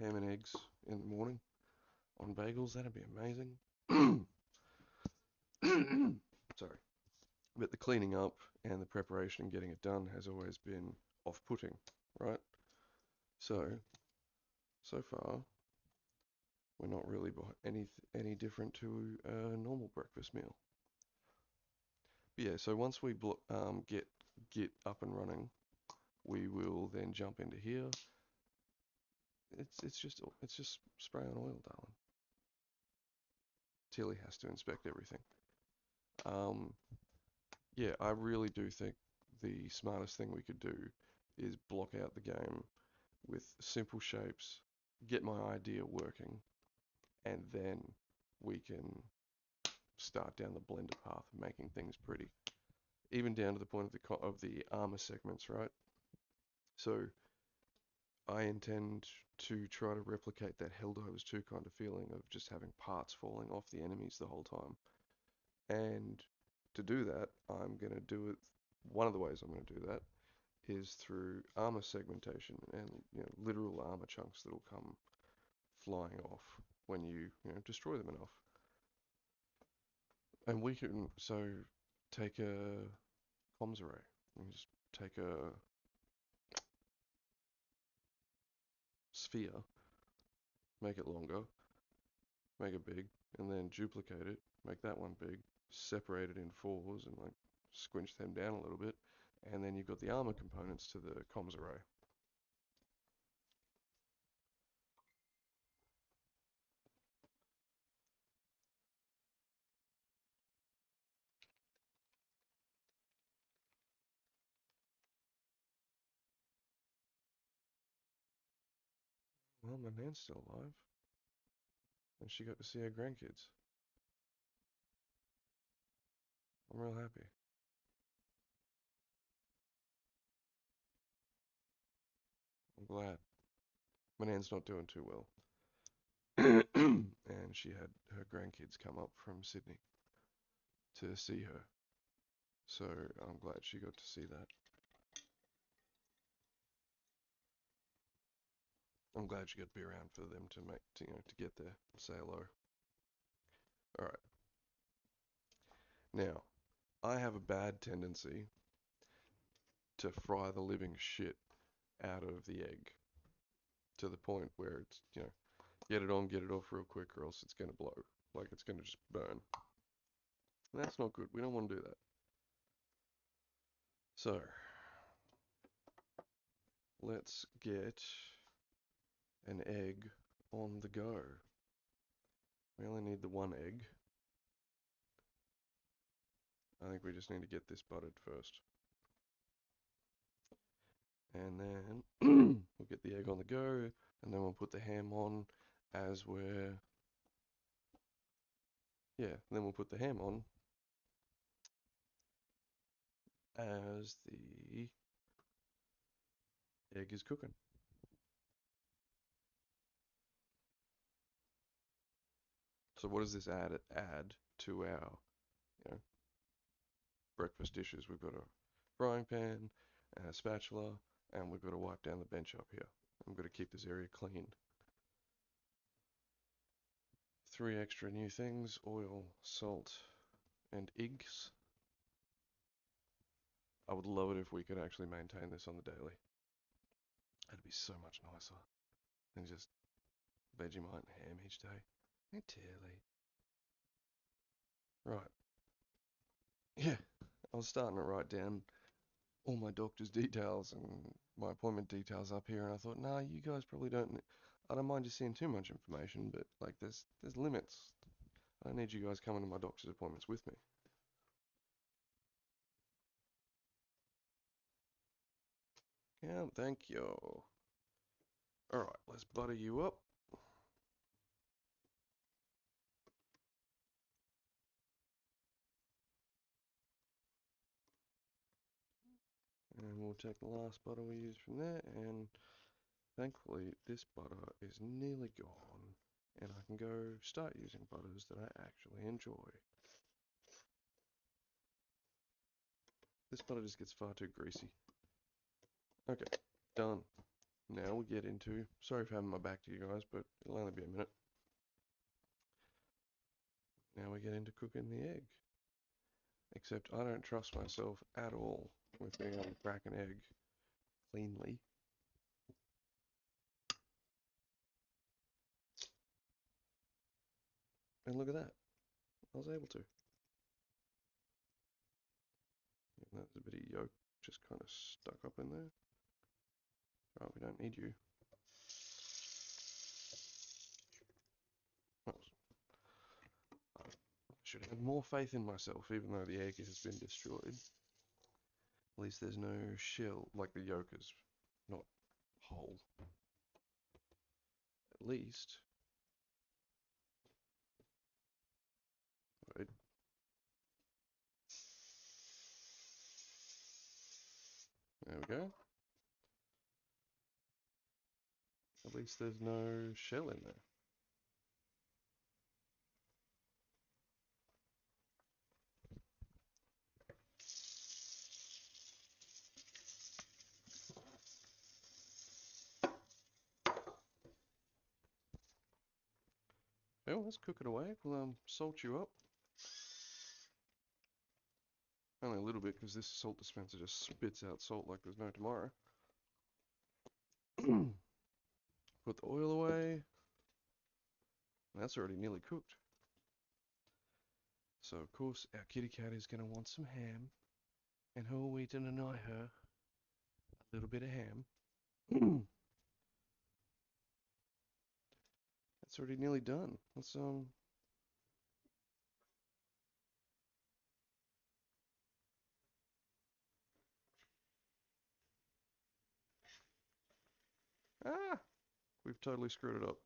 ham and eggs in the morning on bagels. That'd be amazing. Sorry. But the cleaning up and the preparation and getting it done has always been off-putting, right? So far, we're not really any different to a normal breakfast meal. But yeah, so once we get up and running, we will then jump into here. It's just spray on oil, darling. Tilly has to inspect everything. Yeah, I really do think the smartest thing we could do is block out the game with simple shapes, get my idea working, and then we can start down the blender path, making things pretty. Even down to the point of the armor segments, right? So I intend to try to replicate that Helldivers 2 kind of feeling of just having parts falling off the enemies the whole time. And to do that, I'm going to do it, one of the ways I'm going to do that is through armor segmentation and literal armor chunks that'll come flying off when you destroy them enough. And we can take a comms array and just take a sphere, make it longer, make it big, and then duplicate it, make that one big, separate it in 4s and like squinch them down a little bit, And then you've got the armor components to the comms array. Well, my nan's still alive. And she got to see her grandkids. I'm real happy. I'm glad. My nan's not doing too well. And she had her grandkids come up from Sydney to see her. So I'm glad she got to see that. I'm glad she got to be around for them to to get there, say hello. All right. Now, I have a bad tendency to fry the living shit out of the egg to the point where it's, get it on, get it off real quick, or else it's gonna blow. Like it's gonna just burn. And that's not good. We don't want to do that. So, let's get an egg on the go. We only need the one egg. I think we just need to get this buttered first. And then we'll get the egg on the go, and then we'll put the ham on as we're... Yeah, then we'll put the ham on as the egg is cooking. So what does this add to our, breakfast dishes? We've got a frying pan and a spatula, and we've got to wipe down the bench up here. We've got to keep this area clean. 3 extra new things: oil, salt, and eggs. I would love it if we could actually maintain this on the daily. That'd be so much nicer than just Vegemite and ham each day. Entirely. Right. Yeah, I was starting to write down all my doctor's details and my appointment details up here, and I thought, nah, you guys probably don't. I don't mind you seeing too much information, but like, there's limits. I don't need you guys coming to my doctor's appointments with me. Yeah, thank you. All right, let's butter you up. And we'll take the last butter we used from there, and thankfully this butter is nearly gone, and I can go start using butters that I actually enjoy. This butter just gets far too greasy. Okay, done. Now we get into, sorry for having my back to you guys, but it'll only be a minute. Now we get into cooking the egg. Except I don't trust myself at all with being able to crack an egg cleanly. And look at that. I was able to. And there's a bit of yolk just kind of stuck up in there. Right, we don't need you. I should have more faith in myself, even though the egg has been destroyed. At least there's no shell, like the yolk is not whole. At least. Right. There we go. At least there's no shell in there. Well, let's cook it away. We'll salt you up. Only a little bit, because this salt dispenser just spits out salt like there's no tomorrow. Put the oil away. That's already nearly cooked. So, of course, our kitty cat is going to want some ham. And who are we to deny her a little bit of ham? That's already nearly done. Let's ah, we've totally screwed it up.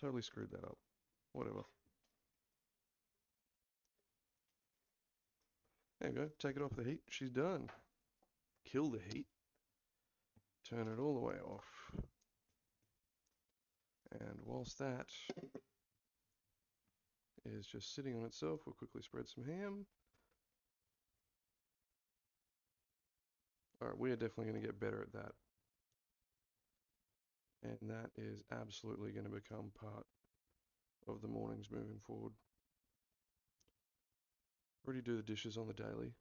Totally screwed that up. Whatever. There you go. Take it off the heat. She's done. Kill the heat. Turn it all the way off. And whilst that is just sitting on itself, we'll quickly spread some ham. Alright, we are definitely going to get better at that. And that is absolutely going to become part of the mornings moving forward. Already do the dishes on the daily.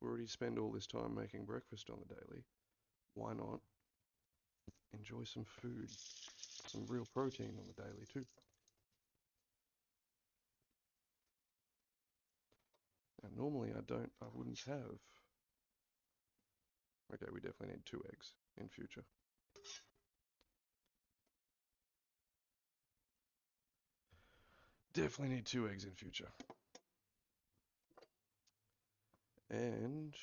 We already spend all this time making breakfast on the daily. Why not enjoy some food? Some real protein on the daily too. Now normally I wouldn't have. Okay, we definitely need 2 eggs in future. Definitely need 2 eggs in future. And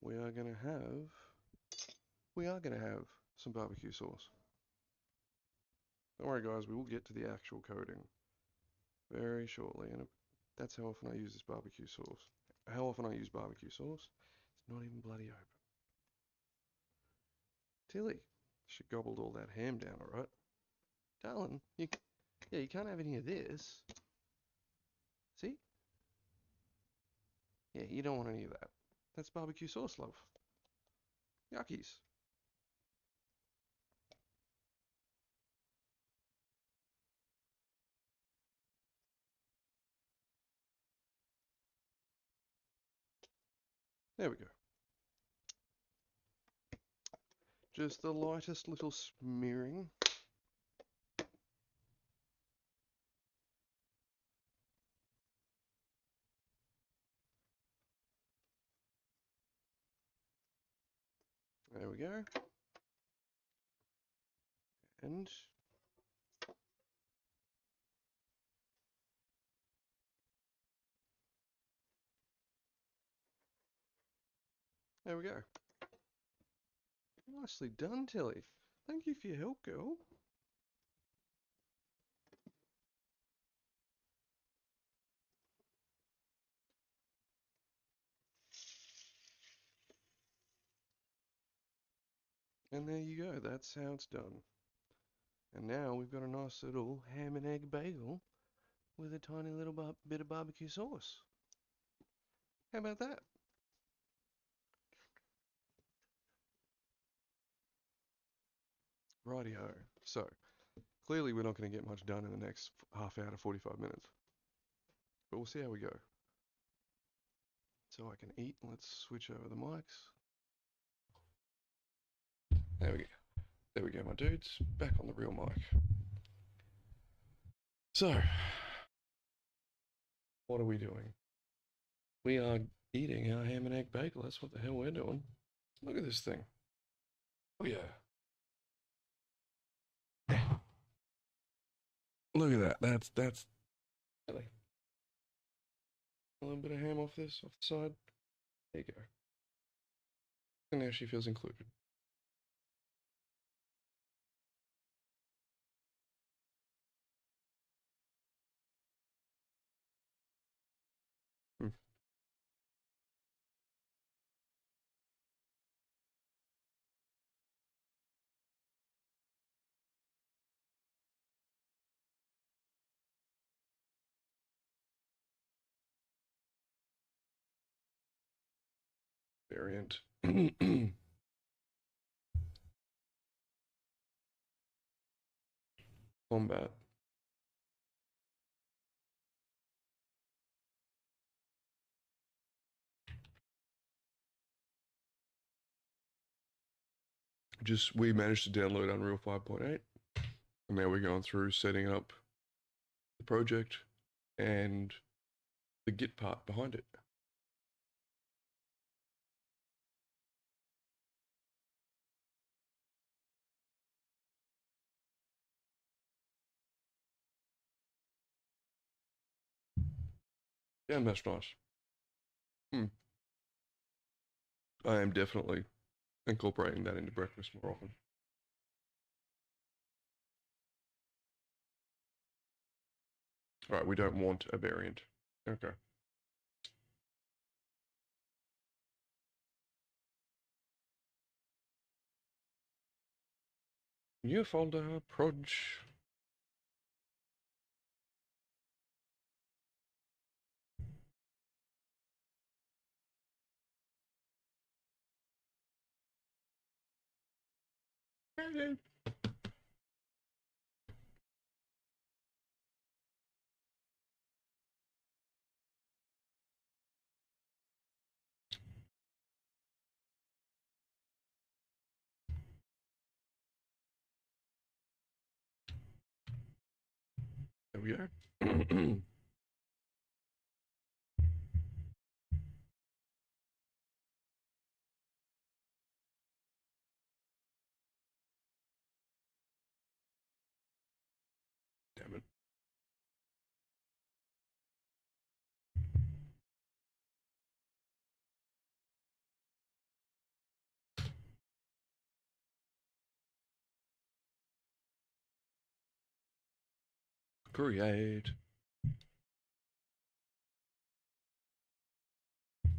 we are gonna have some barbecue sauce. Don't worry guys, we will get to the actual coding very shortly, and that's how often I use this barbecue sauce. How often I use barbecue sauce? It's not even bloody open. Tilly, she gobbled all that ham down, alright? Darling, you can't have any of this. See? Yeah, you don't want any of that. That's barbecue sauce, love. Yuckies. There we go. Just the lightest little smearing. There we go. And there we go. Nicely done, Tilly. Thank you for your help, girl. And there you go. That's how it's done. And now we've got a nice little ham and egg bagel with a tiny little bit of barbecue sauce. How about that? Rightio. So, clearly we're not going to get much done in the next half hour to 45 minutes. But we'll see how we go. So I can eat. Let's switch over the mics. There we go. There we go, my dudes. Back on the real mic. So, what are we doing? We are eating our ham and egg bagel. That's what the hell we're doing. Look at this thing. Oh yeah. Look at that. That's really a little bit of ham off this, off the side. There you go. And now she feels included. Hmm. Variant. Combat. We managed to download Unreal 5.8. And now we're going through setting up the project and the Git part behind it. Yeah, that's nice. I am definitely incorporating that into breakfast more often. Alright, we don't want a variant. Okay. New folder, proj. There we go. Damn it. Create.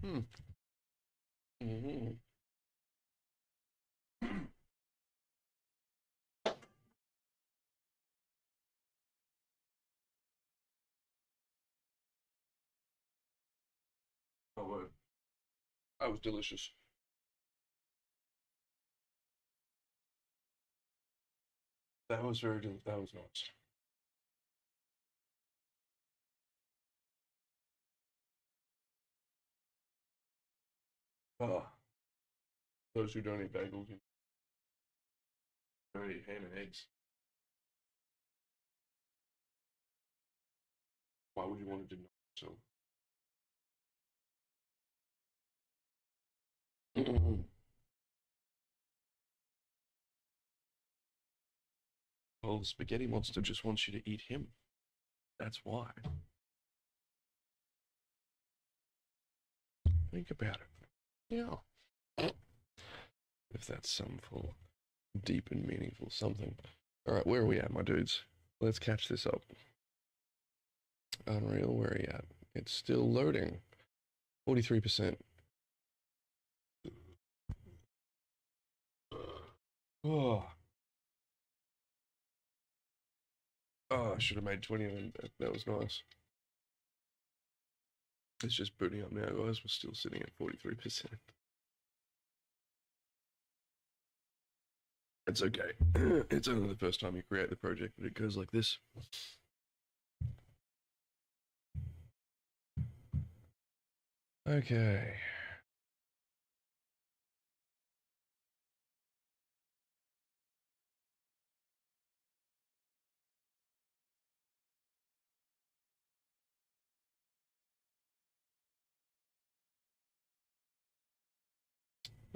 Mm-hmm. Oh, word. That was delicious. That was that was nice. Ah, those who don't eat bagels don't eat ham and eggs. Why would you want to do so? Well, the spaghetti monster just wants you to eat him. That's why. Think about it. Yeah. If that's some full, deep and meaningful something. Alright, where are we at, my dudes? Let's catch this up. Unreal, where are you at? It's still loading. 43%. Oh. Oh, I should have made 20 of them. That was nice. It's just booting up now, guys. We're still sitting at 43%. It's okay. It's only the first time you create the project that it goes like this. Okay.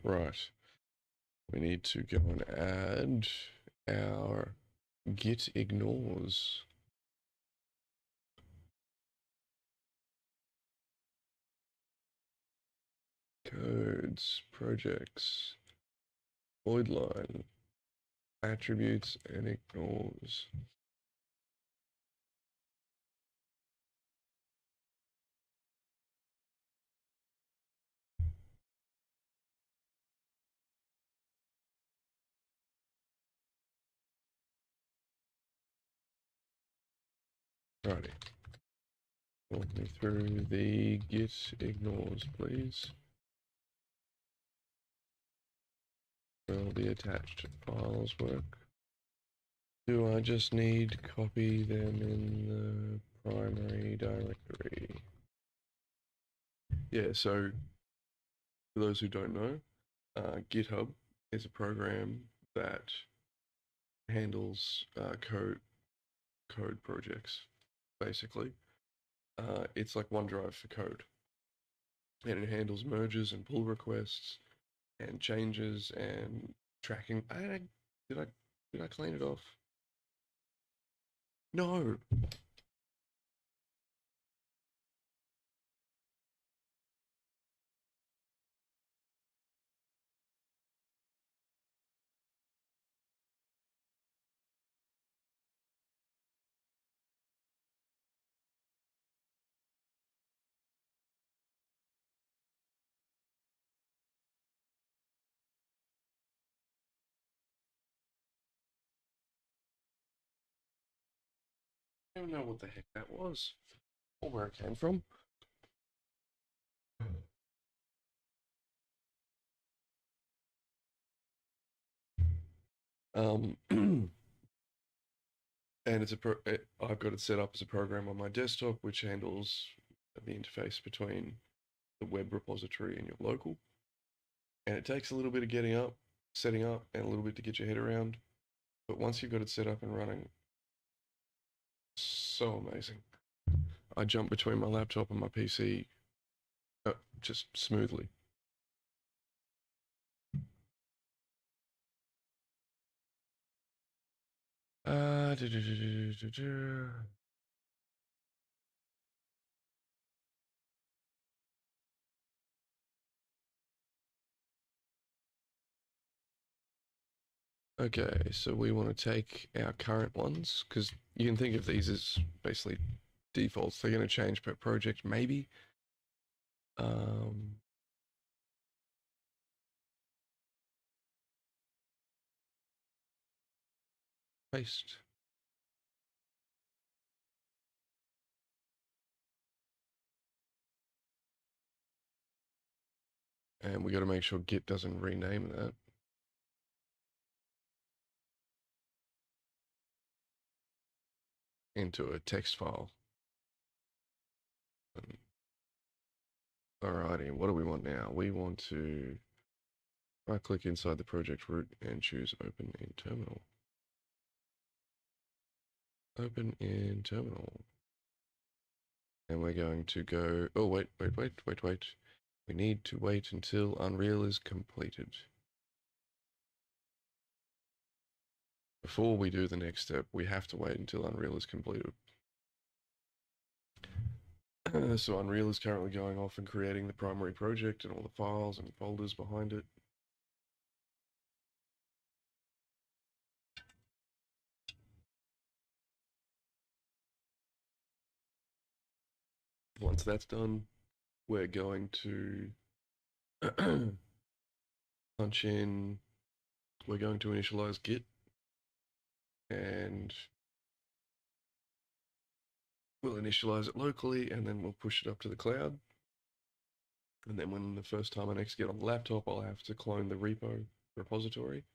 Right. We need to go and add our git ignores. Codes, projects, Voidline, attributes, and ignores. Righty. Walk me through the git ignores, please. Will the attached files work? Do I just need copy them in the primary directory? Yeah, so for those who don't know, GitHub is a program that handles code projects, basically. It's like OneDrive for code, and it handles merges and pull requests and changes and tracking. Did I did I clean it off? No. I don't know what the heck that was or where it came from. And I've got it set up as a program on my desktop, which handles the interface between the web repository and your local. And it takes a little bit of setting up, and a little bit to get your head around. But once you've got it set up and running, so amazing. I jump between my laptop and my PC just smoothly. Uh, Okay, so we want to take our current ones, because you can think of these as basically defaults. They're going to change per project, maybe. Paste. And we got to make sure Git doesn't rename that. Into a text file. Alrighty, what do we want now? We want to right click inside the project root and choose open in terminal. Open in terminal. And we're going to go, oh wait. We need to wait until Unreal is completed. Before we do the next step, we have to wait until Unreal is completed. So Unreal is currently going off and creating the primary project and all the files and folders behind it. Once that's done, we're going to punch in, we're going to initialize Git, and we'll initialize it locally, and then we'll push it up to the cloud. And then when the first time I next get on the laptop, I'll have to clone the repo repository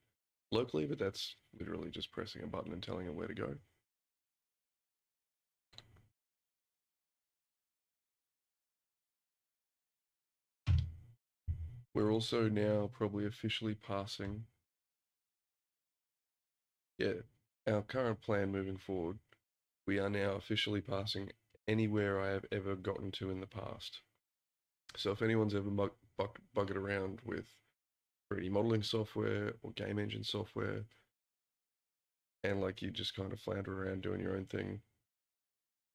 locally, but that's literally just pressing a button and telling it where to go. We're also now probably officially passing, our current plan moving forward. We are now officially passing anywhere I have ever gotten to in the past. So if anyone's ever buggered around with 3D modeling software or game engine software, and like you just kind of flounder around doing your own thing,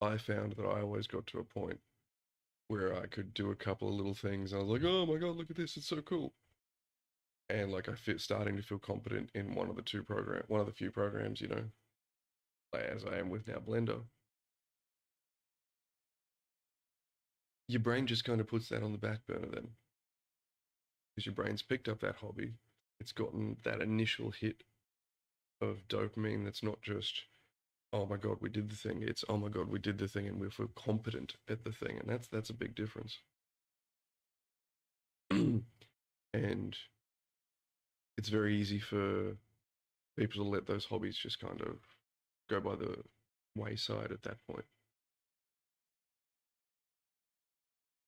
I found that I always got to a point where I could do a couple of little things. I was like, oh my god, look at this, it's so cool. And like starting to feel competent in one of the few programs, you know, as I am with now Blender. Your brain just kind of puts that on the back burner then. Because your brain's picked up that hobby. It's gotten that initial hit of dopamine that's not just, oh my god, we did the thing. It's, oh my god, we did the thing and we feel competent at the thing. And that's a big difference. And it's very easy for people to let those hobbies just kind of go by the wayside at that point.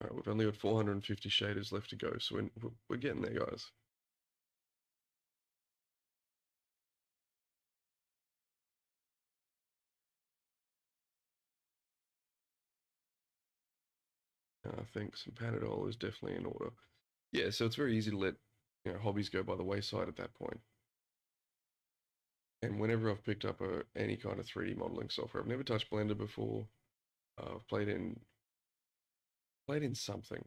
All right, we've only got 450 shaders left to go, so we're getting there, guys. I think some Panadol is definitely in order. Yeah, so it's very easy to let hobbies go by the wayside at that point. And whenever I've picked up any kind of 3D modeling software, I've never touched Blender before. I've played in something.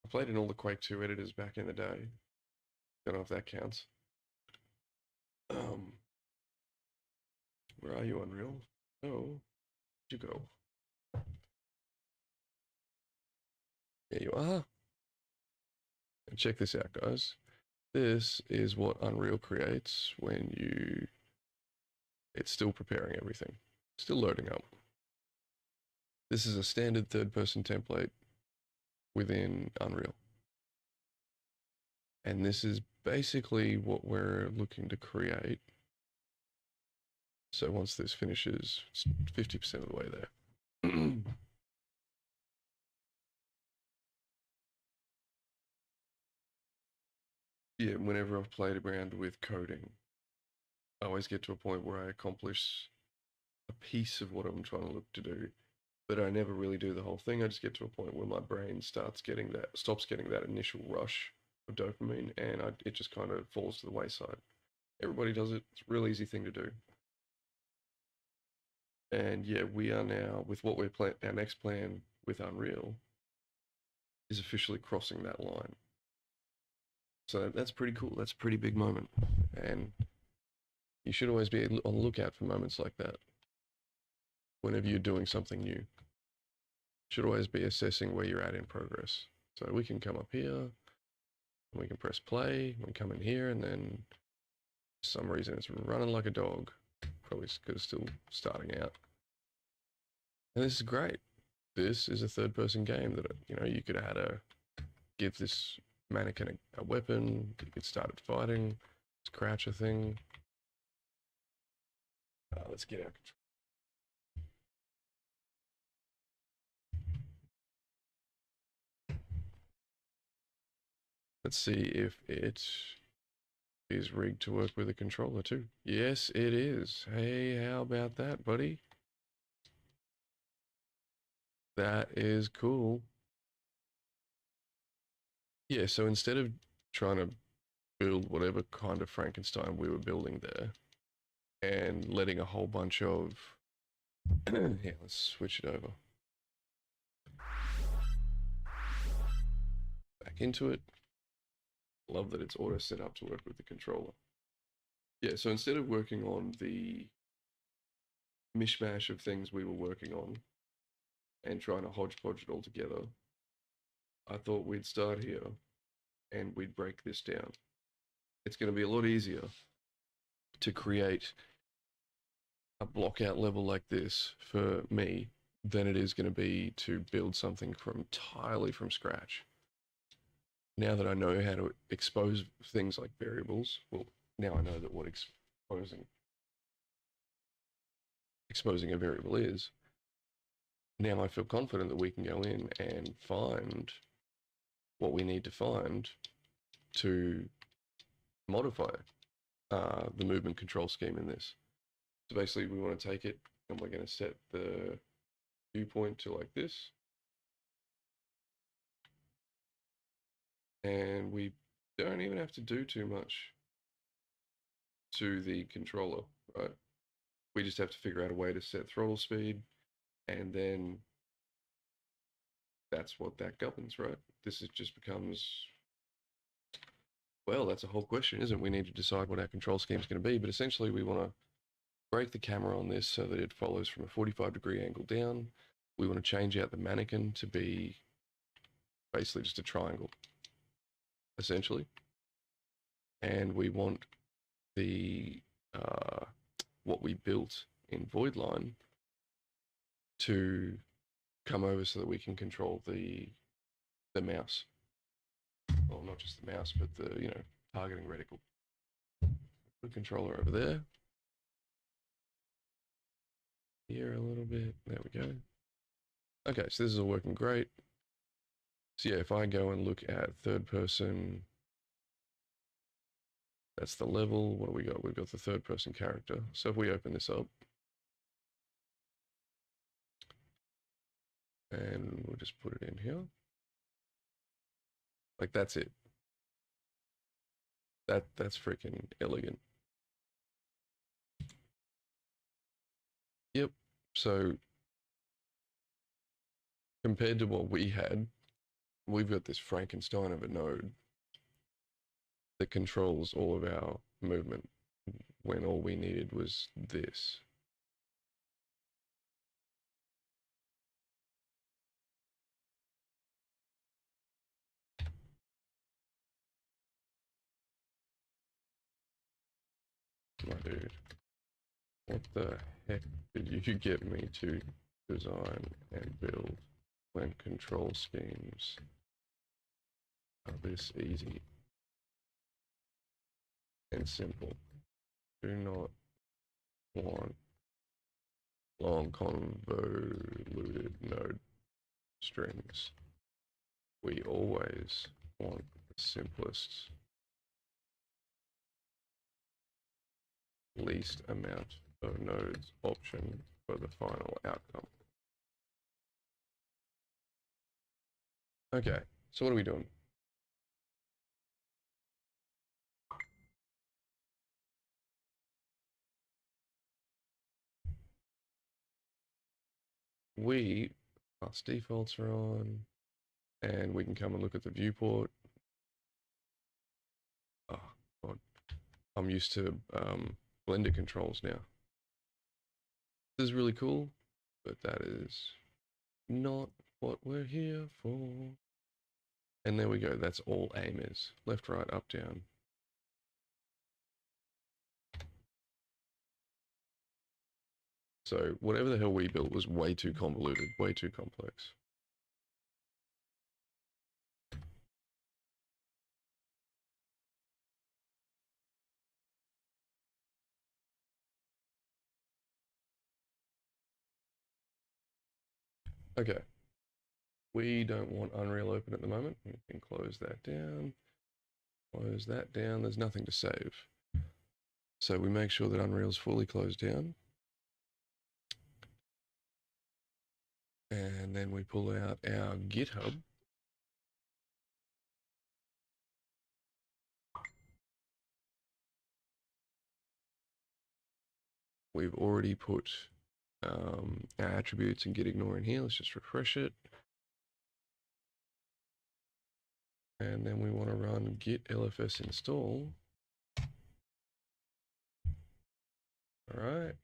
I played in all the Quake 2 editors back in the day. Don't know if that counts. Where are you, Unreal? Oh, where'd you go? There you are. And check this out, guys. This is what Unreal creates when it's still preparing everything. Still loading up. This is a standard third-person template within Unreal. And this is basically what we're looking to create. So once this finishes, it's 50% of the way there. Yeah, whenever I've played around with coding, I always get to a point where I accomplish a piece of what I'm trying to look to do, but I never really do the whole thing. I just get to a point where my brain stops getting that initial rush of dopamine, and it just kind of falls to the wayside. Everybody does it. It's a real easy thing to do. And yeah, we are now, with what we're our next plan with Unreal is officially crossing that line. So that's pretty cool. That's a pretty big moment. And you should always be on the lookout for moments like that. Whenever you're doing something new, you should always be assessing where you're at in progress. So we can come up here, and we can press play, we come in here, and then for some reason it's running like a dog. Probably because it's still starting out. And this is great. This is a third-person game that, you could give this mannequin a weapon, you could start it fighting, let's crouch a thing. Let's get out control. Let's see if it is rigged to work with a controller too. Yes, it is. Hey, how about that, buddy? That is cool. Yeah, so instead of trying to build whatever kind of Frankenstein we were building there and letting a whole bunch of... yeah, let's switch it over. Back into it. Love that it's auto set up to work with the controller. Yeah, so instead of working on the mishmash of things we were working on and trying to hodgepodge it all together, I thought we'd start here and we'd break this down. It's going to be a lot easier to create a block out level like this for me than it is going to be to build something entirely from scratch. Now that I know how to expose things like variables, well, now I know that what exposing a variable is. Now I feel confident that we can go in and find what we need to find to modify the movement control scheme in this. So basically we want to take it and we're going to set the viewpoint to like this. And we don't even have to do too much to the controller, right? We just have to figure out a way to set throttle speed, and then that's what that governs, right? This just becomes, well, that's a whole question, isn't it? We need to decide what our control scheme is going to be, but essentially we want to break the camera on this so that it follows from a 45-degree angle down. We want to change out the mannequin to be basically just a triangle, essentially. And we want the what we built in Voidline to come over so that we can control the mouse. Well, not just the mouse, but the targeting reticle. The controller over there. Here a little bit. There we go. Okay, so this is all working great. So yeah, if I go and look at third person, that's the level. What do we got? We've got the third person character. So if we open this up, And we'll just put it in here. Like that's it. That's freaking elegant. Yep. So compared to what we had, we've got this Frankenstein of a node that controls all of our movement when all we needed was this. My dude, what the heck did you get me to design and build when control schemes are this easy and simple? Do not want long convoluted node strings. We always want the simplest, least amount of nodes option for the final outcome. Okay, so what are we doing? Class defaults are on, and we can come and look at the viewport. Oh, God. I'm used to Blender controls now. This is really cool, but that is not what we're here for. And there we go, that's all aim is. Left, right, up, down. So whatever the hell we built was way too convoluted, way too complex. Okay. We don't want Unreal open at the moment. We can close that down. Close that down. There's nothing to save. So we make sure that Unreal's fully closed down. And then we pull out our GitHub. We've already put our attributes and git ignore in here. Let's just refresh it. And then we want to run git lfs install. All right.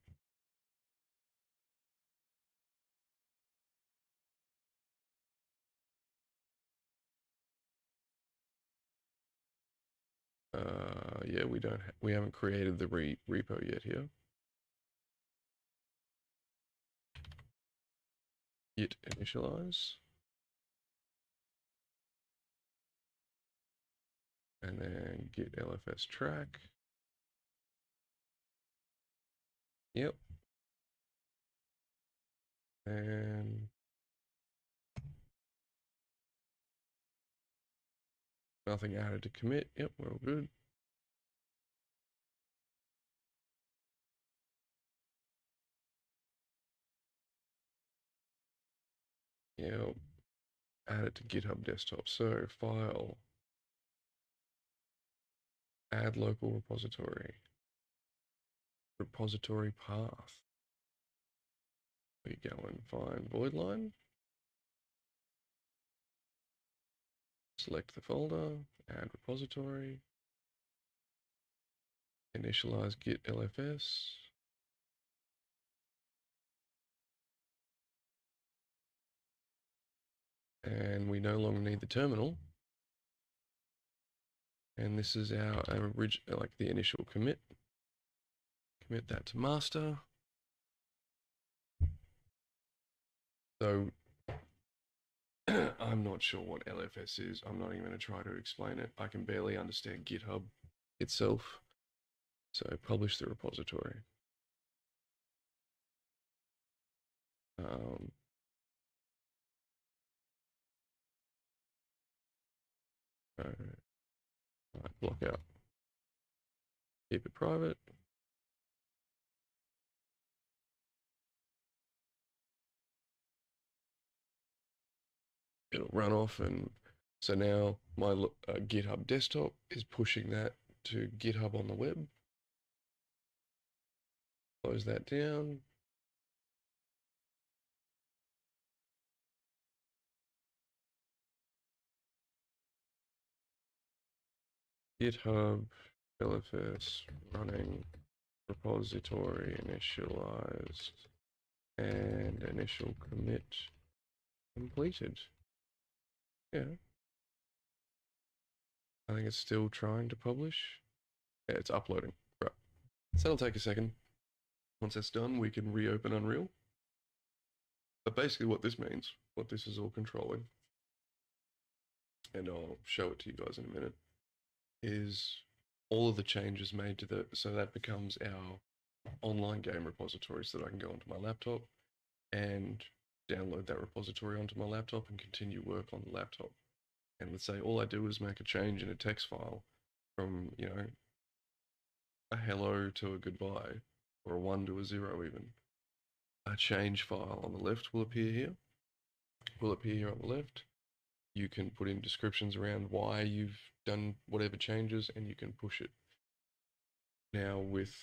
Yeah, we haven't created the repo yet here. Git initialize. And then git lfs track. Yep. And nothing added to commit. Yep, we're all good. Yep. Add it to GitHub desktop. So file, add local repository, repository path. We go and find Voidline. Select the folder, add repository, initialize git lfs. And we no longer need the terminal. And this is our original, like the initial commit. Commit that to master. So I'm not sure what LFS is. I'm not even going to try to explain it. I can barely understand GitHub itself. So publish the repository. Right, block out. Keep it private. it'll run off, and so now my GitHub desktop is pushing that to GitHub on the web. Close that down. GitHub LFS running repository initialized and initial commit completed. Yeah. I think it's still trying to publish. Yeah, it's uploading. Right. So that'll take a second. Once that's done, we can reopen Unreal. But basically what this means, what this is all controlling, and I'll show it to you guys in a minute, is all of the changes made to the, so that becomes our online game repository, so that I can go onto my laptop and download that repository onto my laptop and continue work on the laptop. And let's say all I do is make a change in a text file from, you know, a hello to a goodbye, or a 1 to a 0 even. A change file on the left will appear here. Will appear here on the left. You can put in descriptions around why you've done whatever changes, and you can push it. Now with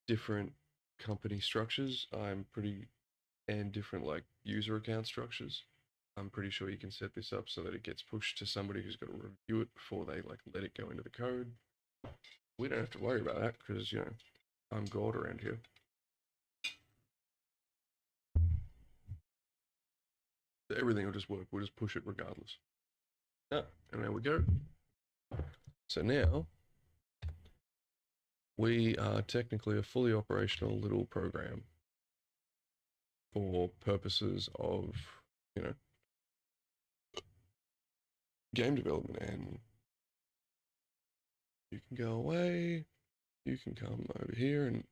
different company structures, and different like user account structures, I'm pretty sure you can set this up so that it gets pushed to somebody who's got to review it before they like let it go into the code. We don't have to worry about that because, you know, I'm God around here. Everything will just work. We'll just push it regardless. Ah, and there we go. So now we are technically a fully operational little program for purposes of, you know, game development. And you can go away. You can come over here and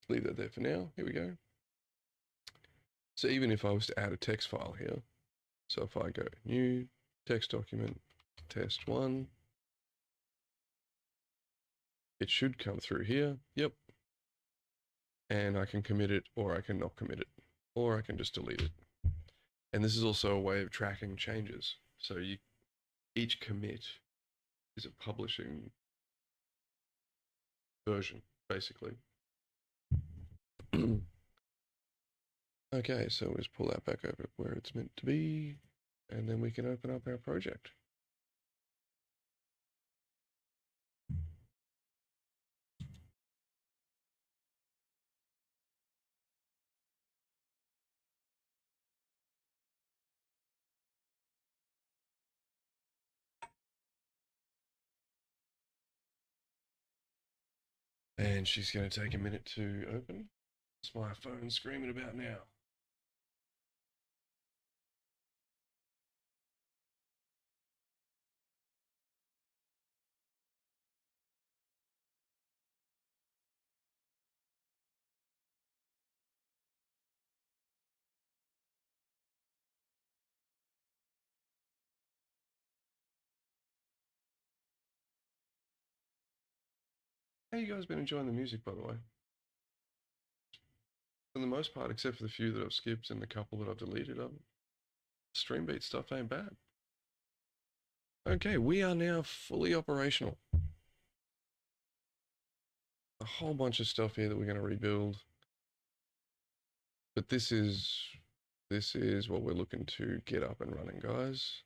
leave that there for now. Here we go. So even if I was to add a text file here, so if I go new text document, test 1, it should come through here. Yep. And I can commit it, or I can not commit it, or I can just delete it. And this is also a way of tracking changes. So each commit is a publishing version, basically. Okay, so we'll just pull that back over where it's meant to be, and then we can open up our project. And she's going to take a minute to open. What's my phone screaming about now? How you guys been enjoying the music, by the way? For the most part, except for the few that I've skipped and the couple that I've deleted, stream beat stuff ain't bad. Okay, we are now fully operational. A whole bunch of stuff here that we're going to rebuild. But this is what we're looking to get up and running, guys.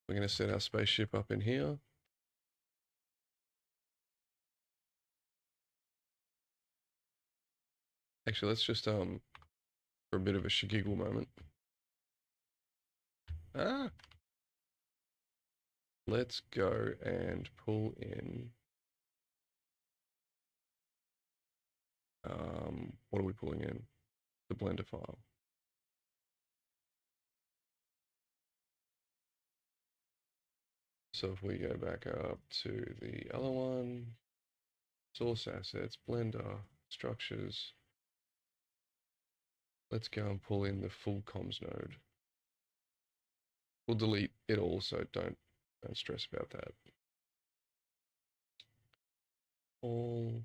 We're going to set our spaceship up in here. Actually, let's just for a bit of a shigiggle moment. Let's go and pull in. What are we pulling in? The Blender file. So if we go back up to the other one, source assets, Blender, structures. Let's go and pull in the full comms node. We'll delete it all, so don't stress about that. All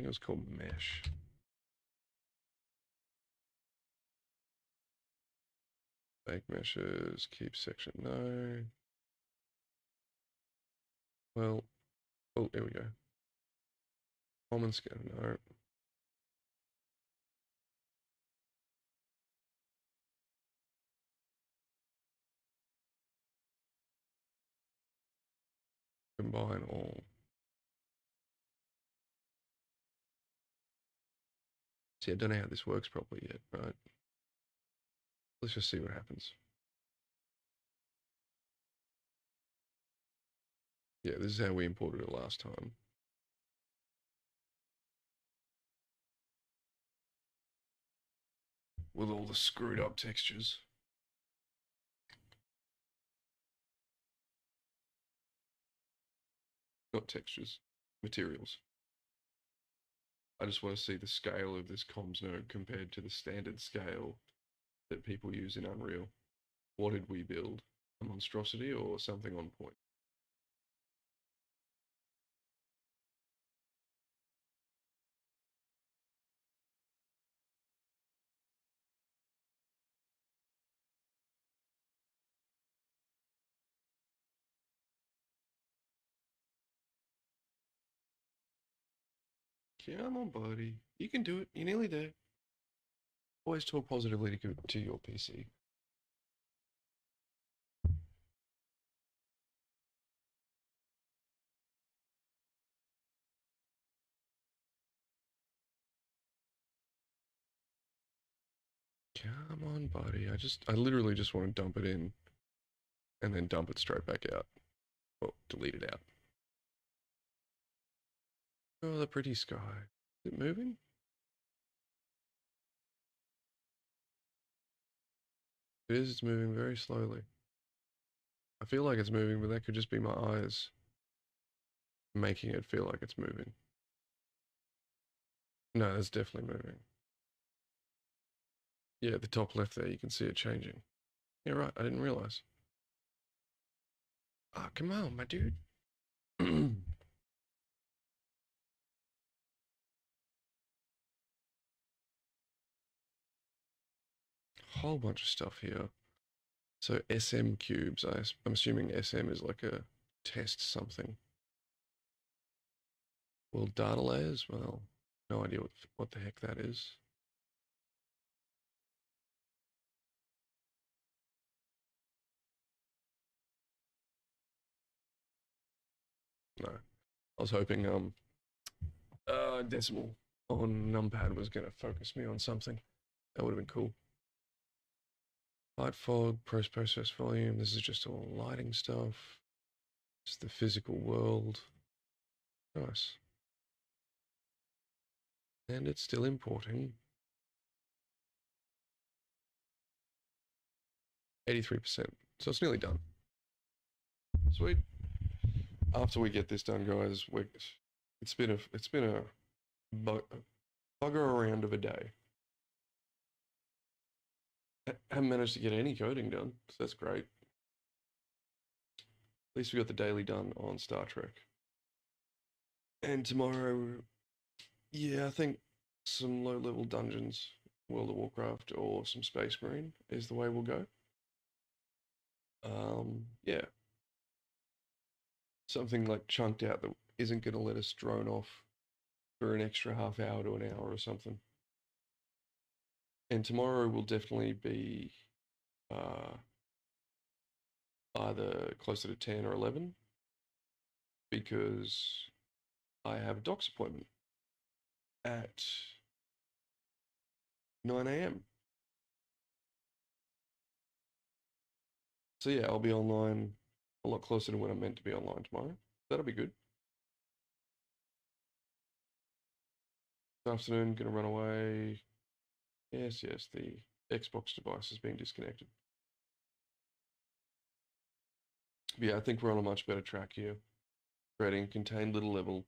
was called mesh. Fake meshes, keep section no. Well, oh, here we go. Common scan, no. Combine all. See, I don't know how this works properly yet, right? Let's just see what happens. Yeah, this is how we imported it last time. With all the screwed up textures. Not textures, materials. I just want to see the scale of this comms node compared to the standard scale that people use in Unreal. What did we build? A monstrosity or something on point? Come on, buddy. You can do it. You're nearly there. Always talk positively to your PC. Come on, buddy. I literally just want to dump it in and then dump it straight back out. Or delete it out. Oh, the pretty sky. Is it moving? It is, it's moving very slowly. I feel like it's moving, but that could just be my eyes making it feel like it's moving. No, it's definitely moving. Yeah, at the top left there, you can see it changing. Yeah, right, I didn't realize. Ah, oh, come on, my dude. Whole bunch of stuff here. So SM cubes, I'm assuming SM is like a test something. Well, data layers, well, no idea what the heck that is. No, I was hoping decimal on numpad was going to focus me on something. That would have been cool. Light fog, process volume. This is just all lighting stuff. It's the physical world. Nice. And it's still importing. 83%. So it's nearly done. Sweet. After we get this done, guys, it's been a bugger around of a day. I haven't managed to get any coding done, so that's great. At least we got the daily done on Star Trek. And tomorrow, yeah, I think some low-level dungeons, World of Warcraft, or some Space Marine is the way we'll go. Yeah. Something like chunked out that isn't going to let us drone off for an extra half hour to an hour or something. And tomorrow will definitely be either closer to 10 or 11 because I have a doc's appointment at 9 a.m. So yeah, I'll be online a lot closer to when I'm meant to be online tomorrow. That'll be good. This afternoon, gonna run away. Yes, the Xbox device has been disconnected. But yeah, I think we're on a much better track here. Creating a contained little level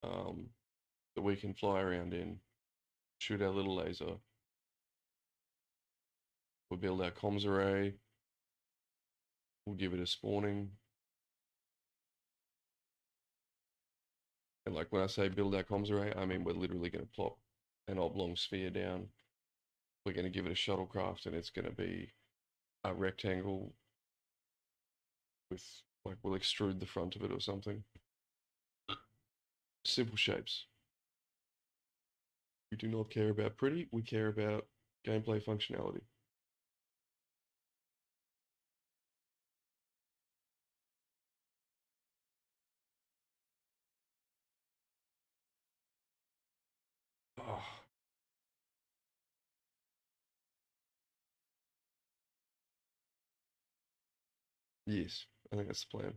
that we can fly around in, shoot our little laser. We'll build our comms array. We'll give it a spawning. And like when I say build our comms array, I mean we're literally going to plop an oblong sphere down. We're going to give it a shuttlecraft, and it's going to be a rectangle with, like, we'll extrude the front of it or something. Simple shapes. We do not care about pretty, we care about gameplay functionality. Oh. Yes, I think that's the plan.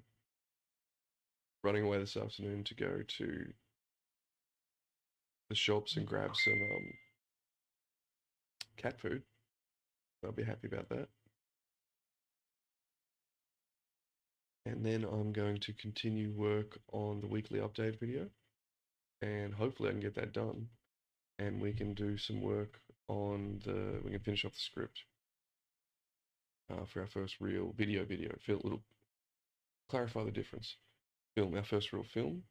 Running away this afternoon to go to the shops and grab some cat food. I'll be happy about that. And then I'm going to continue work on the weekly update video, and hopefully I can get that done, and we can do some work on we can finish off the script for our first real video. Feel a little, clarify the difference. Film, our first real film,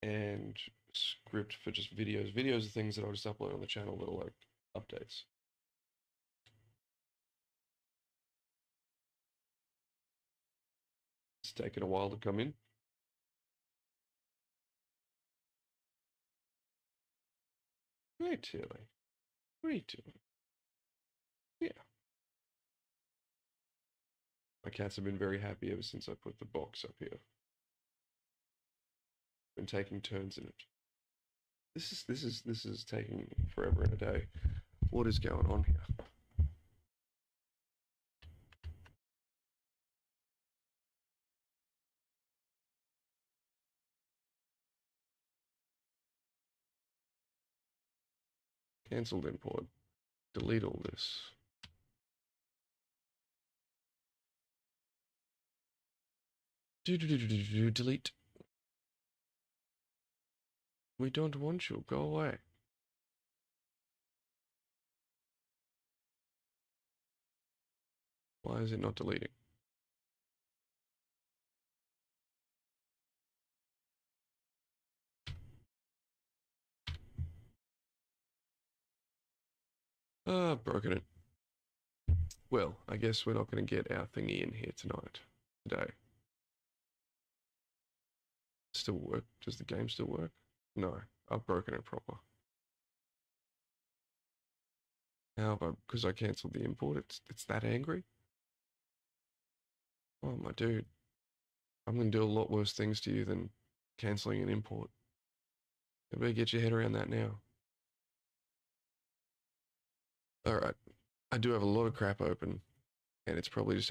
and script for just videos. Videos are things that I'll just upload on the channel that are like updates. It's taken a while to come in. Hey, Tilly. What are you doing? Yeah. My cats have been very happy ever since I put the box up here. Been taking turns in it. This is taking forever and a day. What is going on here? Cancelled import. Delete all this. Delete. We don't want you. Go away. Why is it not deleting? Broken it. Well, I guess we're not going to get our thingy in here today. Still work? Does the game still work? No, I've broken it proper. How about because I cancelled the import? It's that angry? Oh my dude, I'm gonna do a lot worse things to you than cancelling an import. You better get your head around that now. All right, I do have a lot of crap open, and it's probably just